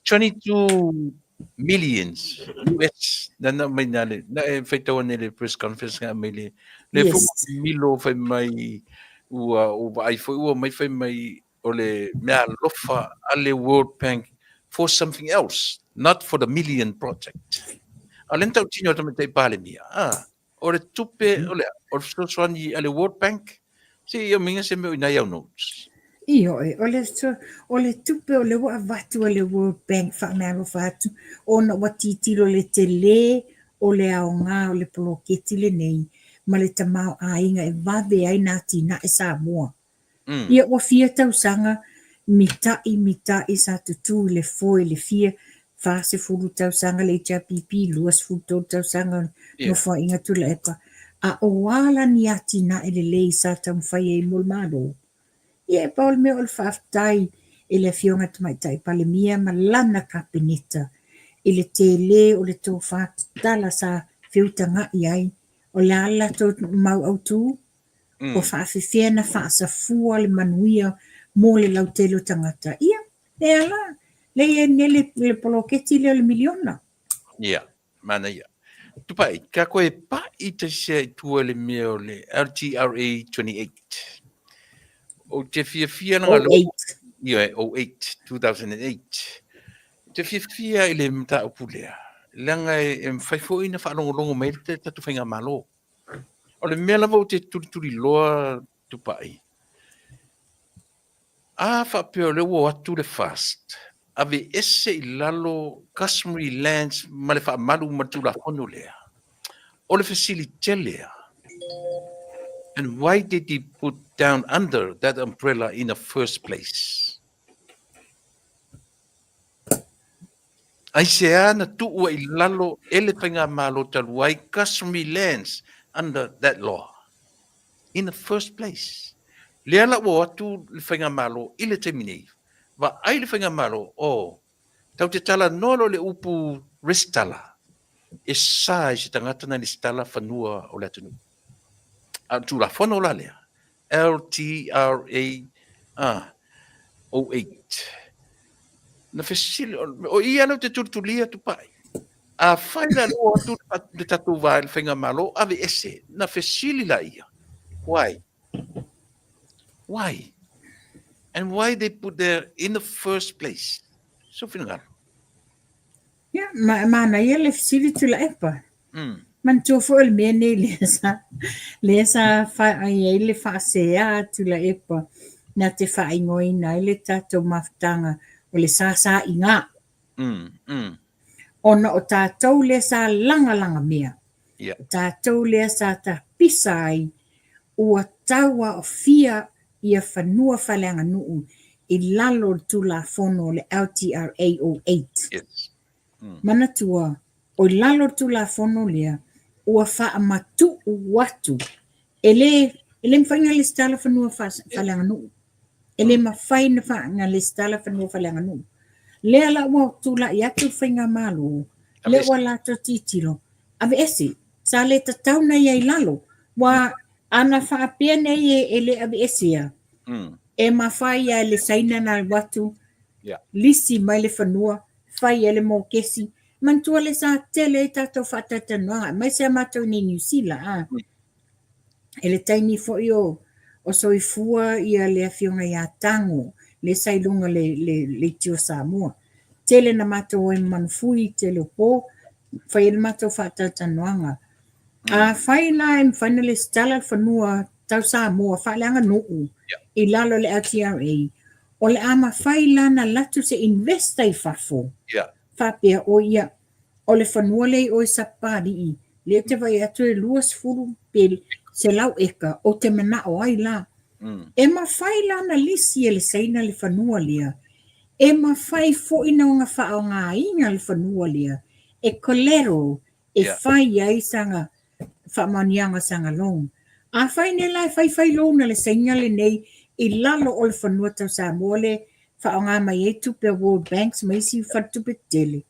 22 millions US. Na mai nale. Na e whaitawa nele press conference nga mai le. Le fuku milo whai mai ua ai foi ua mai fai mai o le mea lofa a le World Bank for something else, not for the million project. A len tau tino tamo te pale mia. O le tupe, o le soani a le World Bank, se ia minga se me ina iau notes. Io, o le tupe o le wa vatu o le World Bank wha mea lo whatu, o na watitiro le te le, o le ao ngā o le poloketi le nei, ma le tamau a inga e vave ai nā tina e Samoa. Ia o fia tausanga, mitai sa tutu le foi le fia, fase furu tausanga le HRPP, luas furu tausanga no fo inga tula epa. A o wala ni atina e le lei sa tamwhai e mulmado. Ia e paul me o le whaftai e le fionga tamaitai palemia ma lana kapeneta. I le tele o le tō whātala sa whiutanga i ai. O le ala tō mau autu. O whaafewhea na whaasafua le manuia mō le lautelo tangata. Ia, le ala. Le e nele le poloketi le miliona. Ia, mana ia. Tupai, ka koe pa i te se tua le mea o le LTRA 28. O te fia nga lo. 08, 2008. Te fia i le mta upulea. Langa e mwhaifo ina whaanongolongo mai te tatu whainga malo. O le mea lava o te turi loa tupai. A whapeo le wo atu le fast. Ave ese i lalo customary lands ma le whaamaru matula hono lea. O le facility lea. And why did he put down under that umbrella in the first place? Ai se ana tuua i lalo ele whainga malo taluai customary lands under that law. In the first place. Lea la o atu le whainga malo i le teminei. Va ai le whainga malo tau te tala nolo le upu restala. E sa i se tangata na ni stala whanua o le atunu. Tu la whono la lea. LTRA 08. Na fesili, o ia no te turtulia tu pai. A whaina lo atu le tatu vai le whainga malo, ave ese, na fesili la ia. Why? Why? And why they put there in the first place? So fingar. Ia, mana ia le fesili tu la epa. Man tofo el mene lesa fa ai le fa sea tu la epa na te fa ingoi na le tato maftanga o le sa inga ona o tatou le sa langa mea tatou le sa ta pisai ua taua o fia ia fanua falanga nuu i lalo tu la fono le LTRA 08 Yes. mana tua o lalo tu la fono lea ua faa matu watu. Ele mwhainga le stala whanua whalanga nuu. Ele mawhaina whainga le stala whanua whalanga nuu. Lea la ua tula i atu whainga malo. Le ua lato titiro. Ave ese, sa le tatau na iai lalo. Wa ana whaapea nei ele ave ese ya. E mawhai ya le saina na watu. Lisi mai le whanua. Whai ele mō kesi. Mantua le sa tele tato whatata noa. Mai se amato ni New Zealand. Ele taini fo o soifua ia le afionga ia tango. Le sailunga le tio Samoa. Tele na mato e manfui tele po. Whai ele mato whatata noanga. A whai la e mwhaina le stala whanua tau Samoa. Whai leanga nuu. I lalo le LTRA. O le ama whai la na latu se investa i whafo. Whapea o ia, o le whanua lei o i sapari i, le te vai atu e luas furu pel se lau eka o te mana o ai la. E ma whai la na lisi e le saina le whanua lea. E ma whai fo ina o ngā whao ngā inga le whanua lea. E kolero, e whai ai sanga, whamanianga sanga long. A whai ne lai whai lona le saina le nei, i lalo o le whanua tau Samoa le, whao ngā mai e tupe World Banks mai si whatupe tele.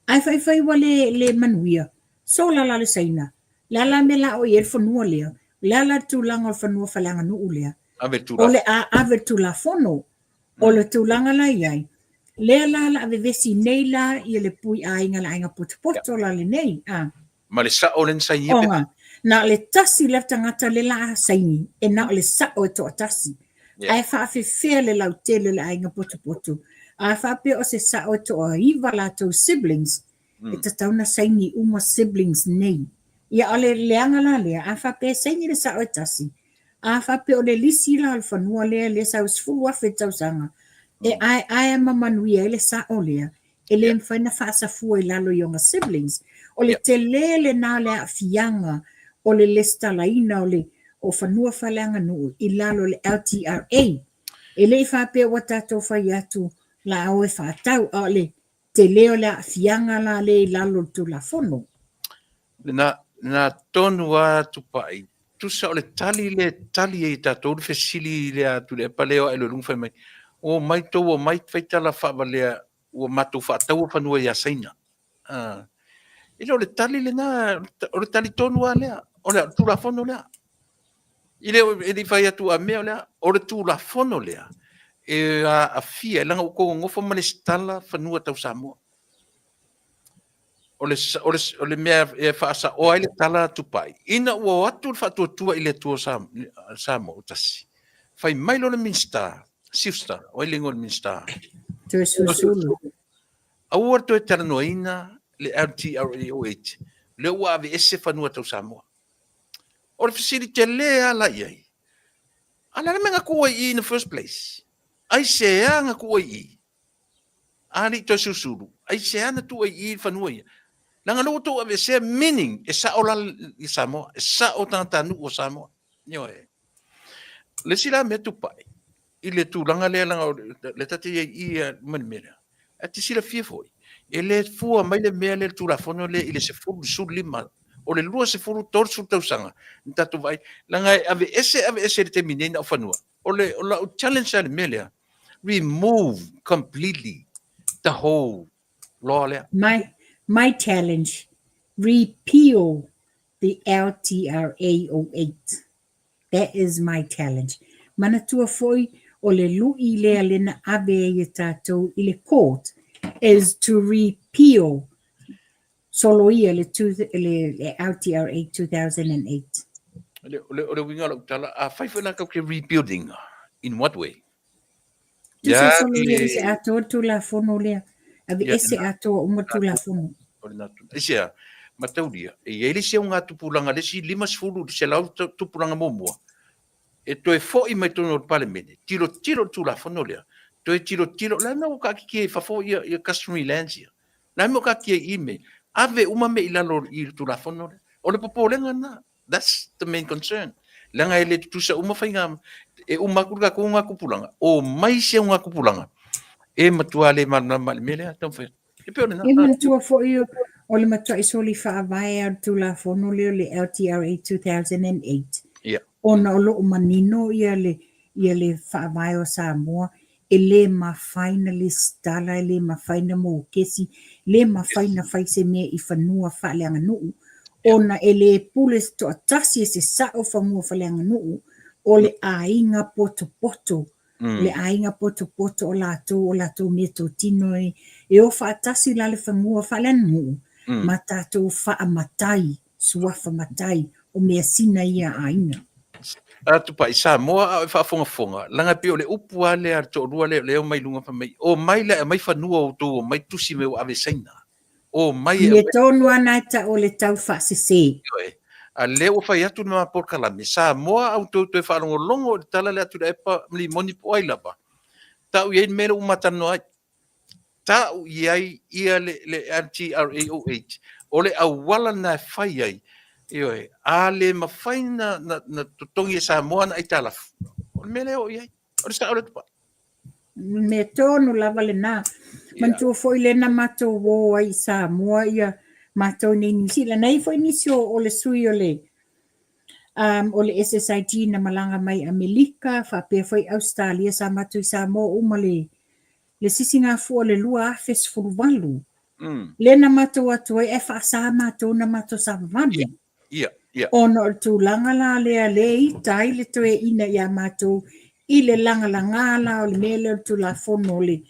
Ai whai wa le manuia. So la le saina. La me la o i e whanua lea. La tūlanga o whanua whalanga nuu lea. O le ave tūla whono. O le tūlanga la iai. Lea la ave vesi nei la i le pui a inga la inga poto la le nei. Ma le sa o len sa i epe. Na le tasi le tangata le la saini, e na le sa o to tasi. Yeah. Ai fa fe fe le lau tele le ainga poto poto. Ai fa pe o se sa o to iwa la to siblings. E ta tauna saini uma siblings nei. Ia ale leanga la lea, ai fa pe saini le sa o tasi. Ai fa pe o le lisi la al fanua lea le sa usfulu afe tau sanga. E ai mamanuia ele sa o lea. E le mfaina fa sa fua i lalo yonga siblings. O le te lele na le a fianga. O le lesta laina o fanua falanga no i lalo le LTRA. E le fa pe wa tatou fai atu la o e fa tau o le te leo le fianga la le lalo tu la fono. Na tonu atu pai. Tu sa o le tali e tatou le fesili le atu le paleo e lo lunga fai mai. O mai tau o mai faitala whawa lea o matou whaatau o whanua ia saina. Ile o le tali le na, o le tali tonu a lea, o le tu la fono lea. Ile e li fai atu a mea lea, o le tu la fono lea. E a fia, langa o ko ngofo mane stala whanua tau Samoa. O le mea e whaasa o ai le tala tu pai. Ina ua atu le whaatua i le tua Samoa o tasi. Fai mai lo le minsta, siusta, o i lengo le minsta. Tu susulu. Aua to e taranoina le LTRAOH. Le ua ave ese whanua tau Samoa. O le fasiri te lea la iai. Ala le menga kua i in the first place. Ai se anga kua i. Ani to susuru. Ai se ana tu i whanua ia. Langa lo to ave se meaning e sa o la i Samoa. E sa o tangata nu o Samoa. Nio e. Le sila me tu pai. I le tu langa lea langa le tate i mani mera. A te sila fia foi. E le fua mai le mea le tu la fono le i le se furu su lima. O le lua se furu tor su tau sanga. Ntatu vai. Langa ave ese le te minena o whanua. O la challenge ale mea lea. Remove completely the whole law lea. My challenge, repeal the LTRA08. That is my challenge. Manatua foi o le lui lea lena ave e tātou i le court is to repeal soloia le LTRA 2008. O le winga lo tala a faifana ka ke rebuilding. In what way? Tu se soloia se ato tu la fono lea. Ave ese ato uma tu la fono. Isia, matauria. E ele se unga tupulanga le si lima sfulu se lau tupulanga momua. E toe fo i mai tono parlemene. Tiro tu la fono lea. Toe tiro, la no ka ki e fafo i customary lands ia. La mo ka ki e email. Ave uma me ilalo i tu la fono lea. O le popolenga na. That's the main concern. Langa ele tu sa uma fainga e uma kurga ko nga kupulanga. O mai se nga kupulanga. E matua le mana mele ata fa. E pe ona. E matua fo i o le matua i soli fa vai tu la fono le LTRA 2008. Yeah. Ona o lo manino ia le fa vai o Samoa e le mafaina le stala e le mafaina mo kesi le mafaina fai se me i fanua fa le anga nuu. Ona e le pule to atasi se sa o fanua fa le anga nuu o le ainga poto. Le ainga poto o lato me to tino e o fa atasi la le fanua fa le nuu. Mata to fa amatai, suafa matai o mea sina ia ainga. Atu pa isa moa fa fonga langa pe ole upu ale ar to rua le mai lunga fa mai o mai le mai fa nua o to mai tusi me ave saina o mai e tonu ana ta o le tau fa se a le o fa atu na por kala me sa moa au to fa longo tala le atu le pa li moni po ai lava ta u ye me o mata no ta u ye ia le LTRAOH o le awala na fai ai Ioi, ale mafaina na totongi Samoa na itala. O mele o iai. O sa ora pa. Me tonu lava le na. Mantua foi le na mato wo ai Samoa ia mato ni nisi la nei foi nisi o le sui o le SSIG na malanga mai Amerika fa pe foi Australia sa mato i Samoa uma le sisinga fu le lua fes fulvalu. Le na mato atu e fa sa mato na mato sa vali. Yeah. Ono tūlanga la lea lei tai le toe ina ia mātou i le langa la ngala o le mele o tūla fono le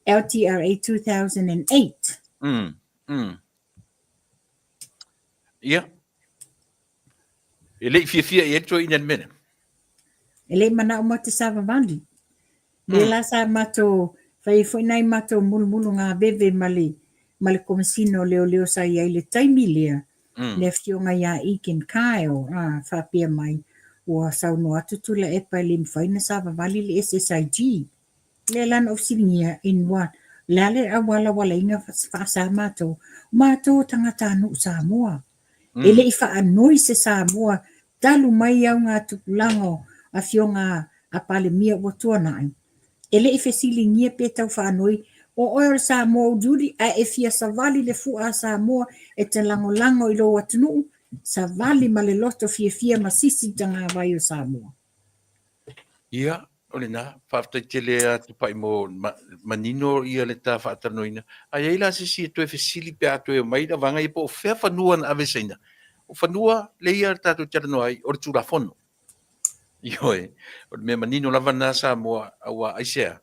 LTRA 2008. Yeah. E le fia e to ina mena. E le mana o te savavali. Le la sa mato, fai foi nai mato mulu ngā beve male komisino leo sa ia le taimi lea. Le fionga ia Iken Kyle, whapia mai, ua sauno atu tula e pai le mwhaina savavali le SSIG. Le lana o siringia in one. Lale a wala inga whaasa mato tangata anu Samoa. Ele i whaanoi se Samoa, talu mai au ngā tupulango a fionga a pale mia ua tuanai. Ele i whesilingia pe tau whaanoi, o oer Samoa o juri a e fia savali le fua Samoa e te lango i lo atunu, savali ma le loto fia masisi tanga vai o Samoa. Ia, ole na, whaftai tele a te pai mo manino ia le tā whaatanoina. Ai eila sisi e toe whesili pe ato e maira wanga i po o whea whanua na avesaina. O whanua le ia tātou tarano ai, o le tūra whono. Ioe, o le mea manino lava nā Samoa aua aisea.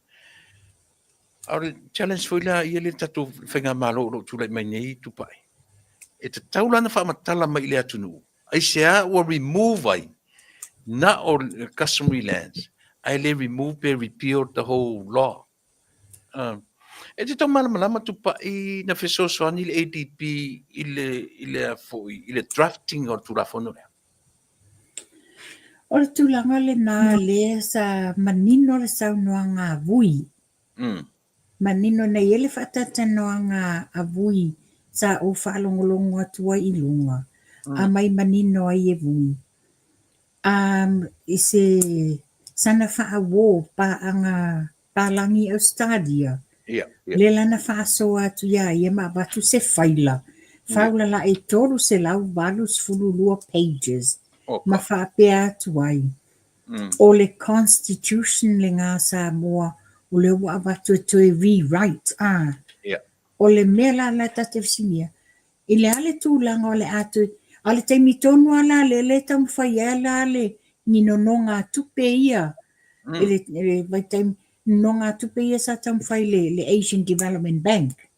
Aure challenge foi la ia le tātou whenga malo o tūra mai nei tupai. E te taulana whamatala mai le atunu. Aisea ua remove ai, na o customary lands. I remove and repeal the whole law. E te tau malama tupa I na whesosoani le ADP i le drafting o tūra whono rea. O le tūlanga le nā le sa manino le saunoa ngā vui. Manino nei ele whatatanoa ngā a vui sa o whaalongolongo atua I lunga. A mai manino ai e vui. I se sana whaawo pa anga palangi au stadia. Le lana whaasoa atu ia ia ma batu se whaila. Whaula la e toru se lau valus fululua pages. Ma whaapea atu ai. O le constitution le ngā Samoa o le ua batu e toe rewrite. O le mea la tate wsinia. I le ale tūlanga o le atu. Ale taimi tonu ala le tamu whai ala le nino ngā tupe ia. Ele vai taimi no ngā tupe ia sa tamu whai le Asian Development Bank.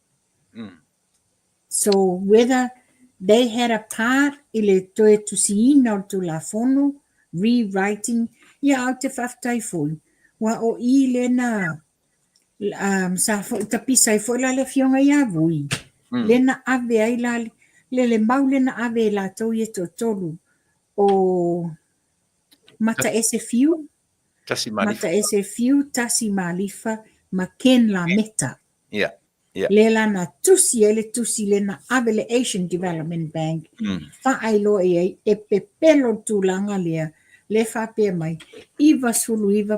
So whether they had a part I le toe tusiina o tu la fono, rewriting, ia au te whaftai fui. Wa o I le na sa fo tapisa I fo la le fionga ia vui. Le na ave ai la le mau le na ave la tau I to tolu o mata SFU. Mata SFU, tasi malifa, ma ken la meta. Le la na tusi le na ave le Asian Development Bank. Fa ai lo e pepelo tūlanga lea. Le whapea mai. Iwa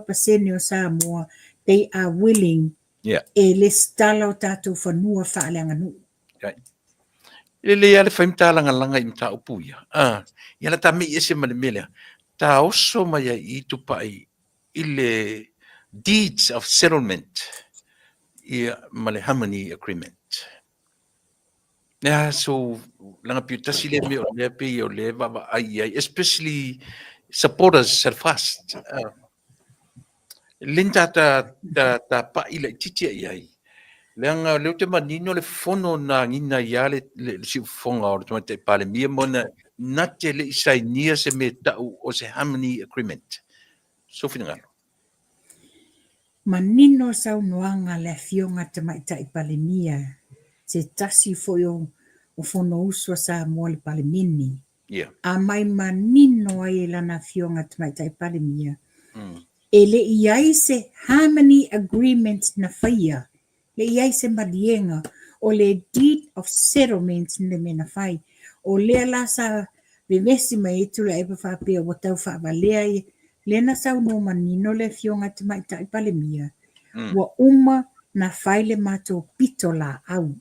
pasene o Samoa, they are willing e le stala o tātou whanua whaaleanga nu. Le ale whaimtalanga langa I mta upuia. Ia la ta me ese male melea. Ta oso mai I tupai I le deeds of settlement I male harmony agreement. So langa piutasi le me o le pe o le baba ai especially supporters selfast. Linda ta pa I le titi ai. Leanga leo te manino le fono na ngina ia le si fonga o te mate pale mia mona na te le isai nia se me tau o se harmony agreement. So finangalo. Manino sau noanga le fionga te maita I pale mia. Se tasi foi o fono usua sa mua le pale mini. A mai manino ai lana fionga te maita I pale mia. E le iai se harmony agreement na whaia. Le iai se madienga o le deed of settlement ne mena whai. O lea la sa vevesi mai tula e pa whapea o tau whavalea I lena sau no manino le fionga te maita I pale mia. Wa uma na whaile mato pito la au.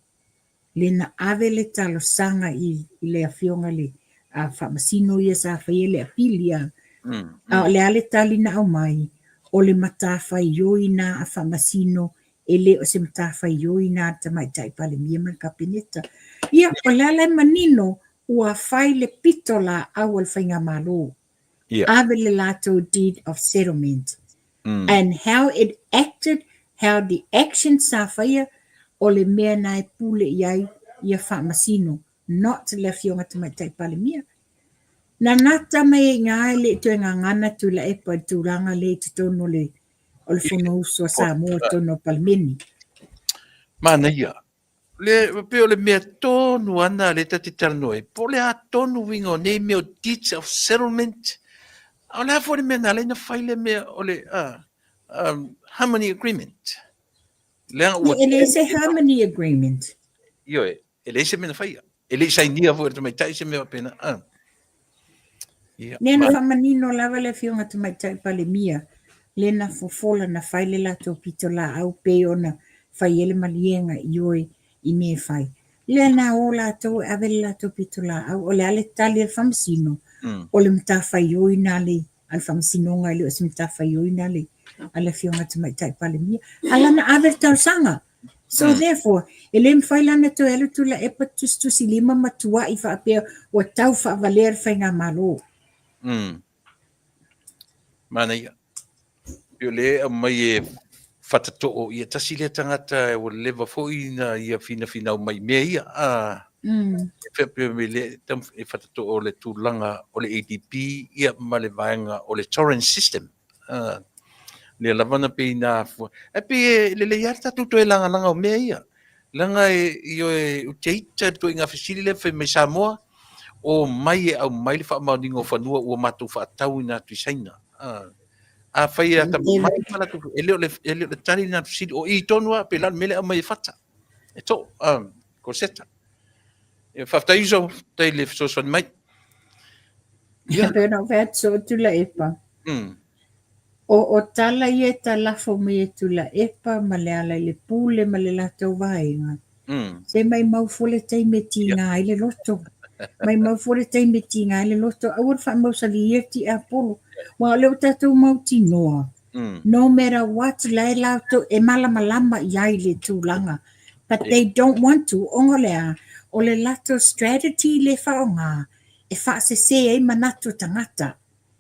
Lena ave le talo sanga I le fionga le a whamasino ia sa whaie le apilia. Le ale tali na au mai. O le matawhai yoi na a whamasino e le o se matawhai yoi na te maita I pale mia man kapineta. Ia o le ale manino ua whaile pito la au al whainga malo. Ave le lato deed of settlement. And how it acted, how the action sa whaia o le mea nai pule iai ia whamasino. Not le fionga te maita I pale mia. Na nata mai ngā le tu ngana tu la e pa tu ranga le tu tono le o le fono uso sa mo tono palmini. Mana ia. Le pe o le mea tonu ana le tati taranoe. Po le a tonu wingo nei meo deeds of settlement. O le hafo le mea na le na whaile mea o le harmony agreement. Le anga ua Ele se harmony agreement. io ele se mena whaia. Ele sai nia vo e tamai tai se mea pena. Nena whamanino lava le fionga tamai tai pale mia. Lena fofola na whaile la tō pito la au pe ona whai ele malienga i oi I me whai. Lena o la tō avele la tō pito la au o le ale tali al whamasino. O le mta whai oi na le al whamasino ngai le o se mta whai oi na le ala fionga tamai tai pale mia. Alana avele tau sanga. So therefore, ele mwhai lana tō elu tu la epa tusi lima matua I whaapea o tau whaavaler whai ngā malo. Mana ia. Pio le mai e whatato'o ia tasi le tangata o lewa foi na ia fina mai mea ia. Pio me le e whatato'o le tūlanga o le ADP ia ma le vaenga o le torrent system. Le lavana pe na fo. E pe le ia tatu to e langa o mea ia. Langa io e uteita to inga fasili le fe me Samoa o mai e au mai le whaamaudingo whanua ua matu whaatau na tuisaina. A whai a mai mana tu ele le tari na fasili o I tonua pe lan mele au mai whata. E to, ko seta. E whafta iso tei le fsoswan mai. Pena vet so tu la epa. O tala I e talafo me tu la epa ma le ala le pule ma le lato vaenga. Se mai mau fole tei me tinga I le loto. Mai mau fole tei me tinga I le loto. Awar wha mau sali ti Apollo. Wa leo tatou mau tinoa. No matter what, lai lauto e malama iai le tūlanga. But they don't want to. Ongo lea, o le lato strategy le whaonga. E wha se e manato tangata.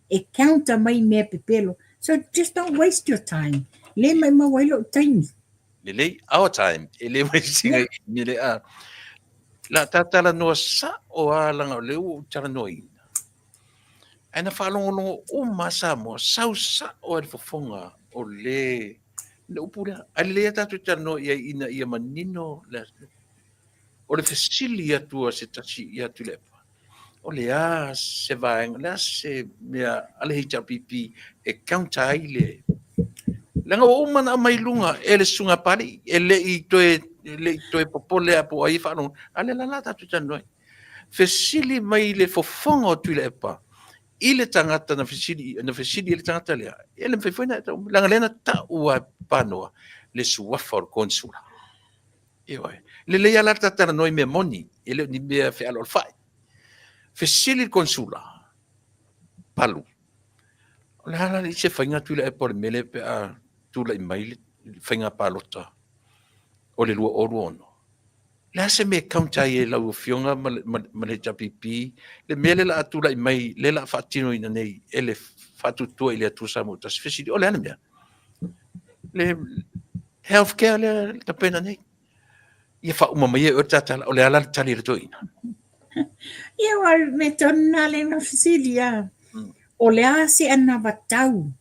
E counter mai mea pepelo. So just don't waste your time. Le mai mawailo time. Le our time. E le wasting ni le a. La tatala noa sa o a langa o leo tara noi. Ana whalongo o masa mo sausa o e fofonga o le upura. A le tatu tara noi ina ia manino le o le fasili atua se tasi ia tulepa. O le a se vaenga, le a se mea ale hita pipi e kaunta ai le. Langa o mana mai lunga e le sunga pari, e le I toe popole a po ai whanong, ale la lata tu tanoi. Fasili mai le fofonga o tulepa, I le tangata na fasili le tangata lea, e le mwhaifuina, langa lena ta ua panoa, le suafa o konsula. Ewa, le lea lata tana noi me moni, e le ni mea fe alo fai. Fasili konsula, palu. Le hala I se whainga tula e pore mele pe a tula I maile, whainga palota. O le lua oru ono. Le ase me kaunta I e lau fionga ma le japipi, le mele la atula I mai, le la whaatino ina nei, e le whatutua I le atusa mo tas fasili. O le ana mea. Le healthcare le tapena nei. Ia wha umamai e o tatala, o le ala tali rato ina. Ia wa me tona le na fisilia. O le ase ana watau.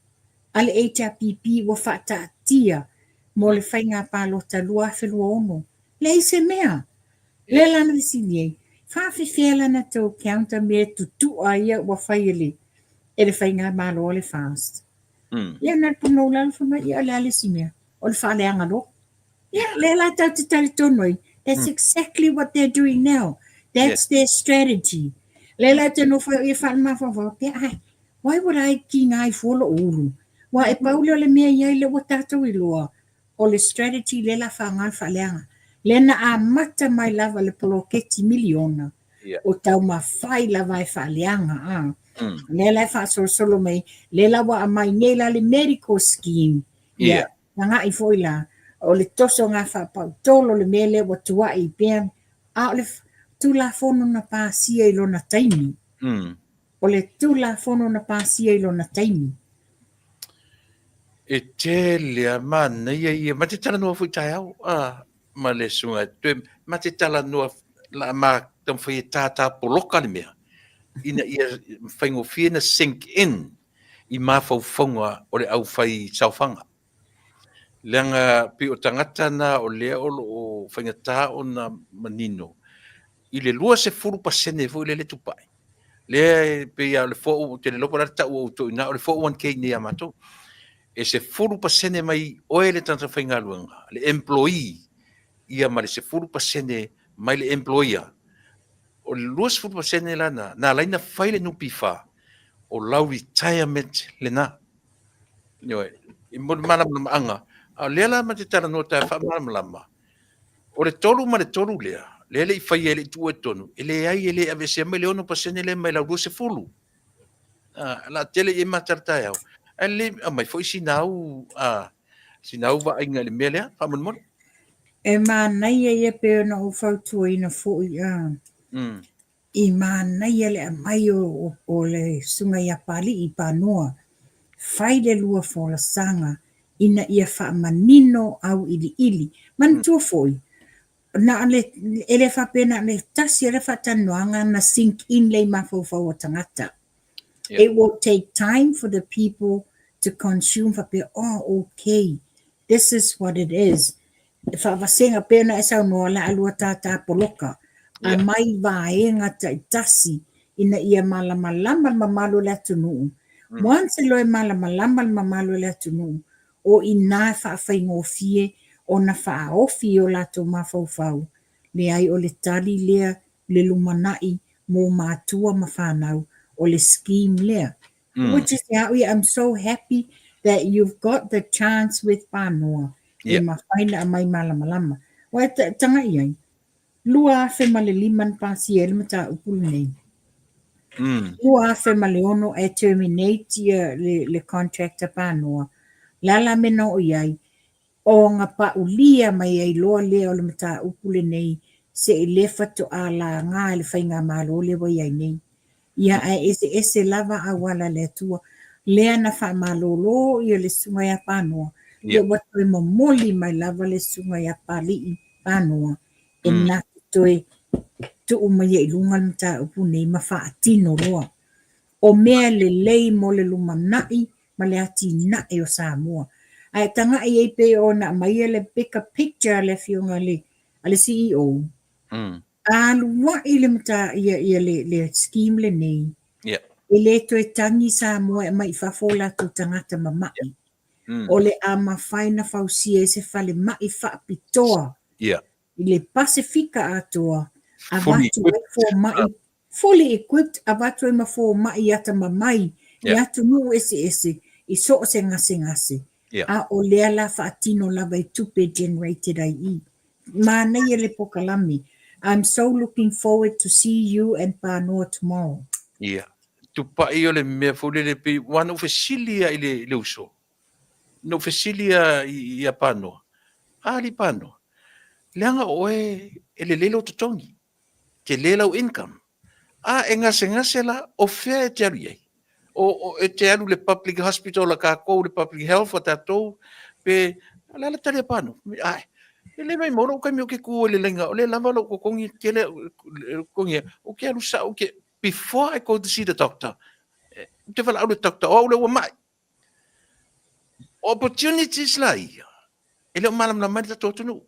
Ale e te apipi wa whata atia. Mo le whainga pālota lua whelua ono. Le ise mea. Le lana fisilia. Whawhiwhela na tau counter me tutu aia wa whaiele. E le whainga malo le fast. Ia na puno lal whama ia le ale simea. O le whaaleanga lo. Yeah, le la tau te tari tonoi. That's exactly what they're doing now. That's their strategy. Le la te no fa e fa ma fa why would I king I follow ulu? Wa e paulo le mea ia le watato I loa. O le strategy le la fa ngai fa leanga. Le na a mata mai lava le poloketi miliona. O tau ma fai lava e fa leanga. Le la fa solo mai. Le la wa mai nei la le medical scheme. Yeah. Nga I foila. O le toso ngā whapautolo le mele wa tua I pēn. A le tula fono na pāsia I lona taimi. O le tula fono na pāsia I lona taimi. E te lea mana ia ma te tala noa fui tai au. Ma le sunga. Ma te tala noa la ma tam whai tātā poloka le mea. ina ia faingofia na sink in i mafaufonga o le au fai saufanga. Leanga pi o tangata na o lea o whaingata o na manino. I le lua se furu pasene fo le tupai. Le pe ia le fo te le lopo rata o to ina o le fo 1k ni amato. E se furu pasene mai o le tanta whainga luanga. Le employee ia ma le se furu pasene mai le employer. O le lua se furu pasene lana na laina whaile nupi wha o lau retirement le na. Nioe, i mo malam anga. A lela ma te tara no ta wha malam lama. O le tolu ma le tolu lea. Lele i whai ele tu e tonu. Ele ai ele ave se mai leono pasene le mai lau ruse fulu. La tele e matartai au. Ele mai foi sinau sinau va inga le melea fa mon mon. E mānai e ia pe ona o whautua ina fo i I mānai ele a mai o le sunga ia pali i panoa. Whai le lua fo la sanga ina ia wha manino au ili ili. Man tua foi. Na ele wha pena le tasi ele wha tanuanga na sink in le mawhau o tangata. Yeah. It will take time for the people to consume wha pe, oh, okay, this is what it is. Wha wasenga pena e sau noa la alua tata poloka. A mai vaenga ta tasi ina ia malamalamba mamalo le atunu. Once loe malamalamba mamalo le atunu. O ina wha whaingofie o na wha ofi o lato mawhauwhau. Le ai o le tali lea le lumanai mo mātua mawhanau o le scheme lea. Which is, I'm so happy that you've got the chance with Panoa. E mawhaina a mai malamalama. Wa tanga iai. Lua afe ma le liman pasi e le mata upulu nei. Lua afe ma le ono e terminate le contractor Panoa. Lala mena o iai. O nga pa ulia mai ai loa lea o le mata upule nei. Se e lefa to a la ngā le whainga malo le wai ai nei. Ia e ese lava a wala le tua. Lea na wha malolo i le sunga ia Panoa. Le watu e mamoli mai lava le sunga ia pali i Panoa. E nā toe tu umai e lunga mta upu nei ma wha atino roa. O mea le lei mo le lumanai ma le ati nai o Samoa. Ai tanga i e pe o na mai le bigger picture le fionga le CEO. Alua i le mta ia le scheme le nei. E le toe tangi Samoa e mai whafola tu tangata mamai. O le ama whaina whausia e se whale mai whaapitoa. I le Pasifika atoa. Avatu e fo mai. Fully equipped avatu e ma fo mai ata mamai. I atu nu ese. I so se ngase. A o lea la whaatino lava i tupe generated ai. Mana i le pokalami. I'm so looking forward to see you and Panoa tomorrow. Tupa i o le mea fule le pi wana ufesilia i le uso. No ufesilia i a Panoa. Ali Panoa. Leanga oe e le lelo tutongi. Te lelau income. E ngase la o fea e te aru iei. O e te aru le public hospital la kākou, le public health a tātou, pe ala tari a Panoa. E le mai moro kai mi o ke kua le lenga, o le lava lo ko kongi ke le kongi, o ke aru sa, o ke, before I go to see the doctor, te wala au le doctor, o le wa mai. Opportunities la ia. E le o malam la mai ta tōtunu.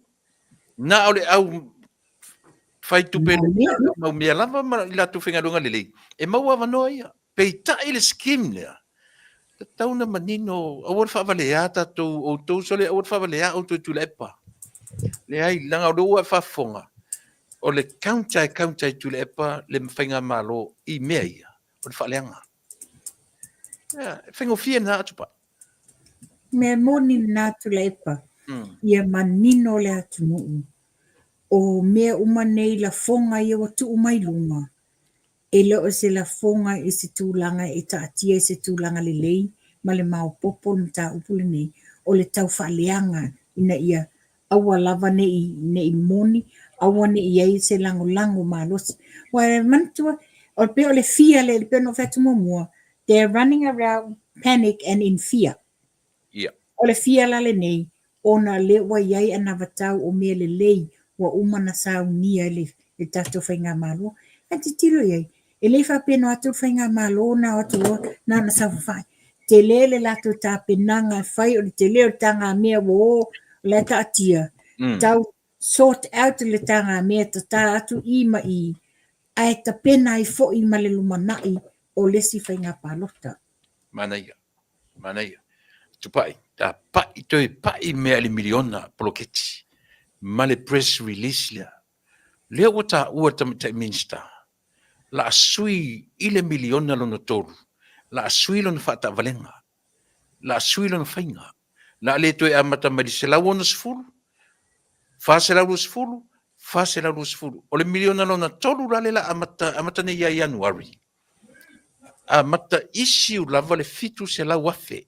Na au le au fai tupe mau mea lava i la tu whingarunga lili. E mau awa noa ia. Pei ta i le skim lea. Ta tauna manino, awar whawalea tatou o tau sole, awar whawalea o tau tulepa. Le ai langa o rua whafonga. O le kauntai tulepa le mwhainga malo i mea ia. O le whaleanga. Whingo fia na atupa. Mea moni nā tulepa. Ia manino le atunuu. O mea umanei la fonga ia watu umai lunga. E leo se la fonga i se tūlanga e taatia se tūlanga le lei ma le mau popo mta upule nei o le tau whaaleanga ina ia awa lava nei moni awa nei ai se lango ma losi. Wa mantua o pe o le fia le pe no fetu mua. They're running around panic and in fear. O le fia la le nei ona le wa iai ana vatau o mea le lei wa umana sau nia le tato whainga malo. E te tiro iai. e le faapena atu whainga malo na atu o na sa whai. Te le lato tā penanga whai o le te leo tanga mea wo le ta atia. Tau sort out le tanga mea ta tā atu I ma I. Ai ta pena I fo I ma le lumanai o lesi whainga palota. Mana ia. Tupai, ta pai toi pai mea le miliona poloketi. Ma le press release lea. Lea wata ua tamita minsta. La sui ile miliona lona tolu. La sui lona whata valenga. La sui lona whainga. La le toi amata malise la wona sfulu. Fase la sfulu. Fase la sfulu. O le miliona lona tolu la le la amata ne ia Januari. Amata issue lava le fitu se la wafe.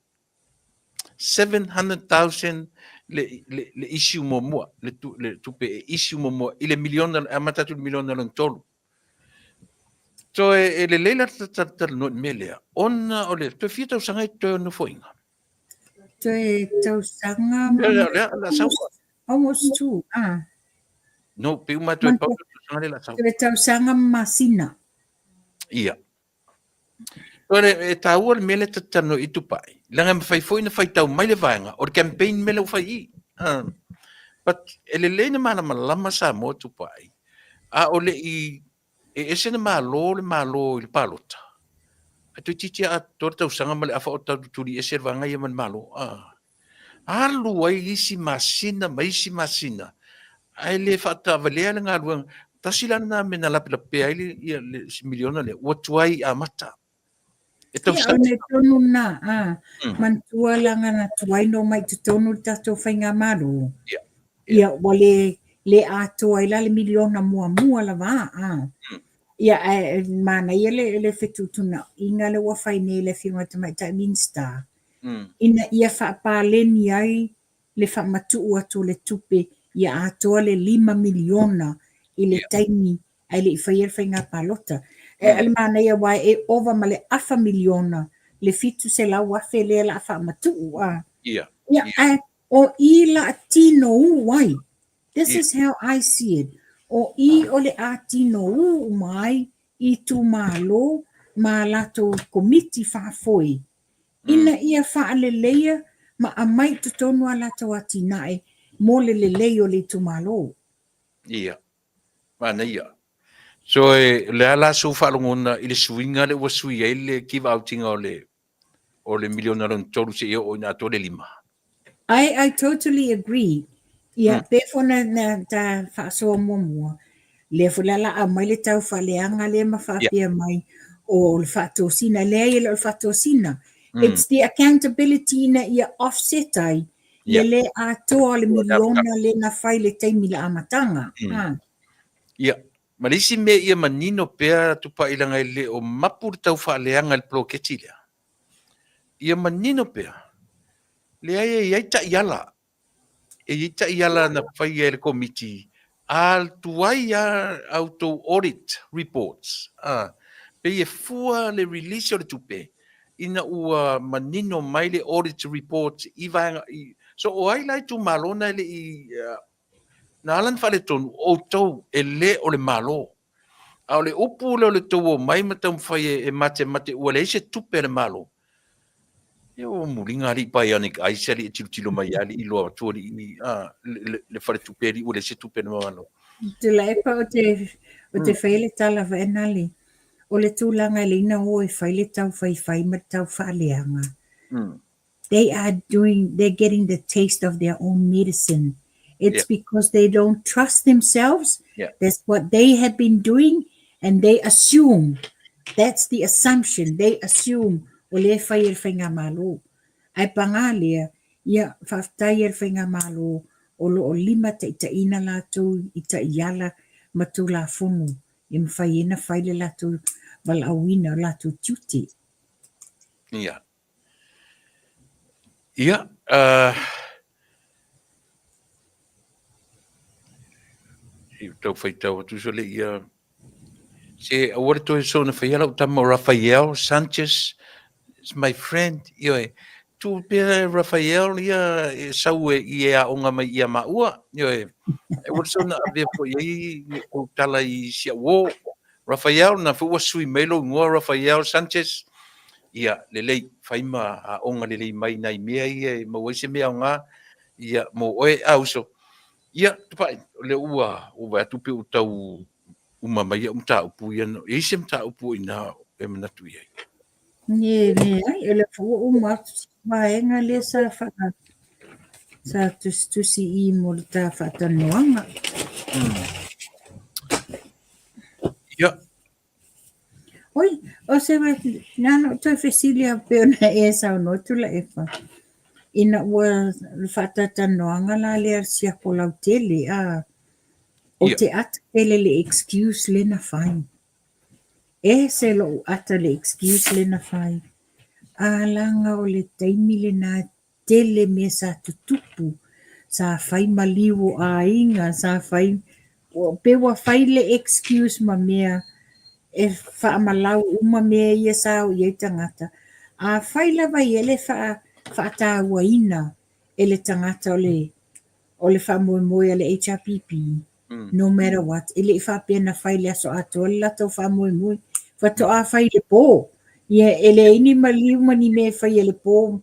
700,000 le issue momoa. Le tupe issue momoa. Ile miliona amata tu miliona lona tolu. So le leila tal no melea. Ona ole to fita usanga to no foinga. Te tau sanga La sau. almost two. No, pe uma to pa usanga la sau. Te tau sanga masina. Ia. Ore ta ua mele tatano I tupai. Langa mawhai foi na whai tau mai le vaenga. O campaign mele u whai I. But ele leina mana malama sa mo tupai. A ole I ese na malo le palota. A tu titi a torta usanga male afa o tau turi ese vanga ia man malo. Alu ai isi masina, maisi masina. Ai le fata valea le ngā luang. Tasila na mena lape ai le miliona le. Watuai a mata. Ia one tonu na, mantua langa na tuai no mai te tonu tato whainga maru. Ia wale le ato ai la le miliona mua la va. Ia mana ia le whetutuna. Inga le wawhaine le whiunga tamai ta minsta. Ina ia whaapaleni ai le whaamatuu atu le tupe ia atoa le 5 miliona I le taimi ai le whaier whainga palota. Ale mana ia wai ova ma le afa miliona le fitu se la wafe le la afa matuu. Ia o I la atino wai. This is how I see it. O I o le atino mai I tu malo ma lato komiti whaafoi. Ina ia whaaleleia ma a mai tutonu a lato atinae mo le lelei le tu malo. Ia. Mana ia. So le ala so falongona I le suinga le wa sui ai le kiva outinga o le miliona ron tolu se o ina to le 5. I totally agree. Ia pefona na ta faso mo le fulala a mai le tau faleanga le mafapia mai o le fatosina le fatosina. It's the accountability na ia offset ai. Le ato le miliona le na fai le taimi la amatanga. Ia. Malisi me ia manino pea tupa ilanga le o mapur tau faleanga le ploketi lea. Ia manino pea. Le ai ta iala. Ta iala na fai le komiti. Al tuai auto audit reports. Pe ia fua le release o le tupe. Ina ua manino mai le audit reports. So o ai lai tu malona le na alan fale tonu o tau le o le malo. A o le upu le o le tau o mai matam fai mate ua le se tupe le malo. Eo mulinga li pai anik aisa li tilo mai ali I loa tuori le fale tupe li ua le se tupe le malo. Te laipa o te whaile tala vaenali. O le tūlanga le ina o whaile tau whai ma tau whaaleanga. They're getting the taste of their own medicine. It's because they don't trust themselves. That's what they have been doing, and they assume. That's the assumption. They assume o le whai whainga malo. Ai pangalia, ia whaftai whainga malo o lo o 5 ta ina lātou I ta iala matu la funu. I mwhai ina whaile lātou wala awina lātou tuti. Ia. Ia. Tau whaitau atu so le ia. Se aware to so na whaiala utama Rafael Sanchez is my friend. Ia tu pia Rafael ia sau ia onga mai ia maua. Ia e wale so na avea po iai o tala I sia wo. Rafael na fu sui melo ngua Rafael Sanchez ia lelei faima a onga lelei mai nai mea ia mo wese mea nga ia mo oe auso ia tupai le ua tupe utau uma mai umta upu ia no isem ta upu ina e manatu ia Ne ai ele fu uma vaenga le sa fa sa tu si I mo ta fa ta noanga. ia Oi, o se va nano to Cecilia pe na e sa no tu la e fa. Ina ua fa ta noanga la le sia po la tele a o te ata tele le excuse le na fai. E se lo ata le excuse le na fai. A langa o le taimi le na tele me sa tutupu. Sa fai maliwo a inga, sa fai o pe wa fai le excuse ma mea e fa malau uma mea ia sa o ia tangata. A fai lava i ele fa ta waina ele tangata o le fa moe le HRPP. No matter what. Ele fa pena fai le aso ato le lato fa moe. Fa to a fai le po. Ia ele ini maliu mani me fai ele po.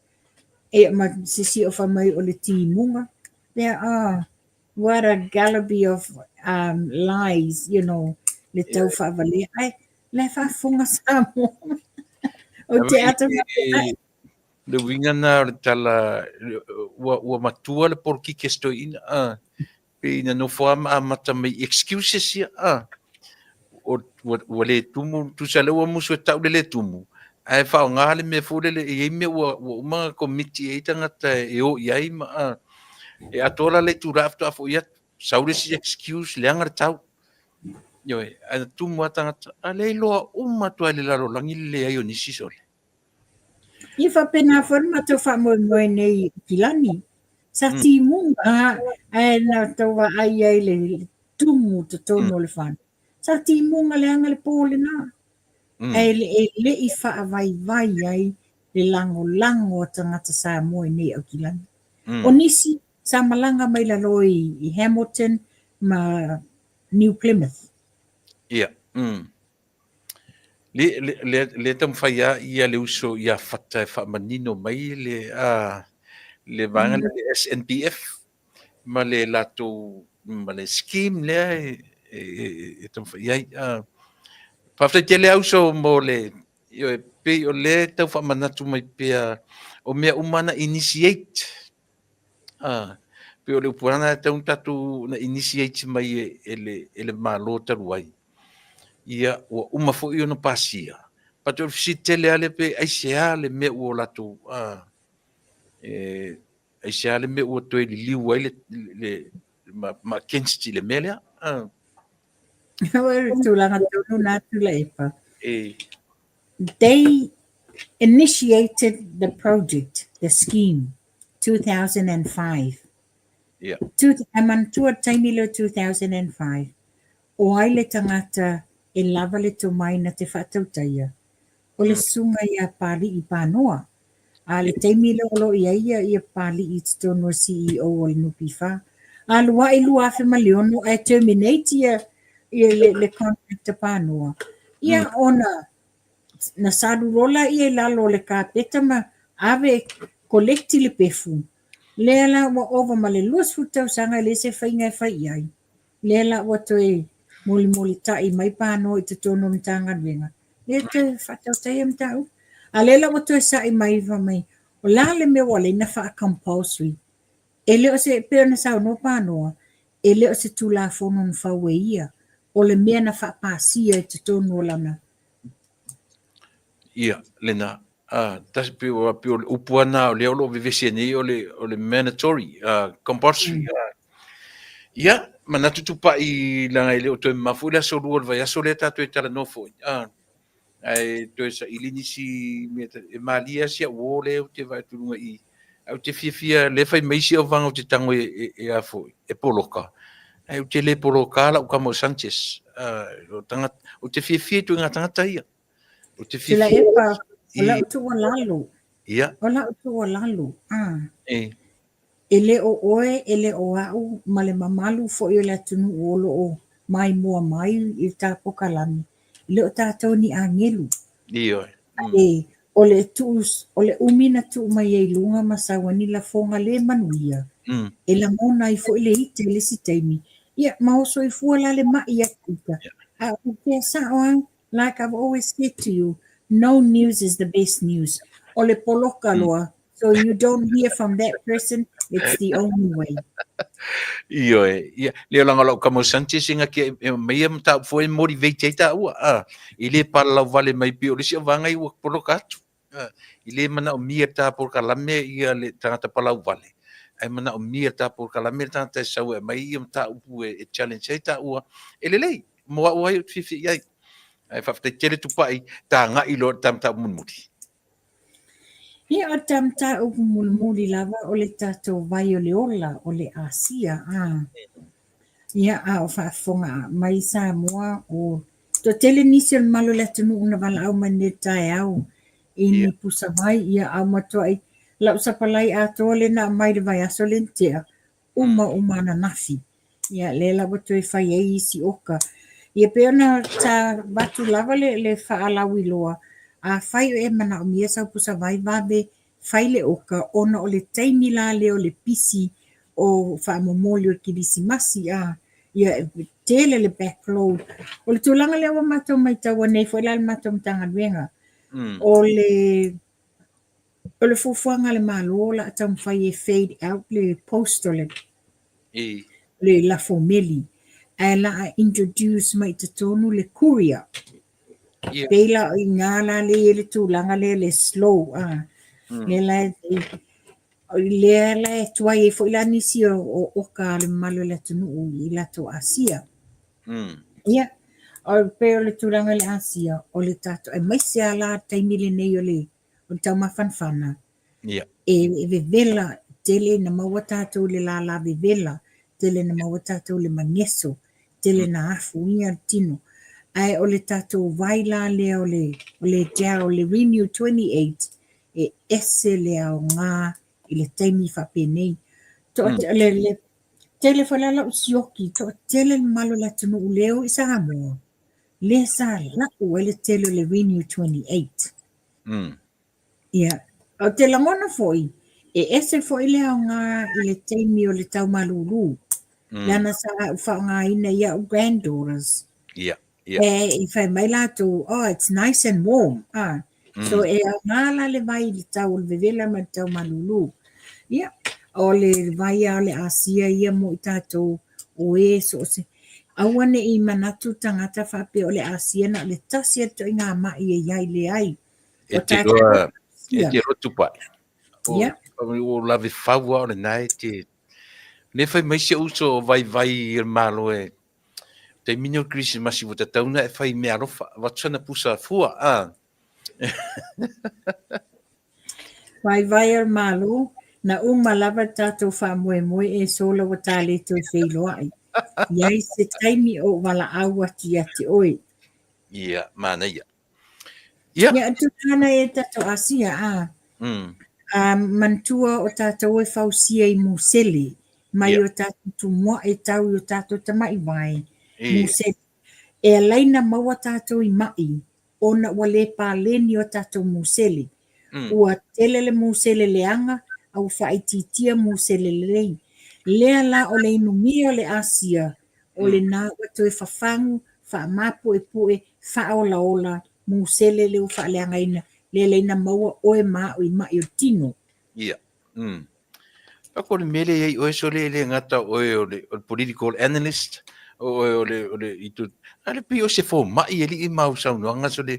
E ma sisi o fa mai o le timunga. There are what a gallopy of lies, you know, le tau fa vale. Ai, le fa funga sa mo. O te ata le winga na tala wa matua le por ki kesto ina pe ina no forma a mata mai excuses ia o le tumu tu sale o muso tau le tumu ai fa nga le me fu le e me o ma committee e tanga e o ia ma e atola le tu rafto afo ia saure si excuse le anga tau yo a tumu atanga a le lo uma tu le la lo langi le ayo ni sisole I fa pena forma to fa moe nei kilani. Sa timunga ai na to wa ai le tumu to tono le fan. Sa timunga le anga le pole na. Ai le I fa vai ai le lango tangata sa moe nei o kilani. O nisi sa malanga mai la loi I Hamilton ma New Plymouth. Ia. Le tam faia ia le uso ia fata fa manino mai le vanga le SNPF ma le lato ma le scheme le e tam faia pa fa tele uso mo le io pe o le tam fa manatu mai pe o mea umana initiate pe o le puana tam tatu na initiate mai ele malo taruai ia o uma fo io no pasia pa tu si tele ale pe ai se ale me o la tu ai se ale me o to li liu le ma kensti le mele Tulanga tonu na tula epa. They initiated the project, the scheme, 2005. Yeah. Amantua taimilo 2005. O ai le tangata e lava le tomai na te whatautaia. O le sunga ia pali I panoa. A le taimilo olo ia pali I tono CEO o le nupifa. A lua I lua afe maliono e terminate ia le contract panoa. Ia ona na sarurola ia lalo le kapeta ma ave kolekti le pefu. Lela wa ova ma le luas futau sanga le se whainga whai ai. Lela wa toe moli tai mai pano I te tono mtanga wenga. Le te whatau tai mtau. A lela wa toe sa I mai va mai. O la le me wale na wha compulsory. Ele o se peo na sao no panoa. Ele o se tula fono na whawe ia. O le mea na wha pasia I te tono lana. Ia, lena. Tas pio upuana o le olo vivesiani o le mandatory, compulsory. Ia, mana tutupa I langa ile o toi mafula so luol vai aso le tatu e tala nofo. Ai toi sa ilinisi e malia sia wole o te vai tulunga I. Au te fia le fai meisi o vanga o te tango e afo, e poloka. Ai o te le poloka la o kamo Sanchez. O te fia tu ngā tangata ia. O te Sila fia. epa, ola utu wa lalu. Ia. Ola utu wa lalu. E. Ele o oe, ele o au, ma le mamalu fo I le atunu olo o mai mua mai I tapo kalami. le o tātou ni angelu. Io. E o le umina tu mai e lunga masawa ni la fonga le manuia. E la mona i fo le ite le sitaimi. Ia maoso i fuala le mai a kuka. A uke saoang, like I've always said to you, no news is the best news. O le poloka loa. So you don't hear from that person, it's the only way. Io le langa lo kamo santi singa ke mai mta foi motivate ta ua ile pala vale mai pio le vanga i wak poloka ile mana o mia ta por kalame ia le tangata pala vale ai mana o mia ta por kalame tangata sa mai mta u e challenge ta ua ele lei mo wa i fifi ai ai fa te tele tu pai ta nga i lo tam ta munmuti. Ia o tamta o mulmuli lava o le tatou vai o le ola o le Asia. Ia o whaafonga mai Samoa o to tele nisi o malo le tunu una wala au mane tae au i ni pusa mai ia au matua ai lau sapalai a tole na mai le vai aso lentea uma na nafi. Ia le la watu e whai e isi oka. Ia peona ta watu lava le whaalawi loa. A whai o e mana o mia sau pusa vai vabe whai le oka ona o le taimi la le o le pisi o whaamomoli o kirisi masi ia tele le backload. O le tūlanga le awa matou mai taua nei fo ila le matou mtanga ruenga. O le fufuanga le malo la atau mwhai e fade out le post o le la fomeli. E la a introduce mai te tonu le courier. Peila i ngala le tūlanga le slow. Le la e tuai e fo ila nisi o oka le malo le tunu i la to Asia. Ia, o peo le tūlanga le Asia o le tato. E maise ala taimi le nei o le tau mawhanwhana. E vevela tele na maua tātou le la vevela. Tele na maua tātou le mangeso. Tele na afu ia tino. Ai o le tātou vaila le o le jao le Renew 28 e ese le au ngā i le taimi whapenei. Le tele whalala usioki, to tele malo la tunu uleo i Samoa. Le sa laku e le tele le Renew 28. Ia, o te langona foi, e ese foi le au ngā i le taimi o le tau malulu. Lana sa wha ngā ina ia o granddaughters. I whai mai lātou, it's nice and warm. So e au ngāla le vai le tau le vevela ma tau malulu. Ia, o le vai a le Asia ia mo i tātou o e so se. Awane i manatu tangata whape o le Asia na le tasi ato i ngā mai e iai le ai. E te rotu pai. O lawe whaua o le nai te... Ne whai maise uso o vai i malo e... Te minio krisi masi wata tauna e whai mea rofa. Watsana pusa fua, Vai malo... Na malava tātou whamoe e sola wa tāle tau whailoa ai. Iai se taimi o wala aua ti ate oi. Ia, mana ia. Ia atu tāna e tātou Asia, mantua o tātou e whausia i musele. Mai o tātou tumua e tau o tātou tamai vai. Musele. E alaina maua tātou i mai. Ona wale pāleni o tātou musele. Ua telele musele leanga. Au whaititia mo se lelei. Lea la o le inumia o le Asia, o le nā watu e whawhangu, whaamapu e pue, whaola mo se lele o whaaleangaina, le leina maua oe maa o i mai o tino. Ia. Ako le mele ei oe so le ngata oe o le political analyst, o le itu, ale pi o se fo mai e li i mau saunuanga so le,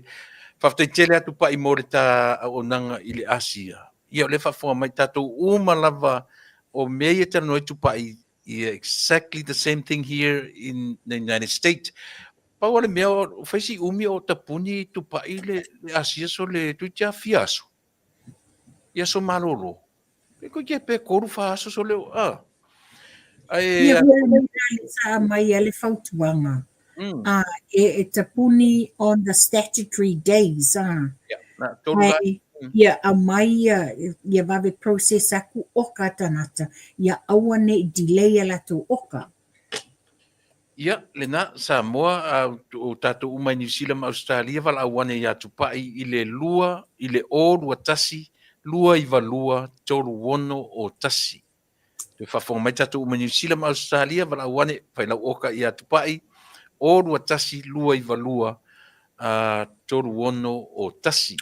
whaftaitele atu pa i more ta o nanga i le Asia. Ia le whawhua mai tātou lava o mea e tano e tupai exactly the same thing here in the United States. Pau ale mea o whaisi umi o tapuni tupai le Asia so le tuitia fiaso. Ia so malolo. E ko kia pe koru whaaso so leo Ia sa mai ale whautuanga. E tapuni on the statutory days. Na tolu Ia a mai ia vave process aku oka tanata. Ia awane delay ala tu oka. Ia, lena Samoa o tatou uma New Zealand ma Australia vala awane ia tupai i le lua, i le o lua tasi, lua i valua, tolu wono o tasi. Te whafonga mai tatou uma New Zealand ma Australia vala awane whailau oka ia tupai, o lua tasi, lua i valua, tolu wono o tasi.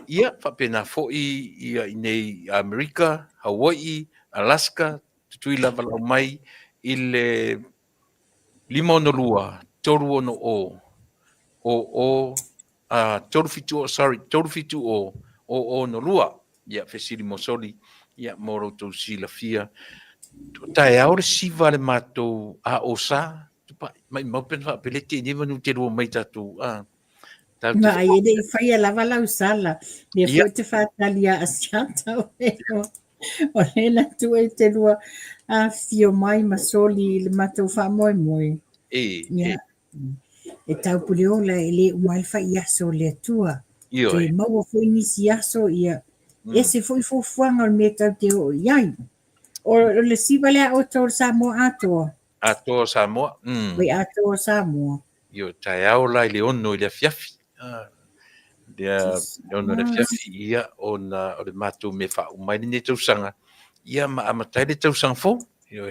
Ia, whapena fo'i ia i nei Amerika, Hawaii, Alaska, tutui la vala mai i le 5 tolu ono tolu fitu o no lua ia fesili mosoli ia moro to silafia tae aore siva le matou a osa mai mau pen fa pelete ni vanu te ro mai tatu tau te Nga ia dei whaia lava lau sala. Mea ia fo te whātalia a siata o eo. O lena tu e te rua a fio mai masoli le matou wha moe moe. Ia. E tau pule ola e le umai whai aso le atua. io Ke maua fo inisi aso ia. E se fo i fo fuanga o mea tau te o iai. O le siva lea o tau Samoa atoa. a to Samoa Wai atoa Samoa. io tae au lai le ono le fiafi dia ono le fiafi ia ona o le matou me fa umai ni tau sanga ia ma amatai le tau sanga fo io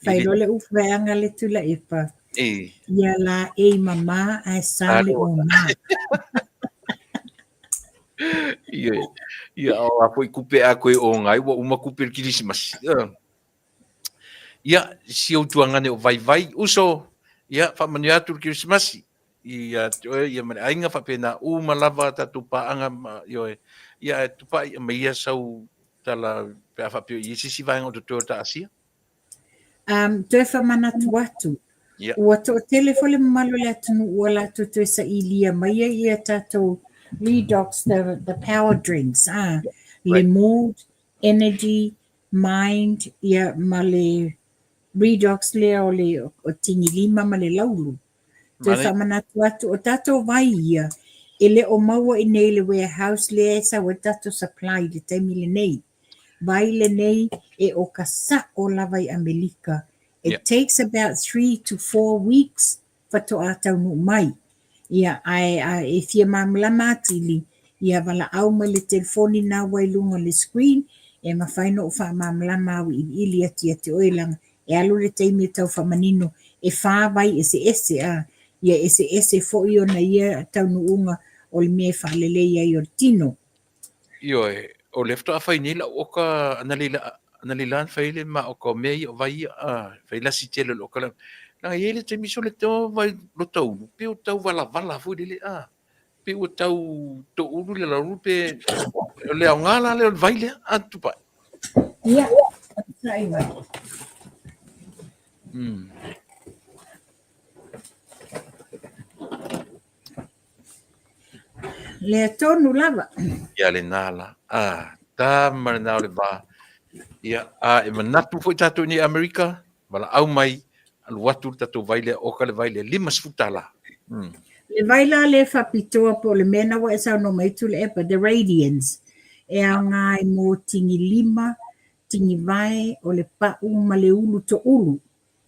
Whai role uwheanga le tula epa. e Ia la e mama a sale o ma. ia o apo i kupe a koe o ngai wa uma kupe Christmas ia si o tuangane o vai uso ia fa mani atu Christmas ia ia mani ainga fa pena uma lava tatu paanga ia tupa ia ia sau tala pe fa pio i si vai ngo to ta asia Toe whamana tuatu. ia Ua to telefone malo le atunu ua la to te sa ilia mai ia tato redox the power drinks. Le mood, energy, mind, ia ma le redox le o le o tingi lima ma le laulu. Toe whamana tuatu o tato vai ia e le o maua i nei le warehouse le e sa wa tato supply le taimi le nei. Vai le nei e o kasa o lavai Amerika. It takes about 3 to 4 weeks for to atau no mai. Ia ai e fia mamlama atili ia wala au mai le telefoni na wai lunga le screen e mawhaino o wha mamlama au i ili ati ati oilanga e alu le teimi tau whamanino e wha vai ese ia ese fo i ona ia tau nuunga o le mea whalele ia i o tino. io o lefto a fai ni la oka analilan fai le ma o ko mei o vai fai la si tele lo kala na ele te miso le to vai lo tau pe o tau vala fu le pe o tau to ulu le la rupe le ngala le vai le atu pa Ia, sai vai. Le tonu lava. ia le nala ta marna le va ia e manatu foi tatu ni Amerika wala au mai al watu tatu vai le o kale vai le 5 futala Le vai la le whapitoa po le mena wa esa no mai tu le epa, the radiance. E a ngai mo tingi lima, tingi vai o le pau ma le ulu to ulu.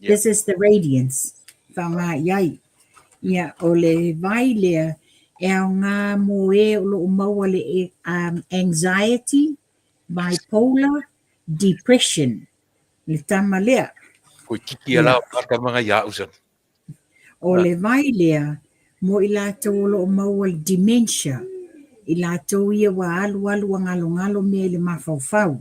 This is the radiance. Wha ngā iai. Ia o le vai lea e a ngā mo e o lo maua le anxiety, bipolar, depression. Le tama lea. ko kiki ala ka mga ya usan O le vai lea, mo i lātou lo maua le dementia, i lātou ia wa alu ngalo mea le mawhauwhau.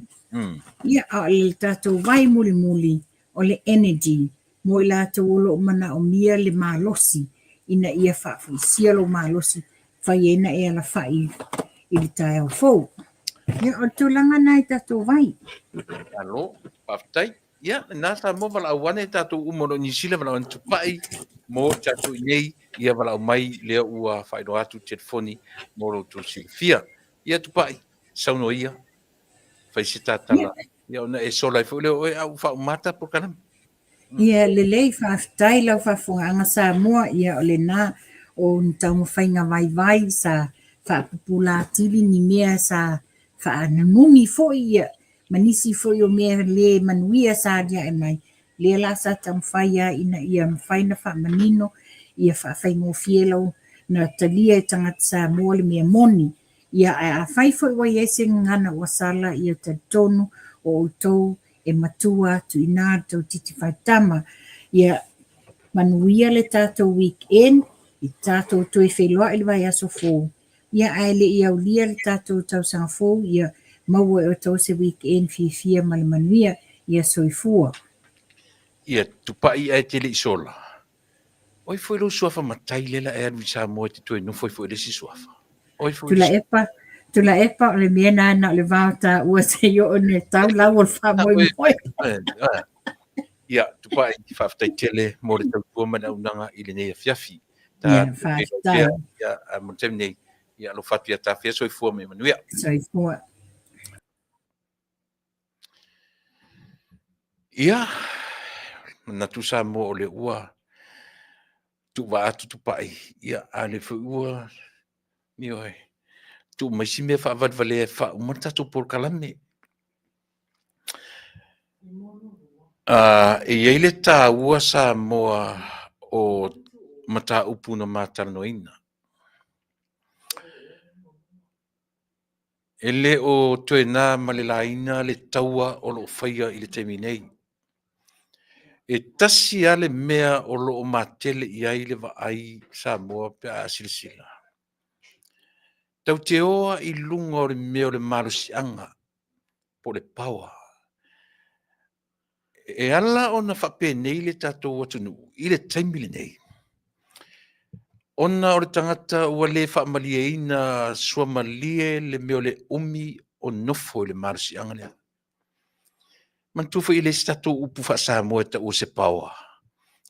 Ia a le tātou vai muli o le energy, mo i lātou lo mana o mia le malosi, ina ia whaafuisia lo malosi, whai ena e ala whai i le tae au fau. Ia o tūlanga nai tātou vai. alo paftai ia na sa mo vala wane tatu umono ni sila vala on tupai mo tatu nei ia vala mai le ua fai do atu telefoni mo ro tu silfia ia tupai sauno ia fai se tatala ia ona e sola fo le o au fa mata por kana Ia le lei whaftai lau whafunga sa mua ia o le nā o tau mawhainga vai sa whapupula tili ni mea sa whanangungi fo ia manisi fo i o mea le manuia sa dia e mai Lea la sa tamawhaia ina ia mawhaina whaamanino, ia whaafhaingofie lau na talia e tangata Samoa le mea moni. Ia a whaifo wa iese ngana wa sala ia tatonu o outou e matua tu ina tau titi whaitama. Ia manuia le tātou weekend, i tātou toi wheloa ili vai aso fōu. Ia aile ia ulia le tātou tau sanga fōu, ia maua e o tau se weekend fia ma le manuia, ia soifua. Ia tupai ai te le isola. Oi foi lo suafa matai lela e anu Samoa te toi no foi le si suafa. Oi foi Tula epa o le mea nana o le vāta ua se yo o ne tau lau o le wha moi moi. Ia tupai i whaftai tele mo le tau tua mana unanga i le nei fiafi. Ia whātau. Ia mo tem nei ia lo fatu ia ta fia soifua me manuia. Soifua. Ia na tu Samoa o le ua tu wa atu tupai ia ale fu ua ni oi tu mai si me fa vale fa umata tu por kalame e ele ta ua Samoa o mata upuna mata noina ele o toena malelaina le taua o lo faia i le teminei e tasi ale mea o lo matele i le vaai Samoa pe a silsila. Tau te oa i lunga o le mea o le malusianga po le paua. E ala ona whape nei le tatou atunu, i le taimile nei. Ona o le tangata ua le whaamalie ina sua malie le mea o le umi o nofo i le malusianga lea. Mantufa i le tatou upu wha Samoa ta o se paua.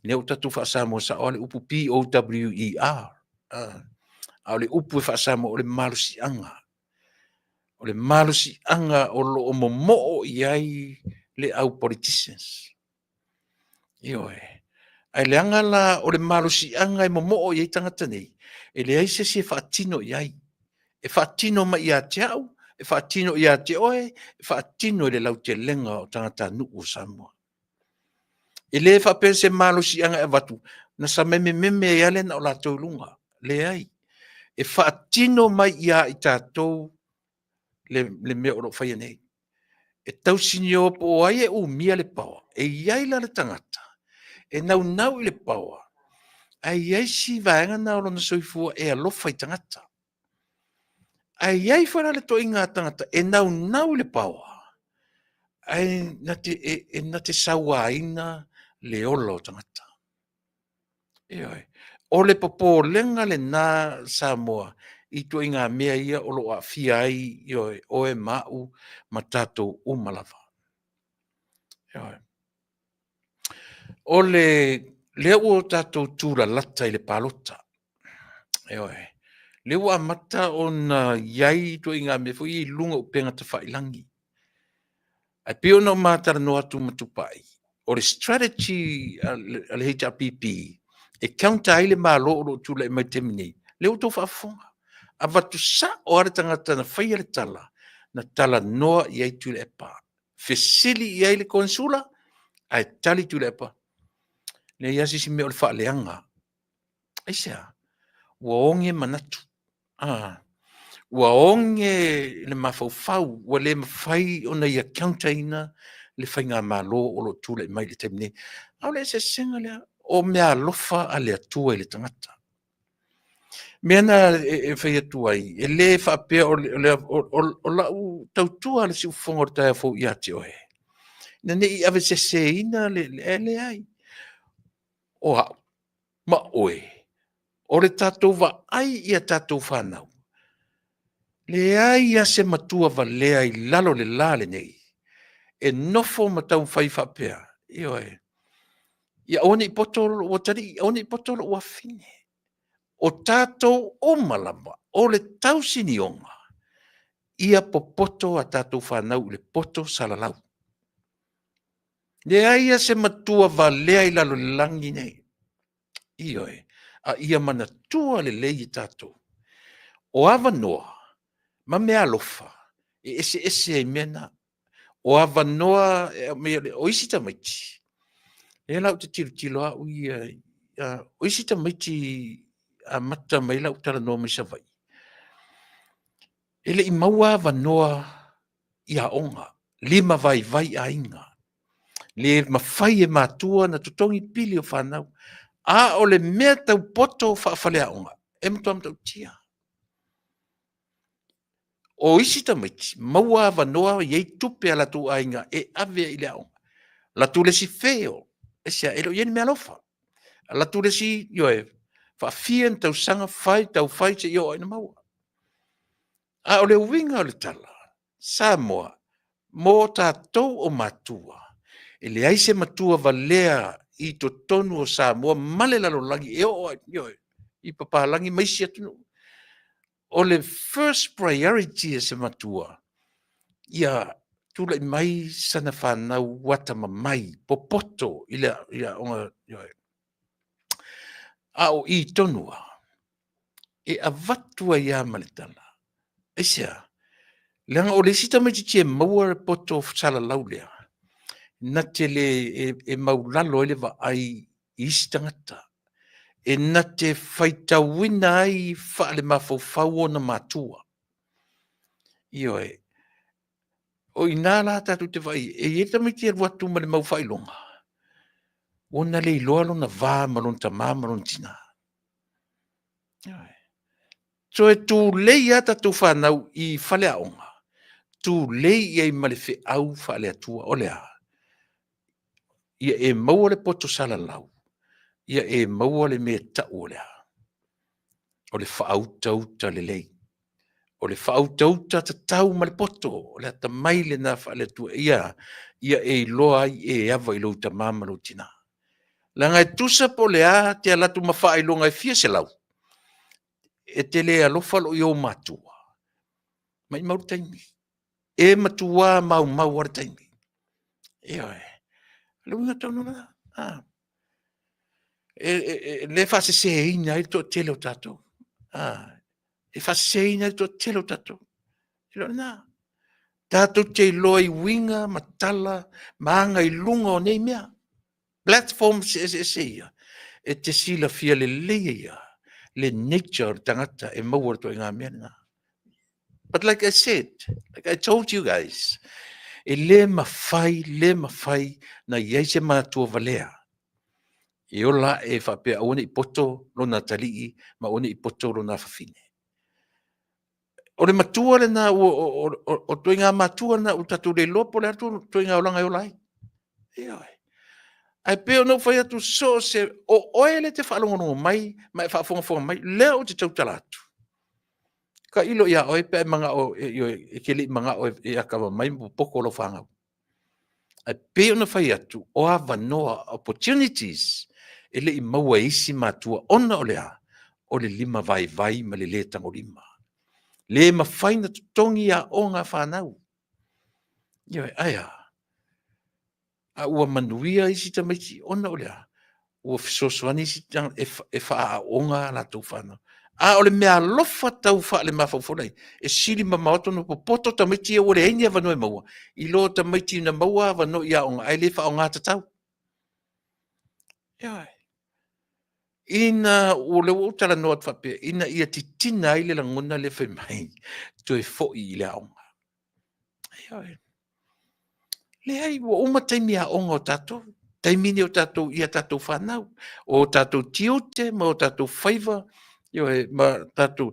Ne o tatou wha Samoa sa o le upu POWER. A le upu e wha Samoa o le malusianga. O le malusianga o lo o momo i ai le au politicians. Ioe. Ai le angala o le malusianga e momo i ai tangata nei. E le aise si e whaatino i ai. E whaatino ma i a te au. E whaatino i a te oe. E whaatino i le lau te lenga o tangata nu o Samoa. E le whapese malusianga e watu. Na sa meme e ale na o la tau lunga. Le ai. E whaatino mai i a i tātou le mea oro whaia nei. E tau sinio po ai e umia le paua. E iai la le tangata. E nau i le paua. Ai iai si vaenga na oro na soifua e alofa i tangata. Ai iai whara le to inga tangata. E nau i le paua. Ai na te saua ina le ola o tangata. Ioi. O le popo lenga le nā Samoa. I to inga mea ia o lo a fia ai o e mau ma tātou umalawa. O le o tātou tūra lata i le palota. Le o amata o na iai to inga mea fu i lunga o penga ta whailangi. Ai pio no mātara no atu matupai. O le strategy le HRPP e counter ai le malo o tūla i mai temini. Le o tō whaafonga. A watu sa o are tangata na whaia le tala, na tala noa i ai tūle e pā. Fesili i ai le konsula, ai tali tūle e pā. Le iasi si me o le wha leanga. Aisea, ua onge manatu. Ua onge le mawhau, ua le mawhai o na ia countaina le whainga malo o lo tūle i mai le temine. Au le se senga lea, o mea lofa a le atua i le tangata. Mena e whai atu ai, e le whapea o lau tautua le si ufonga o taia fau i ate oe. Na ne i ave se ina le ai. O hau, ma oe. O le tātou wa ai i a tātou whanau. Le ai a se matua wa lea i lalo le lale nei. E nofo matau whai whapea. I oe. Ia one i potolo o tari, one i potolo o afine. O tātou o malama, o le tausini onga, ia popoto a tātou whanau le poto salalau. Le aia se matua va lea i lalo langi nei. Ioe, a ia manatua le lei tātou. O ava noa, ma mea alofa, e ese ai mena. O ava noa, o isi tamaiti. E lau te tilo au o isi ta maiti a mata mai lau tala no mai sa vai. Ele i maua vanoa i a onga, lima vai a inga. Le mawhai e mātua na tutongi pili o whanau. A o le mea tau poto o whaafale a onga. E mtua mtau tia. O isi ta maiti, maua vanoa iei tupe a latu a inga e ave i le a onga. Latu le si feo, e sia elo ieni mea lofa. Latu le si, yo e, whaafien tau sanga tau whai te yo aina maua. A o le winga o le tala, Samoa, mō tātou o matua. E le aise matua valea i to tonu o Samoa, male lalo langi, e o i papalangi maisi atunu. O le first priority e se matua, ia tula i mai sana whanau wata mamai, popoto, ia onga, a o i tonua, e avatua ia maletala. Eisia, leanga o le sita mai titie maua re poto sala laulea. Na te le e maulalo ele va ai isi tangata. E na te whaitawina ai whaale mawhauwhau o na matua. Io e. O inala tatu te vai, e eta mai tia watu ma le mau whailonga. Ona le iloalo na vā malon ta mā malon tina. Io e. So e tu lei ata tu whanau i whale aonga. Tu lei i male fe au whale atua o lea. Ia e maua le poto sala lau. Ia e maua le mea tau o lea. O le whaauta le lei. O le whaauta ta tau ma le poto. O le ata mai le na whale atua. Ia e loa ai e awa i lau ta mamalo tina. Langa e tusa po lea te alatu ma wha ilonga e fia se lau. E te le alofalo i o matua. Mai mauru taimi. E matua mau ar taimi. Ia e. Lunga tau nuna. Le fa se ina i to tele o tatou. E fa se ina i to tele o tatou. Ilo na. Tatou te loi winga, matala, maanga i lunga o nei mea. Platform se ia. E te sila fia le leia ia. Le nature tangata e mawar to inga mea na. But like I said, like I told you guys, e le mawhai na iaise mātua valea. E ola e whapea one i poto lona talii, ma one i poto lona whawhine. O le matua le na, o toi ngā matua na, o tatu le lopo le atu, toi ngā olanga e olai. E oi. Ai peo no whai atu so se, o oele te whaalongono mai, mai whaafonga mai, leo te tautala atu. Ka ilo ia oi pe manga o, e keli manga o e akawa mai, poko lo whangau. Ai peo no whai atu, o awa noa opportunities, ele i maua isi matua ona o lea, o le lima vai ma le le tango lima. Le mawhaina tutongi a o ngā whanau. Ioi, aia. A ua manuia isi tamaiti ona o lea. Ua fisosoani isi tang e wha a o ngā la tau whanau. A o le mea lofa tau wha le mawhauwhonai. E siri mamaoto no poto tamaiti e ore eini a wano e maua. I lo tamaiti na maua wano i a o ngā. Ai le wha o ngā tatau. Ioi. Ina o le utala no atwapea, ina ia titina ile la ngona le whai mai, to e fo i le aonga. Ai, le ai, o uma taimi a onga o tatou, taimini o tatou ia tatou whanau, o tatou tiote, ma o tatou whaiva, ma tatou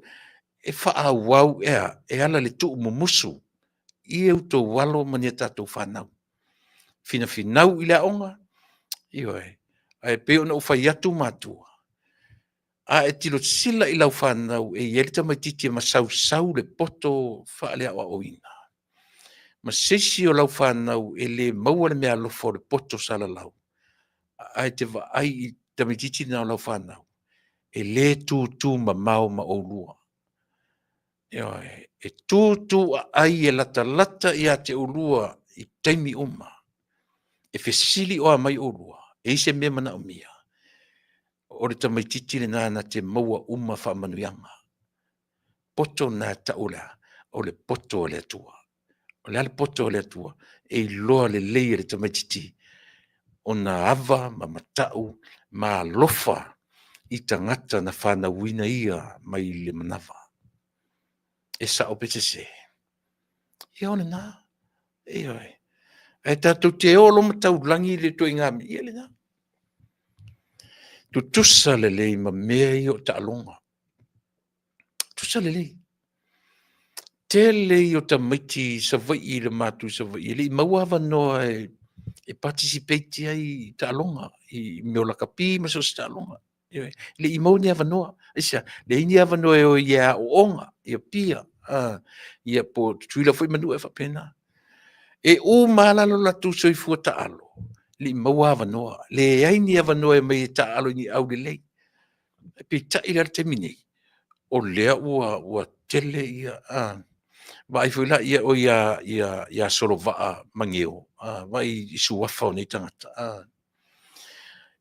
e wha wau e ala le tuu mumusu, i e uto walo mani tatou whanau. Fina finau i le aonga, ai peo na uwhai atu matua. A e tilo sila i lau whanau e ielita mai titi ma sau le poto whaale awa oina. Ma sesi o lau whanau e le maua le mea lofo le poto sala lau. A e te wa ai i tamititi na lau whanau. E le tū ma mau ma olua. E tū ai e lata i a te olua i taimi uma. E fesili o a mai olua. E ise mea mana o mia. O le tamaititi le nana te maua uma whamanuianga. Poto nā taula, o le poto o le atua. O le ale poto o le atua, e loa le leia le tamaititi. ona ava ma mata'u ma lofa I tangata na whanauina ia mai le manawa. E sa'o pete se. Ia ona nā. E oi. E tātou te olo matau langi le toi ngami. Ia le nā. Tu tusa le lei ma mea I o ta alonga. Tusa le lei. Te lei o ta maiti sa vai I le mātu sa vai. Le mauawa noa e participate ai ta alonga. I meola kapi ma so ta alonga. Le I mau ni avanoa. Isa, le ini avanoa e o ia o onga, ia pia. Ia po tuila foi manu e whapena. E o malalo la tu soi fua ta alo. Le I mau avanoa. Le aini avanoa e mai ta alo ni au le lei. E pe ta ila te mini. O lea ua tele ia. Vai foi la ia o ia solo vaa mangeo. Vai isu wafa o nei tangata.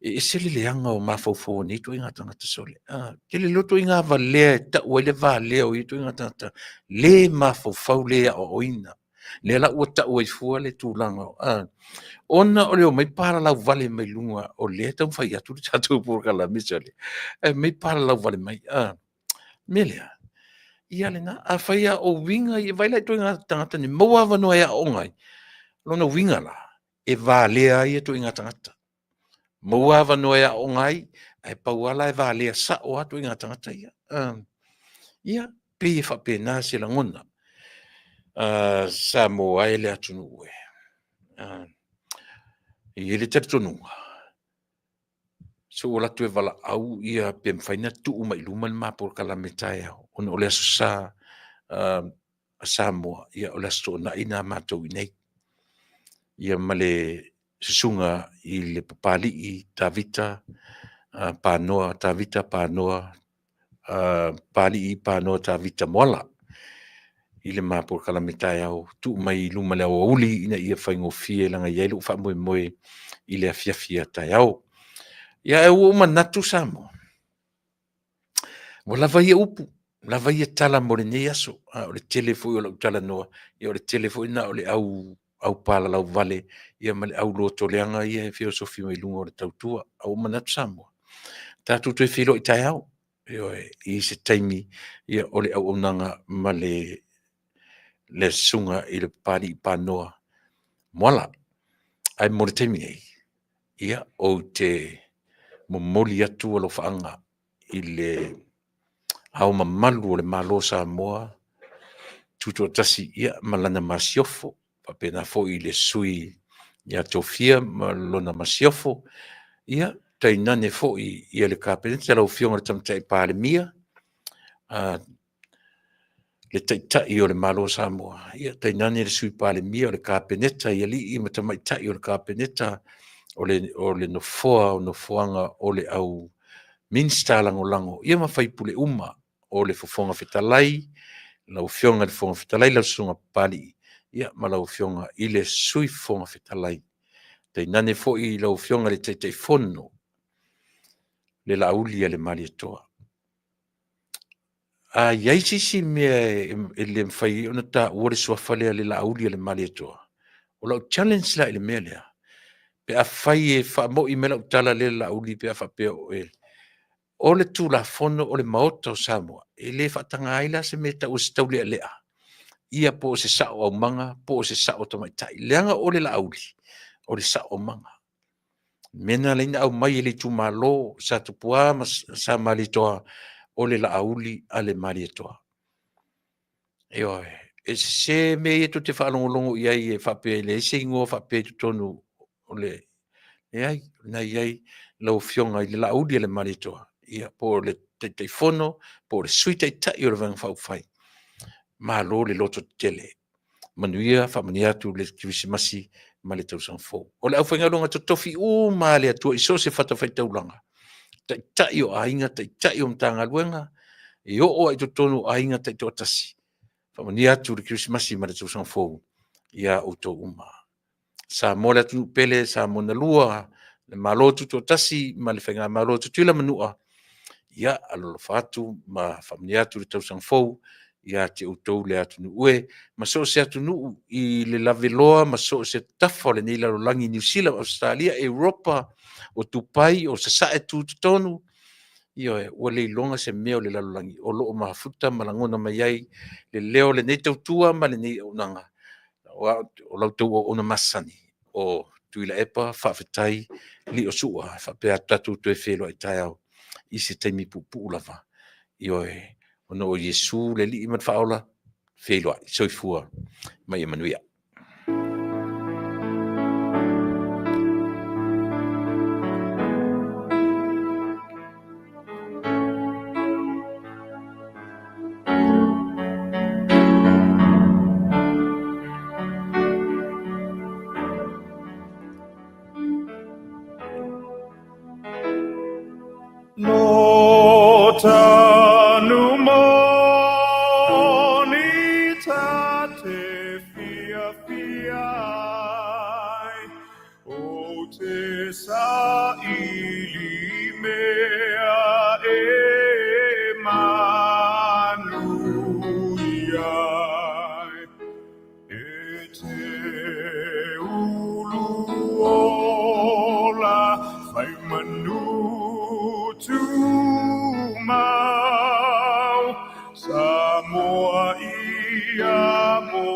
E se le leanga o mafofo ni to inga tangata sole. Ke le loto inga va le ta o le va le o to inga tangata. Le mafofo le o oina. Le la o ta o fu le tu langa. Ona o le o mai para la vale mai lunga o le ta fai atu tatu por kala misale. E mai para la vale mai. Melia. Ia le na a fai o winga I vai le to inga tangata ni moa va no ia ongai. Lona winga la. E va le ai to inga tangata. Mua wanoea o ngai, ai pauala e vālea sa o atu inga tangata ia. Ia, pei e whapena se la ngona. Sa mo ai le atunu ue. I ele te tonunga. So o latu e wala au ia pe mwhaina tu uma I luma ni mapor kala me tae au. Ona ole aso sa moa, ia ole aso na ina mātou I nei. Ia male susunga I le papali I tavita, panoa, tavita, panoa, pali I panoa, tavita moala. I le mapor kala me tae au, tu mai luma le au uli ina ia whaingo fie langa iailu wha moe moe I le afiafia tae au. Ia e ua manatu sa mo. Wa lava ia upu, lava ia tala mo le nei aso, o le telefo I o lau tala noa, ia o le telefo ina o le au pala lau vale, ia male au loto leanga ia e filosofi mai lunga o le tautua, au manatu Samoa. Tātou tue whilo I tai au, I se taimi, ia o le au onanga ma le sunga I le pari I panoa. Moala, ai mo le taimi ei, ia o te momoli atu o lo whaanga I le au mamalu o le malo Samoa, tuto tasi ia malana masiofo, papena fo I le sui ia tofia malona masiofo, ia tainane fo ia le kapeneta lau fionga le tamtai palemia, le taitai o le malo Samoa, ia tainane le sui palemia o le kapeneta, ia li I matamaitai o le kapeneta, o le nofoa o nofoanga o le au minsta lango, ia mawhai pule uma o le fofonga fetalai, lau fionga le fonga fetalai lau sunga pali, ia ma lau fionga I le sui fonga fetalai. Te nane fo I lau fionga le te fono, le lauli le mali toa. Iai sisi mea le mwhai ona ta uore suafalea le lauli le mali toa. O lau challenge la le mea lea. Pe a whai e wha mo I mela utala le lauli pe a whapea o ele. O le tu la fono o le maota o Samoa, e le whatanga aila se me ta usi tau lea lea. Ia po se sao au manga, po se sao tamaitai. Leanga o le lauli, o le sao manga. Mena leina au mai le tu malo, sa tupua, sa mali toa, o le lauli a le mali toa. E se me e to te whaalongolongo iai e whape, le se ingoa whape tu tonu, o le, iai, na iai, lau fionga I le lauli a le mali toa. Ia po le te fono, po le sui tai tai o le vang whai. Malo le loto tele. Manuia whamani atu le kiwisimasi ma le tau sanfo. O le au whaingalonga to tofi ma le atua I so se whatawhai taulanga. Tai tai o ainga, tai tai o mtanga luenga, e o ai to tonu ainga tai to atasi. Whamani atu le kiwisimasi ma le tau sanfo. Ia o to uma. Sa mo le atu pele, sa mo na lua, le malo tu to atasi, ma le whainga malo tu tila manua. Ia alolo fatu ma whamani atu le tau sanfo, ia te outou le atunu ue ma so se atunu I le laveloa ma so se tafa le nei lalolagi New Zealand, Australia, Europa o tupai o sasaʻe tutotonu ia ua leilonga se mea o le lalolagi o loo mafuta ma lagona mai ai le leo lenei tautua ma lenei aunaga o lautou o ona masani o tuila epa faafetai li o suʻa faapea tatu toe feloaʻi taeao I se taimi puʻupuʻu lava ioe ona o Iesu le liʻi ma le faaola feloaʻi soifua mai e manuia. No tanu moni tate fia fiai o te sa ili mea e manuiai e te ulu ola fai manu tu mau Samoa ia mo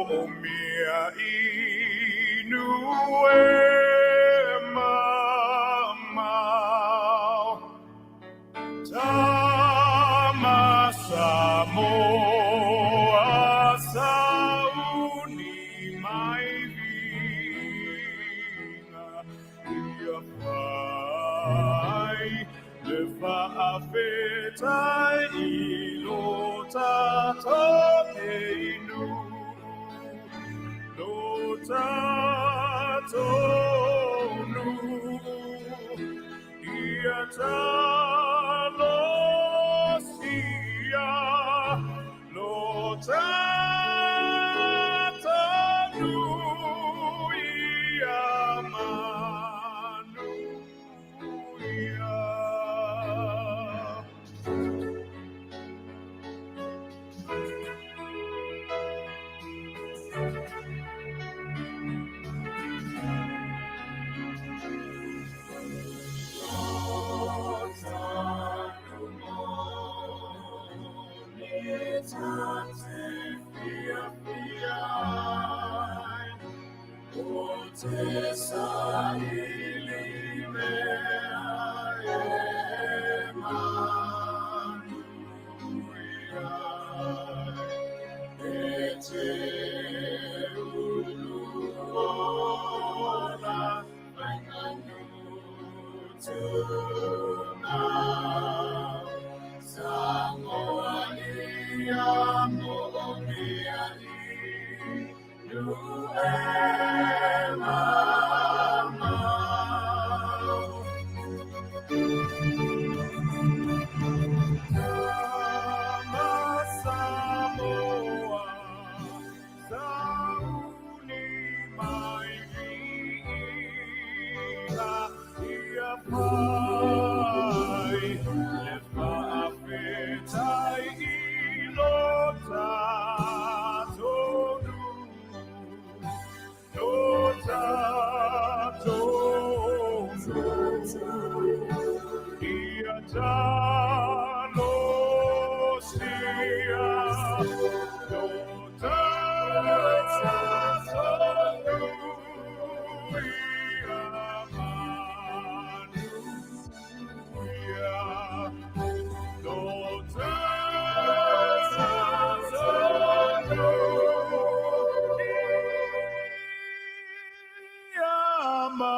mia inu e mamau Tama Samoa sauni mai vina ia pai le faafetai I lo tatou e inu lo tatou nu ia talosia lo tatou nu ia manuia Yama